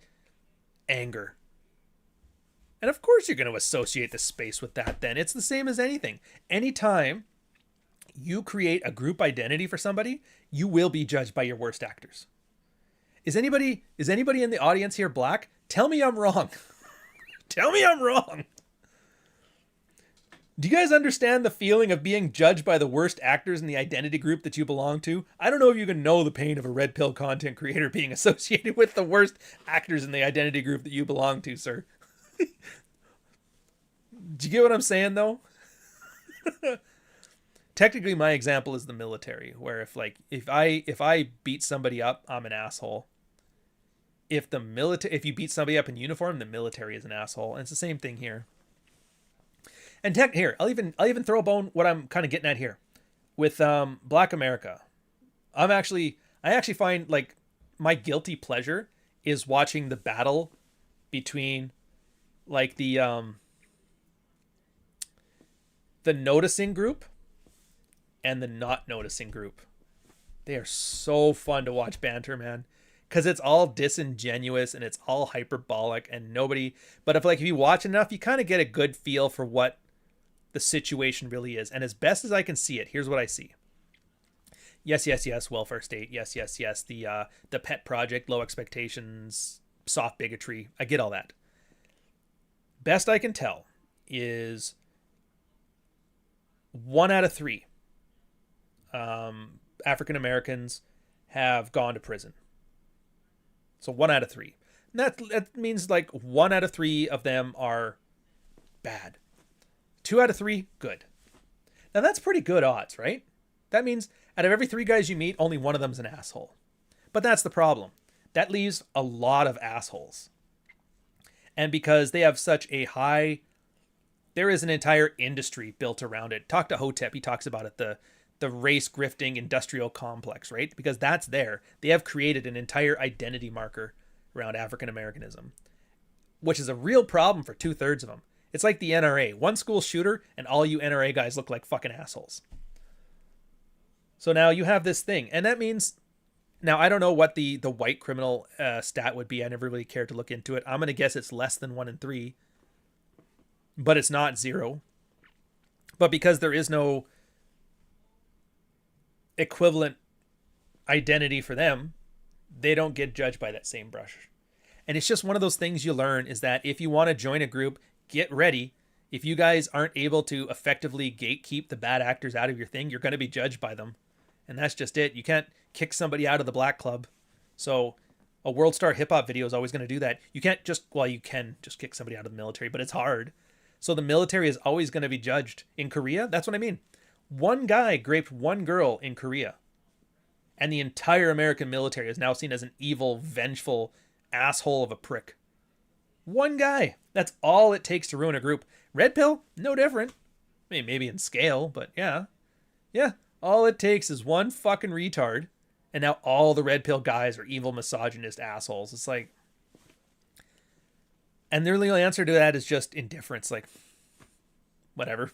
anger. And of course you're going to associate the space with that then. It's the same as anything. Anytime you create a group identity for somebody, you will be judged by your worst actors. Is anybody in the audience here black? Tell me I'm wrong. Tell me I'm wrong. Do you guys understand the feeling of being judged by the worst actors in the identity group that you belong to? I don't know if you can know the pain of a Red Pill content creator being associated with the worst actors in the identity group that you belong to, sir. Do you get what I'm saying, though? Technically, my example is the military, where if I beat somebody up, I'm an asshole. If you beat somebody up in uniform, the military is an asshole, and it's the same thing here. And here, I'll even throw a bone what I'm kind of getting at here with Black America. I actually find like my guilty pleasure is watching the battle between like the noticing group and the not noticing group. They are so fun to watch banter, man. Because it's all disingenuous and it's all hyperbolic and nobody... But if you watch enough, you kind of get a good feel for what the situation really is. And as best as I can see it, here's what I see. Yes, yes, yes, welfare state. Yes, yes, yes, the pet project, low expectations, soft bigotry. I get all that. Best I can tell is 1 out of 3 African Americans have gone to prison. So 1 out of 3. And that means like 1 out of 3 of them are bad. 2 out of 3, good. Now that's pretty good odds, right? That means out of every 3 guys you meet, only one of them's an asshole. But that's the problem. That leaves a lot of assholes. And because they have such a high There is an entire industry built around it. Talk to Hotep. He talks about it, the race grifting industrial complex, right? Because that's there. They have created an entire identity marker around African Americanism, which is a real problem for 2/3 of them. It's like the NRA. One school shooter and all you NRA guys look like fucking assholes. So now you have this thing. And that means, now I don't know what the white criminal stat would be. I never really cared to look into it. I'm going to guess it's less than 1 in 3. But it's not 0. But because there is no equivalent identity for them, they don't get judged by that same brush. And it's just one of those things you learn, is that if you want to join a group, get ready. If you guys aren't able to effectively gatekeep the bad actors out of your thing, you're going to be judged by them. And that's just it. You can't kick somebody out of the black club. So a World Star Hip Hop video is always going to do that. You can't just, well, you can just kick somebody out of the military, but it's hard. So the military is always going to be judged. In Korea, that's what I mean. One guy raped one girl in Korea. And the entire American military is now seen as an evil, vengeful asshole of a prick. One guy. That's all it takes to ruin a group. Red Pill, no different. I mean, maybe in scale, but yeah. Yeah, all it takes is one fucking retard, and now all the Red Pill guys are evil, misogynist assholes. It's like... And their real answer to that is just indifference. Like, whatever.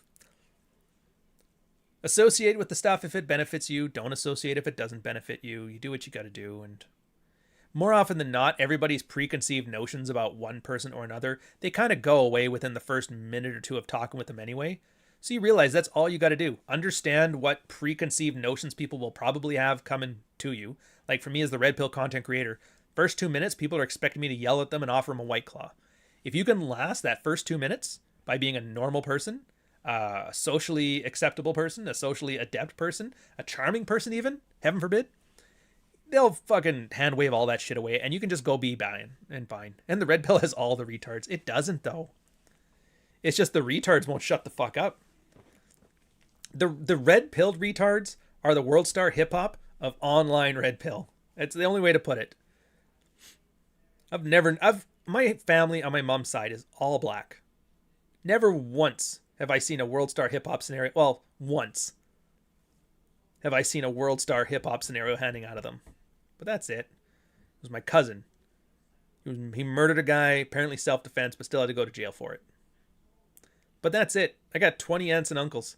Associate with the stuff if it benefits you. Don't associate if it doesn't benefit you. You do what you got to do. And more often than not, everybody's preconceived notions about one person or another, they kind of go away within the first minute or two of talking with them anyway. So you realize that's all you got to do. Understand what preconceived notions people will probably have coming to you. Like for me as the Red Pill content creator, first 2 minutes, people are expecting me to yell at them and offer them a White Claw. If you can last that first 2 minutes by being a normal person, a socially acceptable person, a socially adept person, a charming person even, heaven forbid, they'll fucking hand wave all that shit away and you can just go be fine and fine. And the Red Pill has all the retards. It doesn't though. It's just the retards won't shut the fuck up. The red pilled retards are the World Star Hip Hop of online Red Pill. It's the only way to put it. My family on my mom's side is all black. Never once have I seen a World Star Hip Hop scenario. Well, once have I seen a World Star Hip Hop scenario handing out of them. But that's it. It was my cousin. He murdered a guy, apparently self-defense, but still had to go to jail for it. But that's it. I got 20 aunts and uncles.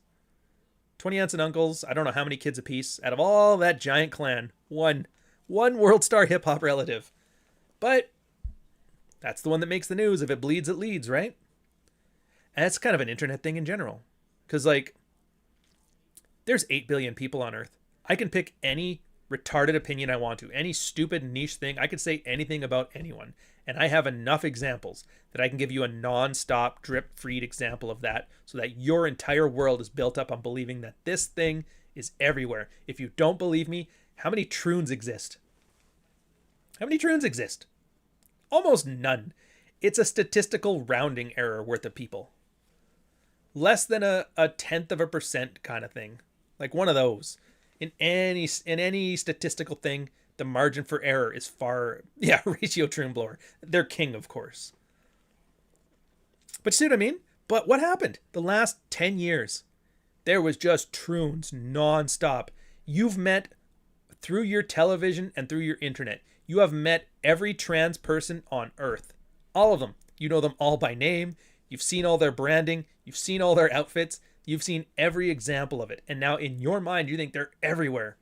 20 aunts and uncles. I don't know how many kids apiece. Out of all that giant clan, one World Star Hip Hop relative. But that's the one that makes the news. If it bleeds, it leads, right? And that's kind of an internet thing in general. Because, like, there's 8 billion people on Earth. I can pick any retarded opinion I want to. Any stupid niche thing. I could say anything about anyone. And I have enough examples that I can give you a non-stop, drip-feed example of that so that your entire world is built up on believing that this thing is everywhere. If you don't believe me, how many troons exist? How many troons exist? Almost none. It's a statistical rounding error worth of people. Less than a 0.1% kind of thing. Like one of those. In any statistical thing, the margin for error is far... Yeah, ratio troon blower. They're king, of course. But you see what I mean? But what happened? The last 10 years, there was just troons non-stop. You've met, through your television and through your internet, you have met every trans person on Earth. All of them. You know them all by name. You've seen all their branding. You've seen all their outfits. You've seen every example of it. And now in your mind, you think they're everywhere.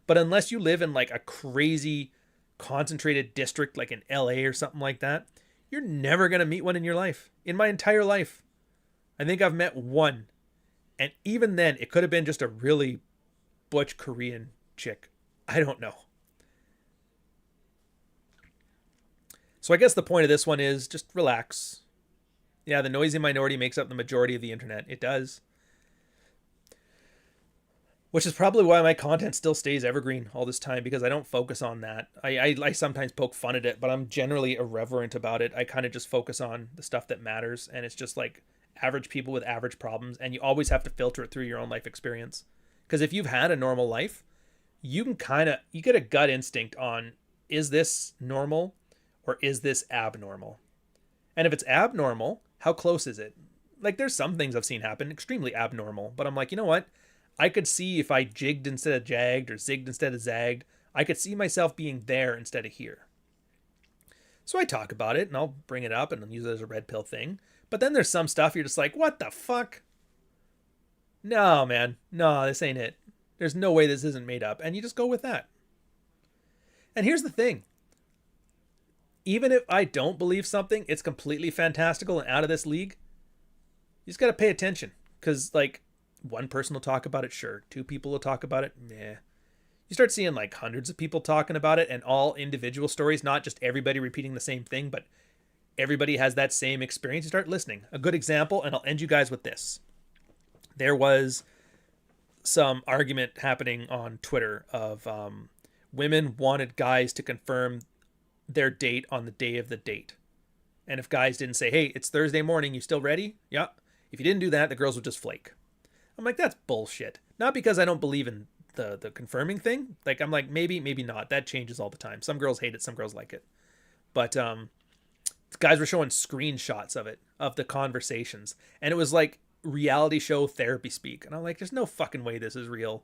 But unless you live in like a crazy concentrated district like in LA or something like that, you're never going to meet one in your life. In my entire life, I think I've met one. And even then, it could have been just a really butch Korean chick. I don't know. So I guess the point of this one is just relax. Yeah, the noisy minority makes up the majority of the internet. It does. Which is probably why my content still stays evergreen all this time, because I don't focus on that. I sometimes poke fun at it, but I'm generally irreverent about it. I kind of just focus on the stuff that matters, and it's just like average people with average problems, and you always have to filter it through your own life experience. Because if you've had a normal life, you get a gut instinct on, is this normal or is this abnormal? And if it's abnormal, how close is it? like, there's some things I've seen happen extremely abnormal, but I'm like, you know what? I could see if I jigged instead of jagged or zigged instead of zagged. I could see myself being there instead of here. So I talk about it and I'll bring it up and use it as a red pill thing. But then there's some stuff you're just like, what the fuck? No, man. No, this ain't it. There's no way this isn't made up. And you just go with that. And here's the thing. Even if I don't believe something, it's completely fantastical and out of this league, you just got to pay attention. Because, like, one person will talk about it, sure. 2 people will talk about it, meh. You start seeing like hundreds of people talking about it and all individual stories, not just everybody repeating the same thing, but everybody has that same experience. You start listening. A good example, and I'll end you guys with this. There was some argument happening on Twitter of women wanted guys to confirm their date on the day of the date. And if guys didn't say, hey, it's Thursday morning, you still ready? Yeah. If you didn't do that, the girls would just flake. I'm like, that's bullshit. Not because I don't believe in the confirming thing. Like, I'm like, maybe not. That changes all the time. Some girls hate it, some girls like it. But guys were showing screenshots of it, of the conversations. And it was like reality show therapy speak. And I'm like, there's no fucking way this is real.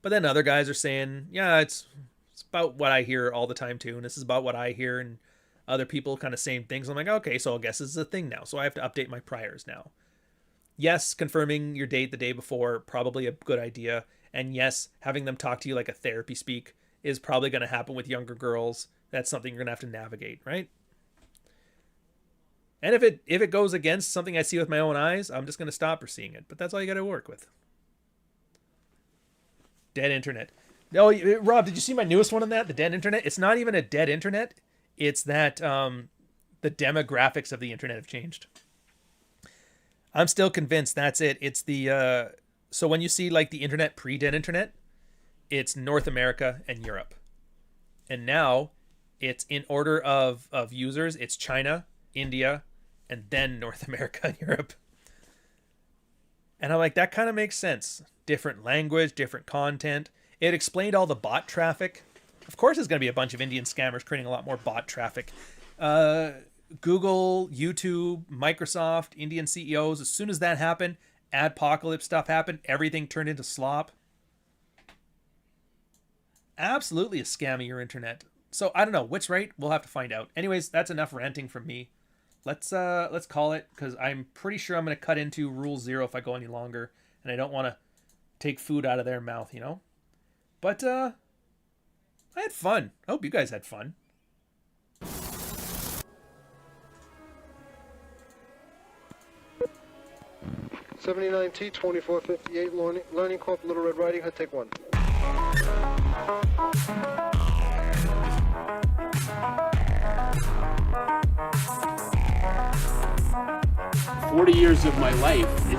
But then other guys are saying, yeah, it's about what I hear all the time too. And this is about what I hear, and other people kind of saying things. I'm like, okay, so I guess this is a thing now. So I have to update my priors now. Yes, confirming your date the day before, probably a good idea. And yes, having them talk to you like a therapy speak is probably going to happen with younger girls. That's something you're going to have to navigate, right? And if it goes against something I see with my own eyes, I'm just going to stop or seeing it. But that's all you got to work with. Dead internet. Oh, Rob, did you see my newest one on that? The dead internet? It's not even a dead internet. It's that the demographics of the internet have changed. I'm still convinced that's it. It's the... So when you see like the internet pre-dead internet, it's North America and Europe. And now it's in order of users. It's China, India, and then North America and Europe. And I'm like, that kind of makes sense. Different language, different content. It explained all the bot traffic. Of course, there's going to be a bunch of Indian scammers creating a lot more bot traffic. Google, YouTube, Microsoft, Indian CEOs, as soon as that happened, adpocalypse stuff happened, everything turned into slop. Absolutely a scammier internet. So I don't know which right. We'll have to find out. Anyways, that's enough ranting from me. Let's call it, because I'm pretty sure I'm going to cut into Rule 0 if I go any longer, and I don't want to take food out of their mouth, you know. But I had fun. I hope you guys had fun. $79T 2458 Learning Corp Little Red Riding Hood. Take 1. "40 years of my life is